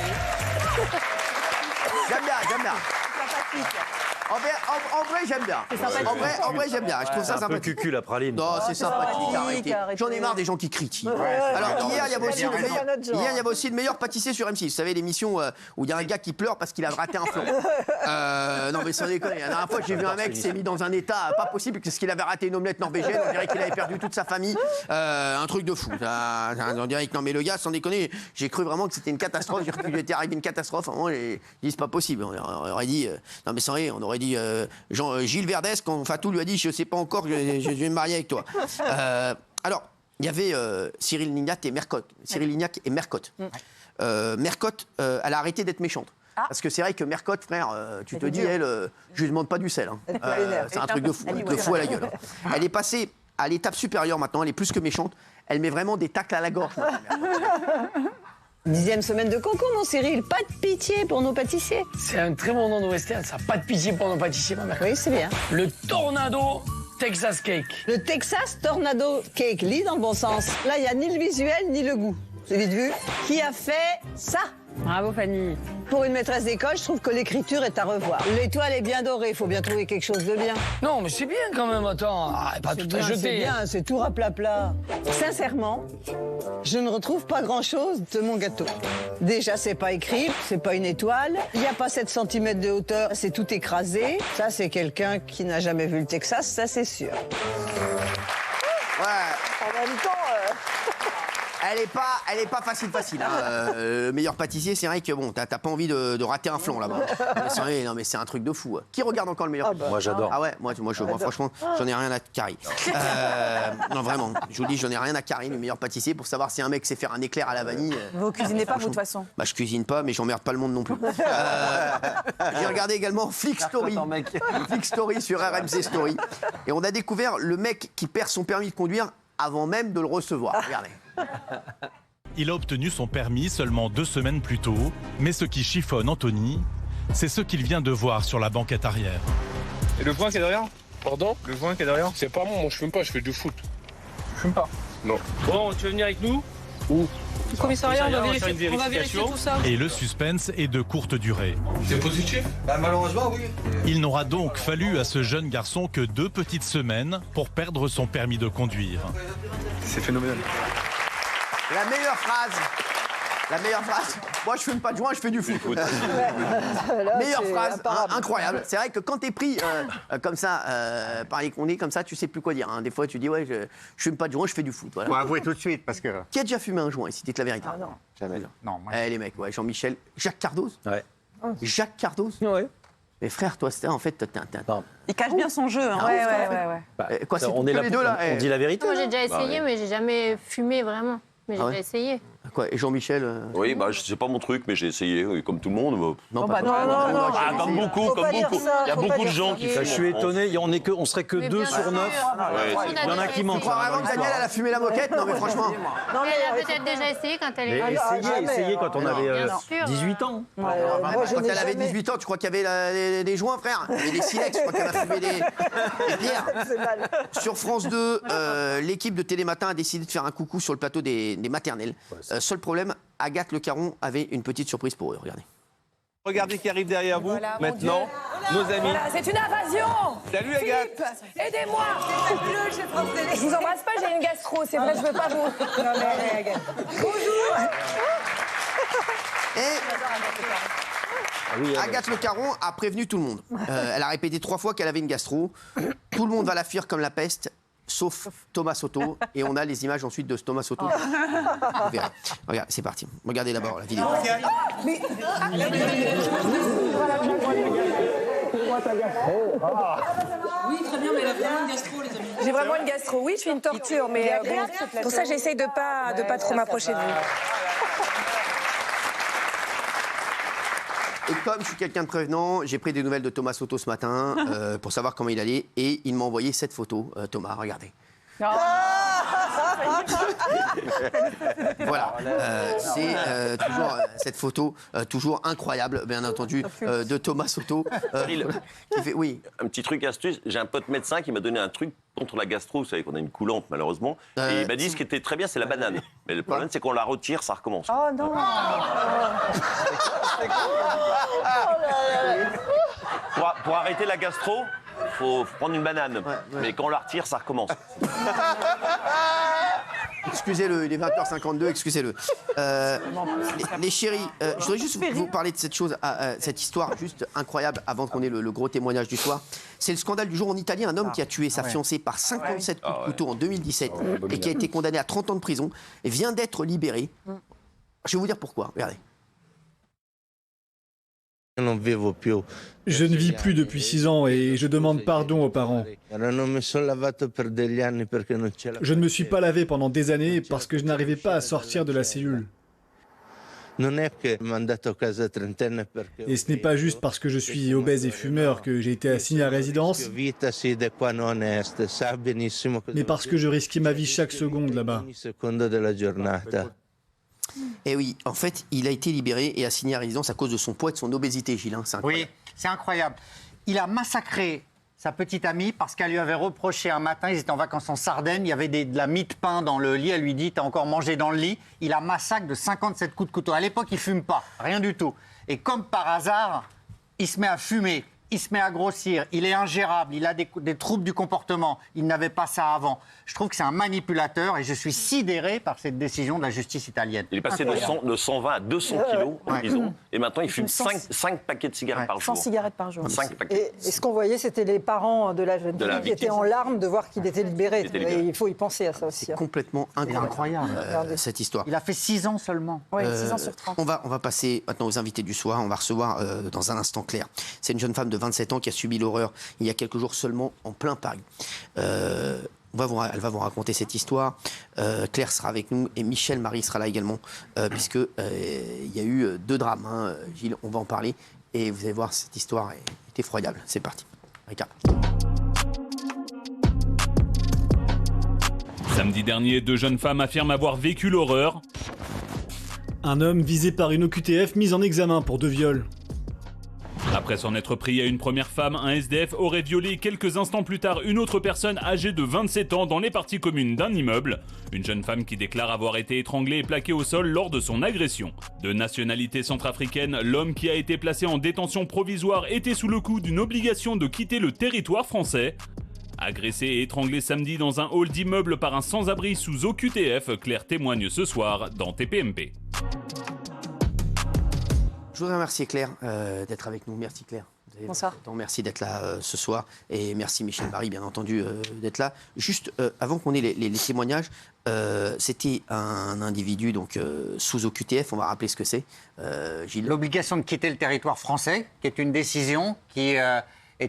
J'aime bien. En vrai, j'aime bien. En vrai, j'aime bien. Je trouve ça un peu sympathique. cucul la praline. Non, c'est sympathique. Arrêtez. J'en ai marre des gens qui critiquent. Alors, hier, il y avait aussi le meilleur pâtissier sur M6. Vous savez, l'émission où il y a un gars qui pleure parce qu'il a raté un flan. Non, mais sans déconner. La dernière fois, j'ai vu un mec qui s'est mis dans un état pas possible parce qu'il avait raté une omelette norvégienne. On dirait qu'il avait perdu toute sa famille. Un truc de fou. On dirait que non, mais le gars, sans déconner, j'ai cru vraiment que c'était une catastrophe. J'ai cru qu'il était arrivé une catastrophe. À un moment, j'ai dit, c'est pas possible. On aurait dit, non, mais sans rien, on aurait dit Gilles Verdès quand Fatou lui a dit je sais pas encore je vais me marier avec toi. Alors il y avait Cyril Lignac et Mercotte. Mercotte, elle a arrêté d'être méchante. Parce que c'est vrai que Mercotte, frère, tu te dis, je lui demande pas du sel. C'est un truc de fou, de fou à la gueule. Elle est passée à l'étape supérieure maintenant, elle est plus que méchante. Elle met vraiment des tacles à la gorge. 10e semaine de concours, mon Cyril. Pas de pitié pour nos pâtissiers. C'est un très bon nom de western, ça. Pas de pitié pour nos pâtissiers, ma mère. Oui, c'est bien. Le Tornado Texas Cake. Le Texas Tornado Cake, lit dans le bon sens. Là, il n'y a ni le visuel, ni le goût. C'est vite vu. Qui a fait ça? Bravo, Fanny. Pour une maîtresse d'école, je trouve que l'écriture est à revoir. L'étoile est bien dorée, il faut bien trouver quelque chose de bien. Non, mais c'est bien quand même, attends. Pas tout à jeter. C'est bien, c'est tout raplapla. Sincèrement, je ne retrouve pas grand-chose de mon gâteau. Déjà, c'est pas écrit, c'est pas une étoile. Il n'y a pas 7 cm de hauteur, c'est tout écrasé. Ça, c'est quelqu'un qui n'a jamais vu le Texas, ça, c'est sûr. Ouais. En même temps... Elle est pas facile. Hein. Meilleur pâtissier, c'est vrai que bon, t'as pas envie de rater un flan là-bas. Non mais c'est un truc de fou. Qui regarde encore le meilleur pâtissier? Moi j'adore. Ah ouais, moi franchement, j'en ai rien à carrer. Non vraiment, je vous dis, j'en ai rien à carrer le meilleur pâtissier pour savoir si un mec sait faire un éclair à la vanille. Vous cuisinez pas vous de toute façon? Bah je cuisine pas, mais j'emmerde pas le monde non plus. J'ai regardé également Flick Story sur RMC Story, et on a découvert le mec qui perd son permis de conduire avant même de le recevoir. Regardez. Il a obtenu son permis seulement 2 semaines plus tôt, mais ce qui chiffonne Anthony, c'est ce qu'il vient de voir sur la banquette arrière. Et le voin qui est derrière? Pardon? Le voin qui est derrière? C'est pas moi je fume pas, je fais du foot. Je fume pas? Non. Bon, tu veux venir avec nous? Où? Au commissariat, on va vérifier tout ça. Et le suspense est de courte durée. C'est positif? Bah malheureusement, oui. Il n'aura donc fallu à ce jeune garçon que 2 petites semaines pour perdre son permis de conduire. C'est phénoménal. La meilleure phrase, moi je fume pas de joint, je fais du foot. Meilleure phrase, incroyable. C'est vrai que quand t'es pris comme ça, par les condés comme ça, tu sais plus quoi dire. Hein. Des fois tu dis ouais, je fume pas de joint, je fais du foot. Voilà. Faut avouer tout de suite parce que... Qui a déjà fumé un joint ici? Dites la vérité. Ah non. Jamais. Non, moi... Les mecs, ouais, Jean-Michel, Jacques Cardoz. Ouais. Jacques Cardoz. Ouais. Mais frère, toi, c'était en fait... Il cache bien son jeu. Hein. Ouais. Bah, quoi, c'est on est là les deux là. On dit la vérité. Moi, j'ai déjà essayé, mais j'ai jamais fumé vraiment. Mais j'ai déjà essayé. Quoi, et Jean-Michel Oui, bah, c'est pas mon truc, mais j'ai essayé, oui, comme tout le monde. Non, comme beaucoup. Il y a beaucoup de gens qui fument. Je suis étonné, on serait que 2 sur 9. Il y en a qui mentent. Tu crois vraiment que Daniel, elle a fumé la moquette? Non, mais franchement. Non, mais elle a peut-être déjà essayé quand elle est... Essayé quand on avait 18 ans. Quand elle avait 18 ans, tu crois qu'il y avait des joints, frère? Il y avait des silex, je crois qu'elle a fumé des bières. Sur France 2, l'équipe de Télématin a décidé de faire un coucou sur le plateau des maternelles. Seul problème, Agathe Le Caron avait une petite surprise pour eux. Regardez. Regardez qui arrive derrière vous. Maintenant, nos amis. Voilà, c'est une invasion. Salut Agathe. Aidez-moi. Je vous embrasse pas, j'ai une gastro. C'est vrai, je veux pas vous. Non mais Agathe. Bonjour. Agathe Le Caron a prévenu tout le monde. Elle a répété 3 fois qu'elle avait une gastro. Tout le monde va la fuir comme la peste, sauf Thomas Soto. Et on a les images ensuite de Thomas Soto. Vous verrez. Regarde, c'est parti. Regardez d'abord la vidéo. Mais... Oui, très bien, mais elle a vraiment une gastro, les amis. J'ai vraiment une gastro, oui, je suis une torture, mais pour ça j'essaye de pas trop m'approcher de vous. Et comme je suis quelqu'un de prévenant, j'ai pris des nouvelles de Thomas Soto ce matin pour savoir comment il allait. Et il m'a envoyé cette photo. Thomas, regardez. Voilà, c'est toujours cette photo, toujours incroyable, bien entendu, de Thomas Soto. Qui fait, oui. Un petit truc astuce, j'ai un pote médecin qui m'a donné un truc contre la gastro, vous savez qu'on a une coulante malheureusement, et il m'a dit ce qui était très bien, c'est la banane. Mais le problème, c'est qu'on la retire, ça recommence. Oh non. Pour arrêter la gastro, faut prendre une banane, mais quand on la retire, ça recommence. Excusez-le, il est 20h52, excusez-le. Les chéris, je voudrais juste vous parler de cette chose, cette histoire juste incroyable avant qu'on ait le gros témoignage du soir. C'est le scandale du jour en Italie, un homme qui a tué sa fiancée par 57 coups de couteau en 2017 et qui a été condamné à 30 ans de prison et vient d'être libéré. Je vais vous dire pourquoi, regardez. Je ne vis plus depuis 6 ans et je demande pardon aux parents. Je ne me suis pas lavé pendant des années parce que je n'arrivais pas à sortir de la cellule. Et ce n'est pas juste parce que je suis obèse et fumeur que j'ai été assigné à résidence, mais parce que je risquais ma vie chaque seconde là-bas. Et oui, en fait, il a été libéré et assigné à résidence à cause de son poids et de son obésité, Gilles. C'est incroyable. Oui, c'est incroyable. Il a massacré sa petite amie parce qu'elle lui avait reproché un matin, ils étaient en vacances en Sardaigne, il y avait de la mie de pain dans le lit, elle lui dit « t'as encore mangé dans le lit ?» Il a massacré de 57 coups de couteau. À l'époque, il ne fume pas, rien du tout. Et comme par hasard, il se met à fumer, il se met à grossir, il est ingérable, il a des troubles du comportement, il n'avait pas ça avant. Je trouve que c'est un manipulateur et je suis sidéré par cette décision de la justice italienne. Il est passé de 120 à 200 kilos en prison et maintenant il fume 5 paquets de cigarettes par jour. 100 cigarettes par jour. 5 paquets. Et ce qu'on voyait, c'était les parents de la jeune fille qui étaient en larmes de voir qu'il était libéré. Et il faut y penser à ça aussi. C'est complètement incroyable, cette histoire. Il a fait 6 ans seulement. Oui, 6 ans sur 30. On va passer maintenant aux invités du soir. On va recevoir dans un instant Claire. C'est une jeune femme de 27 ans qui a subi l'horreur il y a quelques jours seulement en plein Paris. Elle va vous raconter cette histoire. Claire sera avec nous et Michel Marie sera là également, puisque il y a eu 2 drames. Hein. Gilles, on va en parler et vous allez voir, cette histoire est effroyable. C'est parti. Ricard. Samedi dernier, 2 jeunes femmes affirment avoir vécu l'horreur. Un homme visé par une OQTF mis en examen pour 2 viols. Après s'en être pris à une première femme, un SDF aurait violé quelques instants plus tard une autre personne âgée de 27 ans dans les parties communes d'un immeuble. Une jeune femme qui déclare avoir été étranglée et plaquée au sol lors de son agression. De nationalité centrafricaine, l'homme qui a été placé en détention provisoire était sous le coup d'une obligation de quitter le territoire français. Agressé et étranglé samedi dans un hall d'immeuble par un sans-abri sous OQTF, Claire témoigne ce soir dans TPMP. Je voudrais remercier Claire d'être avec nous. Merci Claire. Bonsoir. Merci d'être là ce soir. Et merci Michel Marie, bien entendu, d'être là. Juste avant qu'on ait les témoignages, c'était un individu donc, sous OQTF. On va rappeler ce que c'est, Gilles. L'obligation de quitter le territoire français, qui est une décision qui est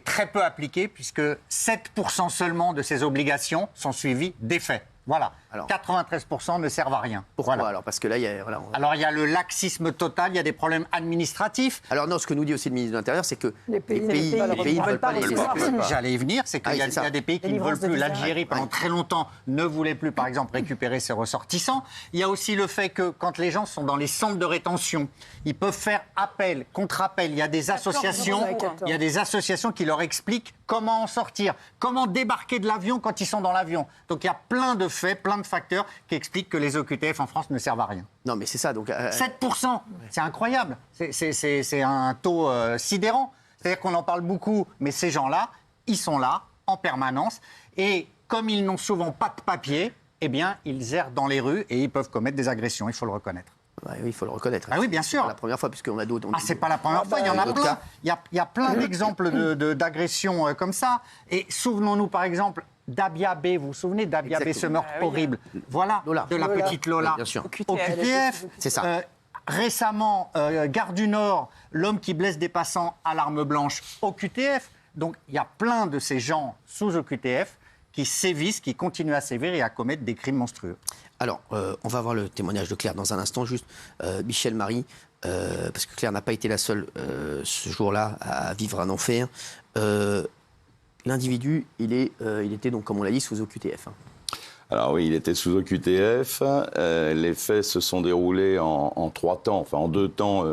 très peu appliquée, puisque 7% seulement de ces obligations sont suivies des faits. Voilà. Alors, 93% ne servent à rien. Pourquoi alors? Parce que là, il y a... Alors, il y a le laxisme total, il y a des problèmes administratifs. Alors non, ce que nous dit aussi le ministre de l'Intérieur, c'est que les pays ne veulent pas les laisser. J'allais y venir, c'est qu'il y a des pays qui ne veulent plus. L'Algérie, pendant très longtemps, ne voulait plus, par exemple, récupérer ses ressortissants. Il y a aussi le fait que quand les gens sont dans les centres de rétention, ils peuvent faire appel, contre-appel. Il y a des associations qui leur expliquent comment en sortir, comment débarquer de l'avion quand ils sont dans l'avion. Donc il y a plein de faits, plein de facteurs qui expliquent que les OQTF en France ne servent à rien. Non, mais c'est ça. Donc 7%, c'est incroyable. C'est un taux sidérant. C'est-à-dire qu'on en parle beaucoup, mais ces gens-là, ils sont là en permanence. Et comme ils n'ont souvent pas de papier, eh bien, ils errent dans les rues et ils peuvent commettre des agressions, il faut le reconnaître. Oui, il faut le reconnaître. Ah oui, bien sûr. C'est pas la première fois, puisqu'on a d'autres. C'est pas la première fois, il y en a plein. Il y a plein d'exemples d'agressions comme ça. Et souvenons-nous, par exemple, d'Abia B. Vous vous souvenez d'Abia B, ce meurtre horrible? Voilà, de la petite Lola. Bien sûr. Au QTF. C'est ça. Récemment, Gare du Nord, l'homme qui blesse des passants à l'arme blanche au QTF. Donc, il y a plein de ces gens sous OQTF qui sévissent, qui continuent à sévir et à commettre des crimes monstrueux. Alors, on va voir le témoignage de Claire dans un instant. Juste, Michel Marie, parce que Claire n'a pas été la seule ce jour-là à vivre un enfer. L'individu, il était donc, comme on l'a dit, sous OQTF. Alors oui, il était sous OQTF. Les faits se sont déroulés en 3 temps, enfin en 2 temps,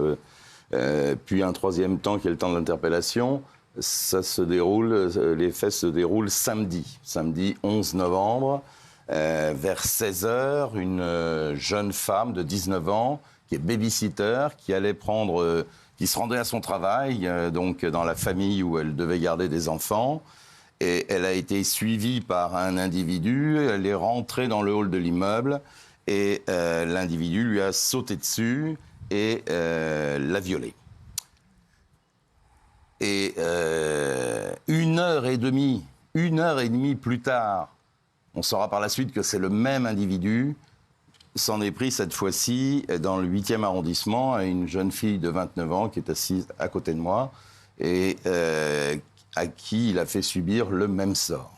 puis un 3e temps qui est le temps de l'interpellation. Les faits se déroulent samedi 11 novembre. Vers 16h, une jeune femme de 19 ans, qui est babysitter, qui se rendait à son travail, donc dans la famille où elle devait garder des enfants. Et elle a été suivie par un individu, elle est rentrée dans le hall de l'immeuble et l'individu lui a sauté dessus et l'a violée. Et 1h30 plus tard, on saura par la suite que c'est le même individu, s'en est pris cette fois-ci dans le 8e arrondissement à une jeune fille de 29 ans qui est assise à côté de moi et à qui il a fait subir le même sort.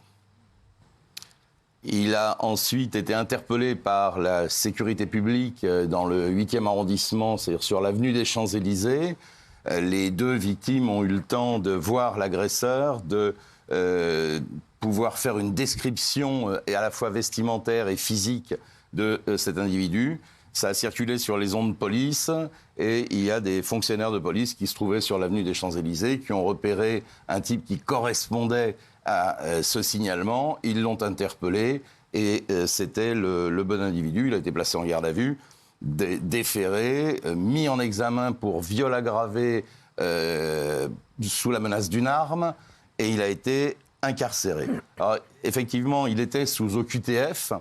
Il a ensuite été interpellé par la sécurité publique dans le 8e arrondissement, c'est-à-dire sur l'avenue des Champs-Élysées. Les 2 victimes ont eu le temps de voir l'agresseur, de pouvoir faire une description et à la fois vestimentaire et physique de cet individu. Ça a circulé sur les ondes de police et il y a des fonctionnaires de police qui se trouvaient sur l'avenue des Champs-Élysées qui ont repéré un type qui correspondait à ce signalement. Ils l'ont interpellé et c'était le bon individu. Il a été placé en garde à vue, déféré, mis en examen pour viol aggravé sous la menace d'une arme et il a été incarcéré. Alors, effectivement, il était sous OQTF.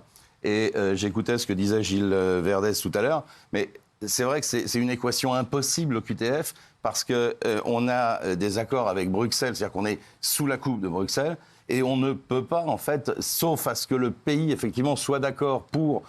Et j'écoutais ce que disait Gilles Verdez tout à l'heure, mais c'est vrai que c'est une équation impossible au QTF parce qu'on a des accords avec Bruxelles, c'est-à-dire qu'on est sous la coupe de Bruxelles, et on ne peut pas, en fait, sauf à ce que le pays, effectivement, soit d'accord pour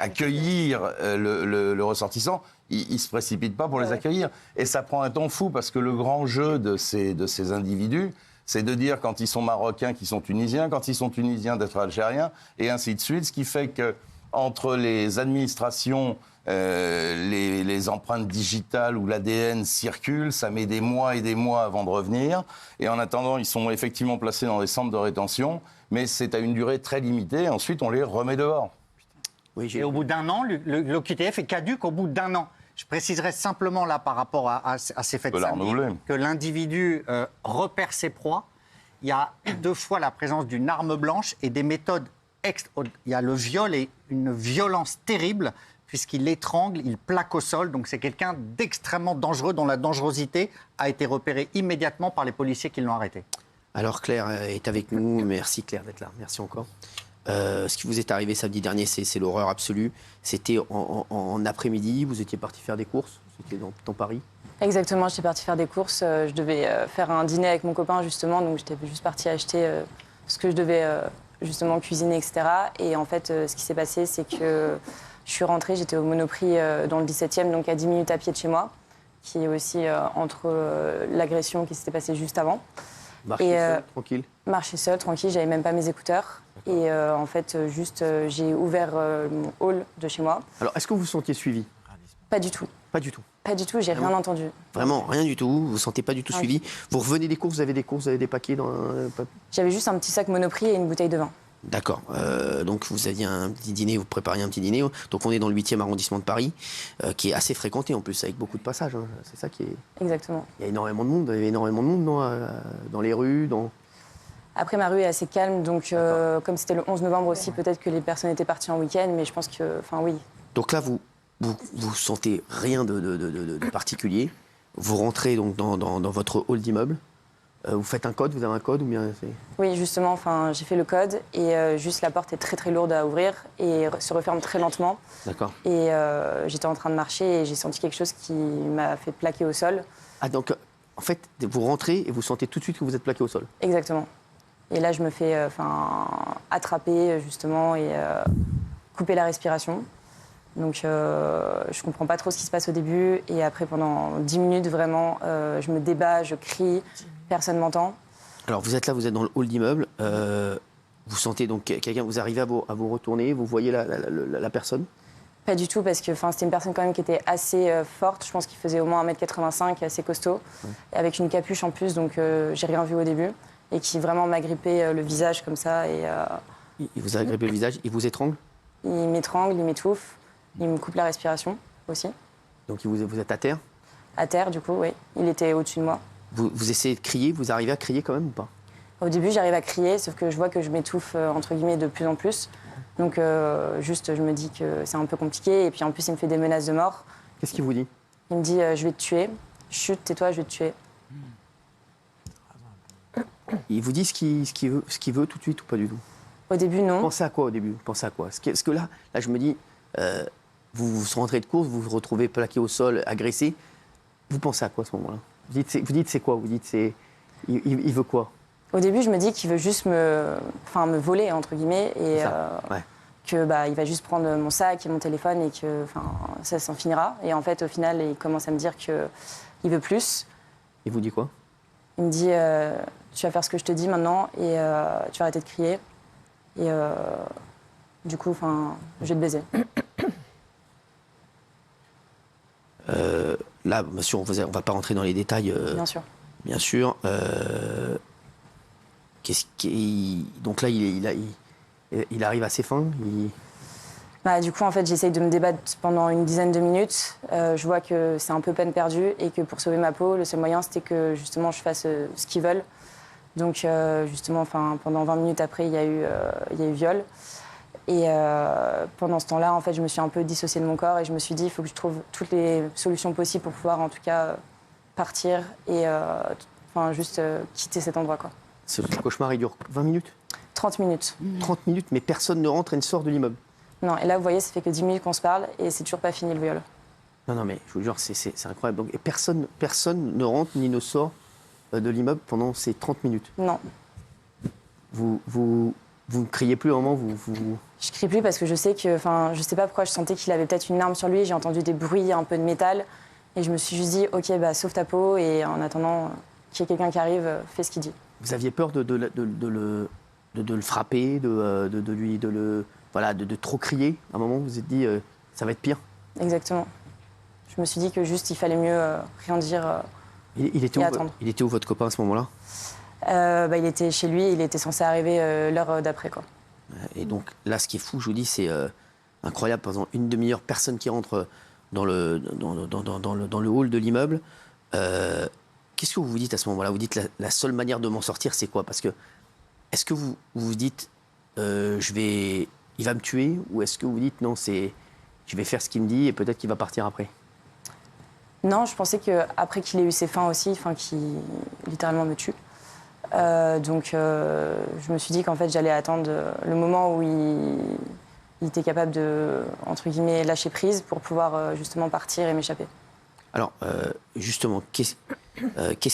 accueillir le ressortissant, il ne se précipite pas pour les accueillir. Et ça prend un temps fou parce que le grand jeu de ces individus, c'est de dire quand ils sont marocains qu'ils sont tunisiens, quand ils sont tunisiens d'être algériens, et ainsi de suite. Ce qui fait qu'entre les administrations, les empreintes digitales ou l'ADN circulent, ça met des mois et des mois avant de revenir. Et en attendant, ils sont effectivement placés dans des centres de rétention, mais c'est à une durée très limitée. Ensuite, on les remet dehors. Oui, et au bout d'1 an, l'OQTF est caduque au bout d'1 an. Je préciserai simplement là par rapport à ces faits de samedi que l'individu repère ses proies. Il y a 2 fois la présence d'une arme blanche et des méthodes. Il y a le viol et une violence terrible puisqu'il étrangle, il plaque au sol. Donc c'est quelqu'un d'extrêmement dangereux dont la dangerosité a été repérée immédiatement par les policiers qui l'ont arrêté. Alors Claire est avec nous. Merci Claire d'être là. Merci encore. Ce qui vous est arrivé samedi dernier, c'est l'horreur absolue. C'était en après-midi, vous étiez parti faire des courses, c'était dans Paris. Exactement, j'étais partie faire des courses. Je devais faire un dîner avec mon copain, justement, donc j'étais juste partie acheter ce que je devais justement cuisiner, etc. Et en fait, ce qui s'est passé, c'est que je suis rentrée, j'étais au Monoprix dans le 17e, donc à 10 minutes à pied de chez moi, qui est aussi entre l'agression qui s'était passée juste avant. Marcher seul, tranquille. Marcher seul, tranquille, j'avais même pas mes écouteurs. Et en fait, j'ai ouvert mon hall de chez moi. Alors, est-ce que vous vous sentiez suivi? Pas du tout. Pas du tout. Pas du tout, j'ai rien entendu. Vraiment, rien du tout. Vous vous sentez pas du tout suivi. Vous revenez des courses, vous avez des paquets dans J'avais juste un petit sac Monoprix et une bouteille de vin. D'accord. Donc vous aviez un petit dîner, vous prépariez un petit dîner. Donc on est dans le 8e arrondissement de Paris, qui est assez fréquenté en plus, avec beaucoup de passages. Hein. C'est ça qui est... Exactement. Il y a énormément de monde. Il y avait énormément de monde dans les rues, Après, ma rue est assez calme, donc comme c'était le 11 novembre aussi, peut-être que les personnes étaient parties en week-end, mais je pense que... Enfin, oui. Donc là, vous sentez rien de particulier. Vous rentrez donc dans votre hall d'immeuble. Vous faites un code, vous avez un code ou bien Oui, justement, enfin, j'ai fait le code et juste la porte est très très lourde à ouvrir et se referme très lentement. D'accord. Et j'étais en train de marcher et j'ai senti quelque chose qui m'a fait plaquer au sol. Ah donc, en fait, vous rentrez et vous sentez tout de suite que vous êtes plaqué au sol. Exactement. Et là, je me fais attraper justement et couper la respiration. Donc, je comprends pas trop ce qui se passe au début. Et après, pendant 10 minutes, vraiment, je me débat, je crie, personne m'entend. Alors, vous êtes là, vous êtes dans le hall d'immeuble. Vous sentez donc quelqu'un, vous arrivez à vous retourner, vous voyez la personne? Pas du tout, parce que c'était une personne quand même qui était assez forte. Je pense qu'il faisait au moins 1m85, assez costaud, et avec une capuche en plus, donc j'ai rien vu au début. Et qui vraiment m'a grippé le visage comme ça. Et, il vous a grippé le visage, il vous étrangle? Il m'étrangle, il m'étouffe. Il me coupe la respiration aussi. Donc vous êtes à terre? À terre, du coup, oui. Il était au-dessus de moi. Vous essayez de crier, vous arrivez à crier quand même ou pas? Au début, j'arrive à crier, sauf que je vois que je m'étouffe, entre guillemets, de plus en plus. Donc, juste, je me dis que c'est un peu compliqué. Et puis, en plus, il me fait des menaces de mort. Qu'est-ce qu'il vous dit? Il me dit, je vais te tuer. Chut, tais-toi, je vais te tuer. Il vous dit ce qu'il veut tout de suite ou pas du tout? Au début, non. Pensez à quoi au début? Pensez à quoi? Parce que là, je me dis... vous rentrez de course, vous vous retrouvez plaqué au sol, agressé. Vous pensez à quoi à ce moment-là? Vous dites c'est quoi? Vous dites c'est... Il veut quoi? Au début, je me dis qu'il veut juste me voler, entre guillemets, et que il va juste prendre mon sac et mon téléphone et que ça s'en finira. Et en fait, au final, il commence à me dire qu'il veut plus. Il vous dit quoi? Il me dit tu vas faire ce que je te dis maintenant et tu vas arrêter de crier. Et du coup, je vais te baiser. Là, bien sûr, on ne va pas rentrer dans les détails. Bien sûr. Bien sûr. Donc là, il arrive à ses fins. Du coup, en fait, j'essaye de me débattre pendant une dizaine de minutes. Je vois que c'est un peu peine perdue et que pour sauver ma peau, le seul moyen, c'était que justement, je fasse ce qu'ils veulent. Donc, justement, pendant 20 minutes après, il y a eu viol. Et pendant ce temps-là, en fait, je me suis un peu dissociée de mon corps et je me suis dit, il faut que je trouve toutes les solutions possibles pour pouvoir, en tout cas, partir et juste quitter cet endroit, quoi. Ce cauchemar, il dure 20 minutes? 30 minutes. 30 minutes, mais personne ne rentre et ne sort de l'immeuble? Non, et là, vous voyez, ça fait que 10 minutes qu'on se parle et c'est toujours pas fini le viol. Non, mais je vous jure, c'est incroyable. Donc, et personne ne rentre ni ne sort de l'immeuble pendant ces 30 minutes? Non. Vous ne criez plus au moment Je crie plus parce que je sais que, je sais pas pourquoi, je sentais qu'il avait peut-être une arme sur lui. J'ai entendu des bruits, un peu de métal, et je me suis juste dit, ok, sauve ta peau, et en attendant qu'il y ait quelqu'un qui arrive, fais ce qu'il dit. Vous aviez peur de le frapper, de trop crier? À un moment, vous vous êtes dit, ça va être pire? Exactement. Je me suis dit que juste, il fallait mieux rien dire il était où votre copain à ce moment-là? Il était chez lui, il était censé arriver l'heure d'après, quoi. Et donc là, ce qui est fou, je vous dis, c'est incroyable. Pendant une demi-heure, personne qui rentre dans le hall de l'immeuble. Qu'est-ce que vous vous dites à ce moment-là? Vous dites la seule manière de m'en sortir, c'est quoi? Parce que est-ce que vous vous dites il va me tuer, ou est-ce que vous dites non, je vais faire ce qu'il me dit et peut-être qu'il va partir après? Non, je pensais qu'après qu'il ait eu ses fins aussi, qu'il littéralement me tue. Donc je me suis dit qu'en fait j'allais attendre le moment où il était capable de, entre guillemets, lâcher prise pour pouvoir justement partir et m'échapper. Alors justement, qu'est-ce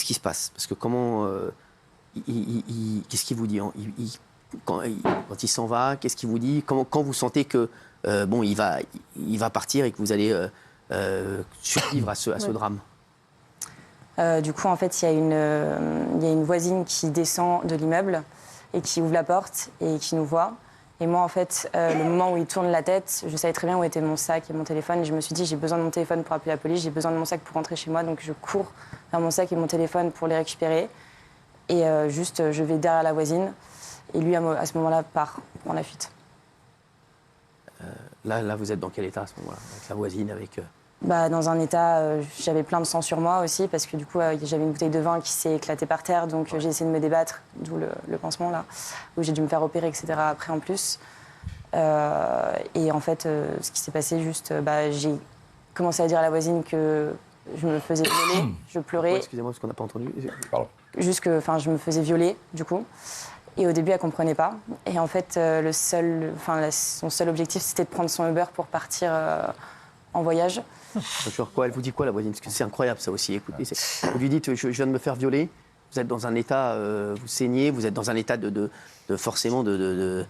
qui se passe? Parce que qu'est-ce qu'il vous dit quand il s'en va? Qu'est-ce qu'il vous dit quand vous sentez que il va partir et que vous allez survivre à ce drame? Du coup, en fait, il y a une voisine qui descend de l'immeuble et qui ouvre la porte et qui nous voit. Et moi, en fait, le moment où il tourne la tête, je savais très bien où était mon sac et mon téléphone. Et je me suis dit, j'ai besoin de mon téléphone pour appeler la police, j'ai besoin de mon sac pour rentrer chez moi. Donc, je cours vers mon sac et mon téléphone pour les récupérer. Et je vais derrière la voisine. Et lui, à ce moment-là, part dans la fuite. Là, vous êtes dans quel état à ce moment-là? Avec la voisine, avec... Dans un état, j'avais plein de sang sur moi aussi, parce que du coup, j'avais une bouteille de vin qui s'est éclatée par terre, donc j'ai essayé de me débattre, d'où le pansement là, où j'ai dû me faire opérer, etc. après en plus. Et en fait, ce qui s'est passé, j'ai commencé à dire à la voisine que je me faisais violer, je pleurais. Excusez-moi, parce qu'on n'a pas entendu. Pardon. juste que je me faisais violer, du coup. Et au début, elle ne comprenait pas. Et en fait, son seul objectif, c'était de prendre son Uber pour partir en voyage. Sur quoi, elle vous dit quoi, la voisine? Parce que c'est incroyable, ça aussi. Écoutez, vous lui dites, je viens de me faire violer. Vous êtes dans un état, vous saignez, vous êtes dans un état forcément de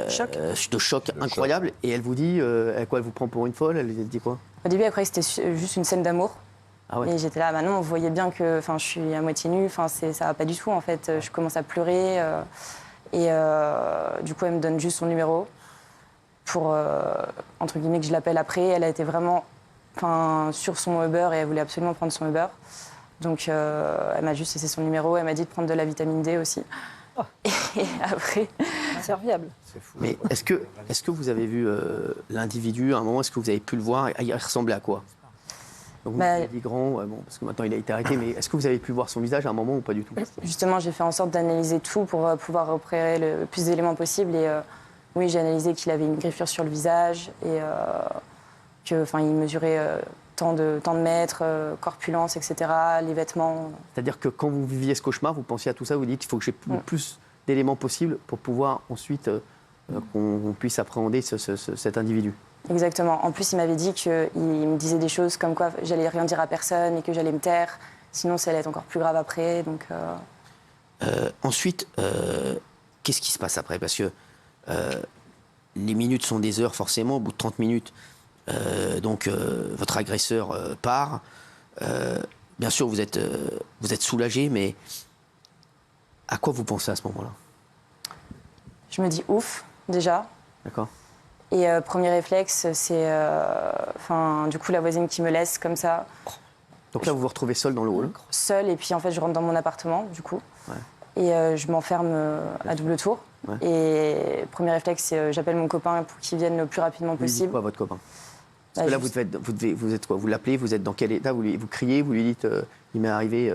choc incroyable. Et elle vous dit, elle vous prend pour une folle? Elle dit quoi? Au début, elle croyait que c'était juste une scène d'amour. Ah ouais. Et j'étais là, non, vous voyez bien que je suis à moitié nue, ça va pas du tout en fait. Je commence à pleurer du coup elle me donne juste son numéro pour, entre guillemets, que je l'appelle après. Elle a été vraiment sur son Uber et elle voulait absolument prendre son Uber. Donc elle m'a juste laissé son numéro, elle m'a dit de prendre de la vitamine D aussi. Oh. Et après... Serviable. Mais est-ce que vous avez vu l'individu à un moment? Est-ce que vous avez pu le voir? Il ressemblait à quoi? Donc vous avez dit grand, parce que maintenant il a été arrêté, mais est-ce que vous avez pu voir son visage à un moment ou pas du tout? Justement, j'ai fait en sorte d'analyser tout pour pouvoir repérer le plus d'éléments possible. Et oui, j'ai analysé qu'il avait une griffure sur le visage et qu'il mesurait tant de mètres, corpulence, etc., les vêtements. C'est-à-dire que quand vous viviez ce cauchemar, vous pensiez à tout ça, vous dites il faut que j'ai le plus d'éléments possibles pour pouvoir ensuite qu'on puisse appréhender cet individu. Exactement. En plus, il m'avait dit qu'il me disait des choses comme quoi j'allais rien dire à personne et que j'allais me taire. Sinon, ça allait être encore plus grave après. Donc, ensuite, qu'est-ce qui se passe après? Parce que les minutes sont des heures, forcément. Au bout de 30 minutes, votre agresseur part. Bien sûr, vous êtes soulagé, mais à quoi vous pensez à ce moment-là? Je me dis ouf, déjà. D'accord. Et premier réflexe, c'est du coup la voisine qui me laisse comme ça. Donc là, vous vous retrouvez seule dans le hall? Seule, et puis en fait, je rentre dans mon appartement, du coup. Ouais. Et je m'enferme à double tour. Ouais. Et premier réflexe, c'est j'appelle mon copain pour qu'il vienne le plus rapidement possible. Vous dites quoi, votre copain? Parce que là, vous êtes quoi? Vous l'appelez, vous êtes dans quel état? Vous criez, vous lui dites il m'est arrivé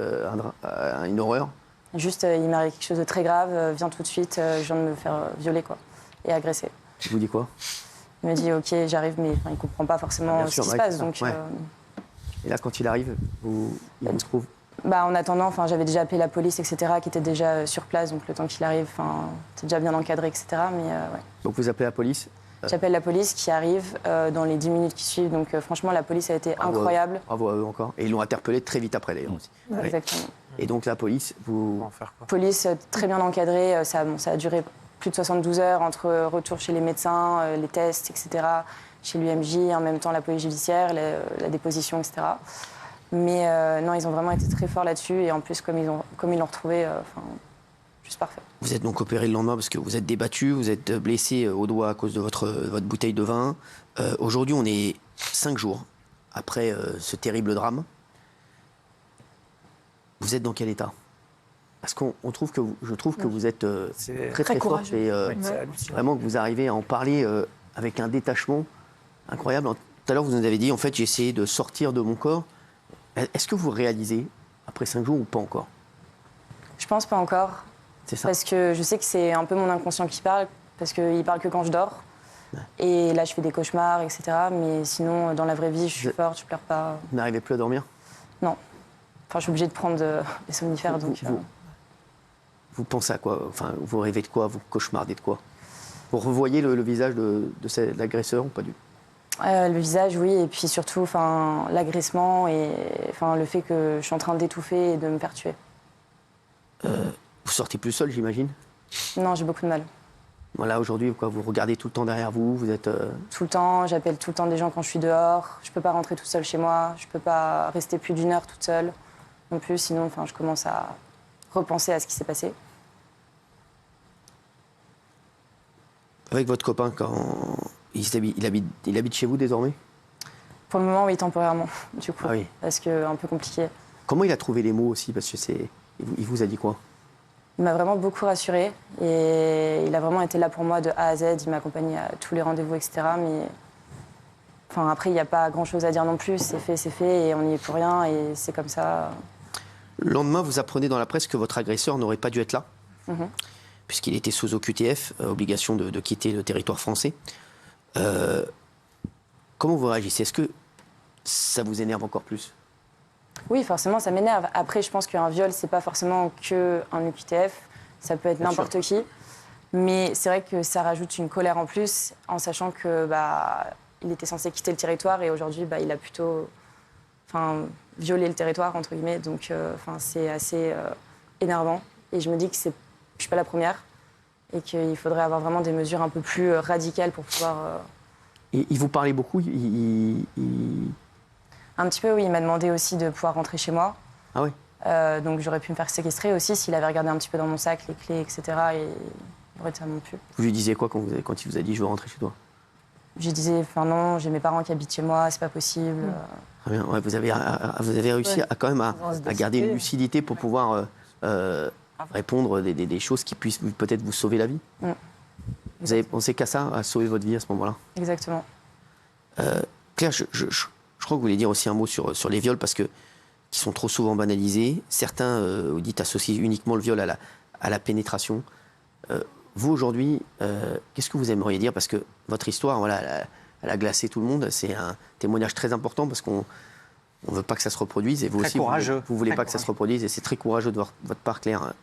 une horreur? Juste, il m'est arrivé quelque chose de très grave, viens tout de suite, je viens de me faire violer, quoi, et agresser. Il vous dit quoi? Il me dit ok, j'arrive, mais il ne comprend pas forcément ce qui se passe. Donc, Et là, quand il arrive, il vous trouve? En attendant, j'avais déjà appelé la police, etc., qui était déjà sur place, donc le temps qu'il arrive, c'était déjà bien encadré, etc. Mais, ouais. Donc vous appelez la police? J'appelle la police qui arrive dans les 10 minutes qui suivent. Donc franchement, la police a été incroyable. Bravo à eux encore. Et ils l'ont interpellé très vite après, d'ailleurs aussi. Ouais. Exactement. Et donc la police, vous... Police très bien encadrée, ça a duré plus de 72 heures entre retour chez les médecins, les tests, etc., chez l'UMJ, en même temps la police judiciaire, la déposition, etc. Mais non, ils ont vraiment été très forts là-dessus. Et en plus, comme ils l'ont retrouvé, juste parfait. Vous êtes donc opéré le lendemain parce que vous êtes débattu, vous êtes blessé au doigt à cause de votre bouteille de vin. Aujourd'hui, on est 5 jours après ce terrible drame. Vous êtes dans quel état? Parce qu'on trouve que je trouve que vous êtes très forte et vraiment que vous arrivez à en parler avec un détachement incroyable. Tout à l'heure, vous nous avez dit, en fait, j'ai essayé de sortir de mon corps. Est-ce que vous réalisez, après 5 jours ou pas encore? Je pense pas encore. C'est ça. Parce que je sais que c'est un peu mon inconscient qui parle, parce qu'il parle que quand je dors. Ouais. Et là, je fais des cauchemars, etc. Mais sinon, dans la vraie vie, je suis forte, je pleure pas. Vous n'arrivez plus à dormir? Non. Je suis obligée de prendre des somnifères. Vous pensez à quoi? Vous rêvez de quoi? Vous cauchemardez de quoi? Vous revoyez le visage de l'agresseur ou pas du tout? Le visage, oui, et puis surtout l'agressement et le fait que je suis en train d'étouffer et de me faire tuer. Vous sortez plus seul, j'imagine? Non, j'ai beaucoup de mal. Voilà, aujourd'hui, vous regardez tout le temps derrière vous, vous êtes... Tout le temps, j'appelle tout le temps des gens quand je suis dehors. Je peux pas rentrer toute seule chez moi, je peux pas rester plus d'1 heure toute seule. Non plus, sinon, je commence à repenser à ce qui s'est passé. Avec votre copain, il habite chez vous désormais? Pour le moment, oui, temporairement, du coup. Ah oui. Parce que un peu compliqué. Comment il a trouvé les mots aussi? Parce que il vous a dit quoi? Il m'a vraiment beaucoup rassurée et il a vraiment été là pour moi de A à Z. Il m'a accompagnée à tous les rendez-vous, etc. Mais après, il n'y a pas grand-chose à dire non plus. C'est fait et on n'y est pour rien et c'est comme ça. Le lendemain, vous apprenez dans la presse que votre agresseur n'aurait pas dû être là, puisqu'il était sous OQTF, obligation de quitter le territoire français. Comment vous réagissez? Est-ce que ça vous énerve encore plus? Oui, forcément, ça m'énerve. Après, je pense qu'un viol, c'est pas forcément qu'un UQTF. Ça peut être n'importe qui. Mais c'est vrai que ça rajoute une colère en plus, en sachant que il était censé quitter le territoire et aujourd'hui, il a plutôt violé le territoire, entre guillemets. Donc, c'est assez énervant. Et je me dis que je suis pas la première et qu'il faudrait avoir vraiment des mesures un peu plus radicales pour pouvoir... Et il vous parlait beaucoup Un petit peu, oui. Il m'a demandé aussi de pouvoir rentrer chez moi. Ah oui. Donc j'aurais pu me faire séquestrer aussi s'il avait regardé un petit peu dans mon sac, les clés, etc. Et il aurait tellement pu. Vous lui disiez quoi quand il vous a dit « je veux rentrer chez toi » Je lui disais « non, j'ai mes parents qui habitent chez moi, c'est pas possible. Très bien. Ouais, vous avez réussi à quand même à garder une lucidité pour pouvoir répondre des choses qui puissent peut-être vous sauver la vie. Vous avez pensé qu'à ça, à sauver votre vie à ce moment-là? Exactement. Claire, je crois que vous voulez dire aussi un mot sur les viols parce que qui sont trop souvent banalisés. Certains, vous dites, associent uniquement le viol à la pénétration. Vous, aujourd'hui, qu'est-ce que vous aimeriez dire? Parce que votre histoire, voilà, elle a glacé tout le monde. C'est un témoignage très important parce qu'on ne veut pas que ça se reproduise. Et vous très aussi, courageux. vous ne voulez pas que ça se reproduise. Et c'est très courageux de votre part, Claire,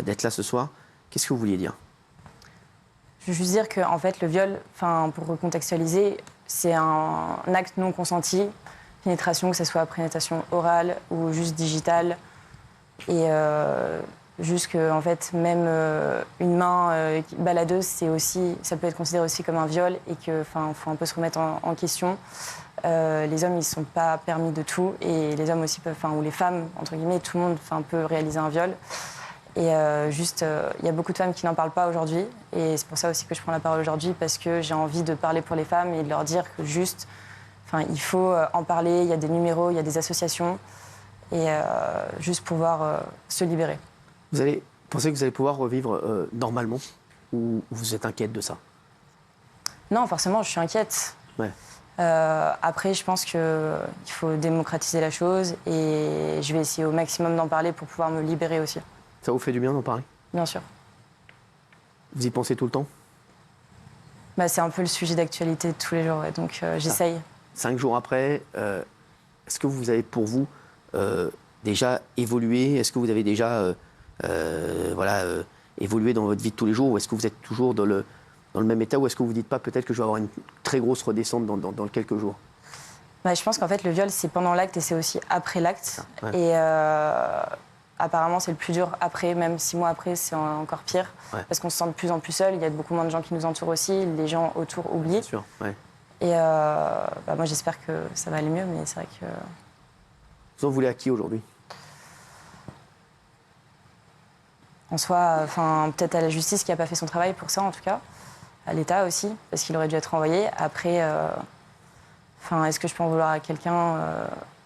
d'être là ce soir. Qu'est-ce que vous vouliez dire? Je veux juste dire que en fait, le viol, pour recontextualiser, c'est un acte non consenti. Pénétration, que ce soit pénétration orale ou juste digitale. Et juste que, en fait, même une main baladeuse, ça peut être considéré aussi comme un viol et qu'il faut un peu se remettre en question. Les hommes, ils ne sont pas permis de tout et les hommes aussi peuvent, ou les femmes, entre guillemets, tout le monde peut réaliser un viol. Et il y a beaucoup de femmes qui n'en parlent pas aujourd'hui. Et c'est pour ça aussi que je prends la parole aujourd'hui, parce que j'ai envie de parler pour les femmes et de leur dire que juste... il faut en parler, il y a des numéros, il y a des associations, et juste pouvoir se libérer. Vous pensez que vous allez pouvoir revivre normalement, ou vous êtes inquiète de ça? Non, forcément, je suis inquiète. Ouais. Après, je pense qu'il faut démocratiser la chose, et je vais essayer au maximum d'en parler pour pouvoir me libérer aussi. Ça vous fait du bien d'en parler? Bien sûr. Vous y pensez tout le temps? C'est un peu le sujet d'actualité de tous les jours, ouais, donc j'essaye. 5 jours après, est-ce que vous avez pour vous déjà évolué? Est-ce que vous avez déjà évolué dans votre vie de tous les jours? Ou est-ce que vous êtes toujours dans le même état? Ou est-ce que vous ne dites pas peut-être que je vais avoir une très grosse redescente dans quelques jours? Je pense qu'en fait, le viol, c'est pendant l'acte et c'est aussi après l'acte. Ouais. Et apparemment, c'est le plus dur après, même 6 mois après, c'est encore pire. Ouais. Parce qu'on se sent de plus en plus seul. Il y a beaucoup moins de gens qui nous entourent aussi. Les gens autour oublient. Bien sûr, ouais. Et moi, j'espère que ça va aller mieux, mais c'est vrai que... Vous en voulez à qui aujourd'hui? En soi, peut-être à la justice qui n'a pas fait son travail pour ça, en tout cas. À l'État aussi, parce qu'il aurait dû être envoyé. Après, est-ce que je peux en vouloir à quelqu'un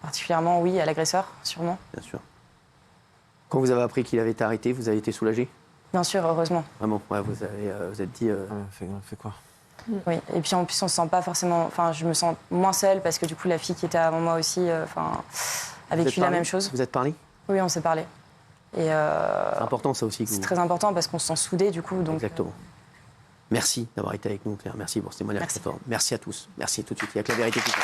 particulièrement? Oui, à l'agresseur, sûrement. Bien sûr. Quand vous avez appris qu'il avait été arrêté, vous avez été soulagée? Bien sûr, heureusement. Vraiment, ouais, vous êtes dit... fait quoi? Oui, et puis en plus, on se sent pas forcément... je me sens moins seule parce que du coup, la fille qui était avant moi aussi a vécu la même chose. Vous êtes parlé? Oui, on s'est parlé. C'est important, ça aussi. C'est très important parce qu'on se sent soudés, du coup. Donc, exactement. Merci d'avoir été avec nous, Claire. Merci pour ce témoignage très fort. Merci à tous. Merci tout de suite. Il y a que la vérité qui compte.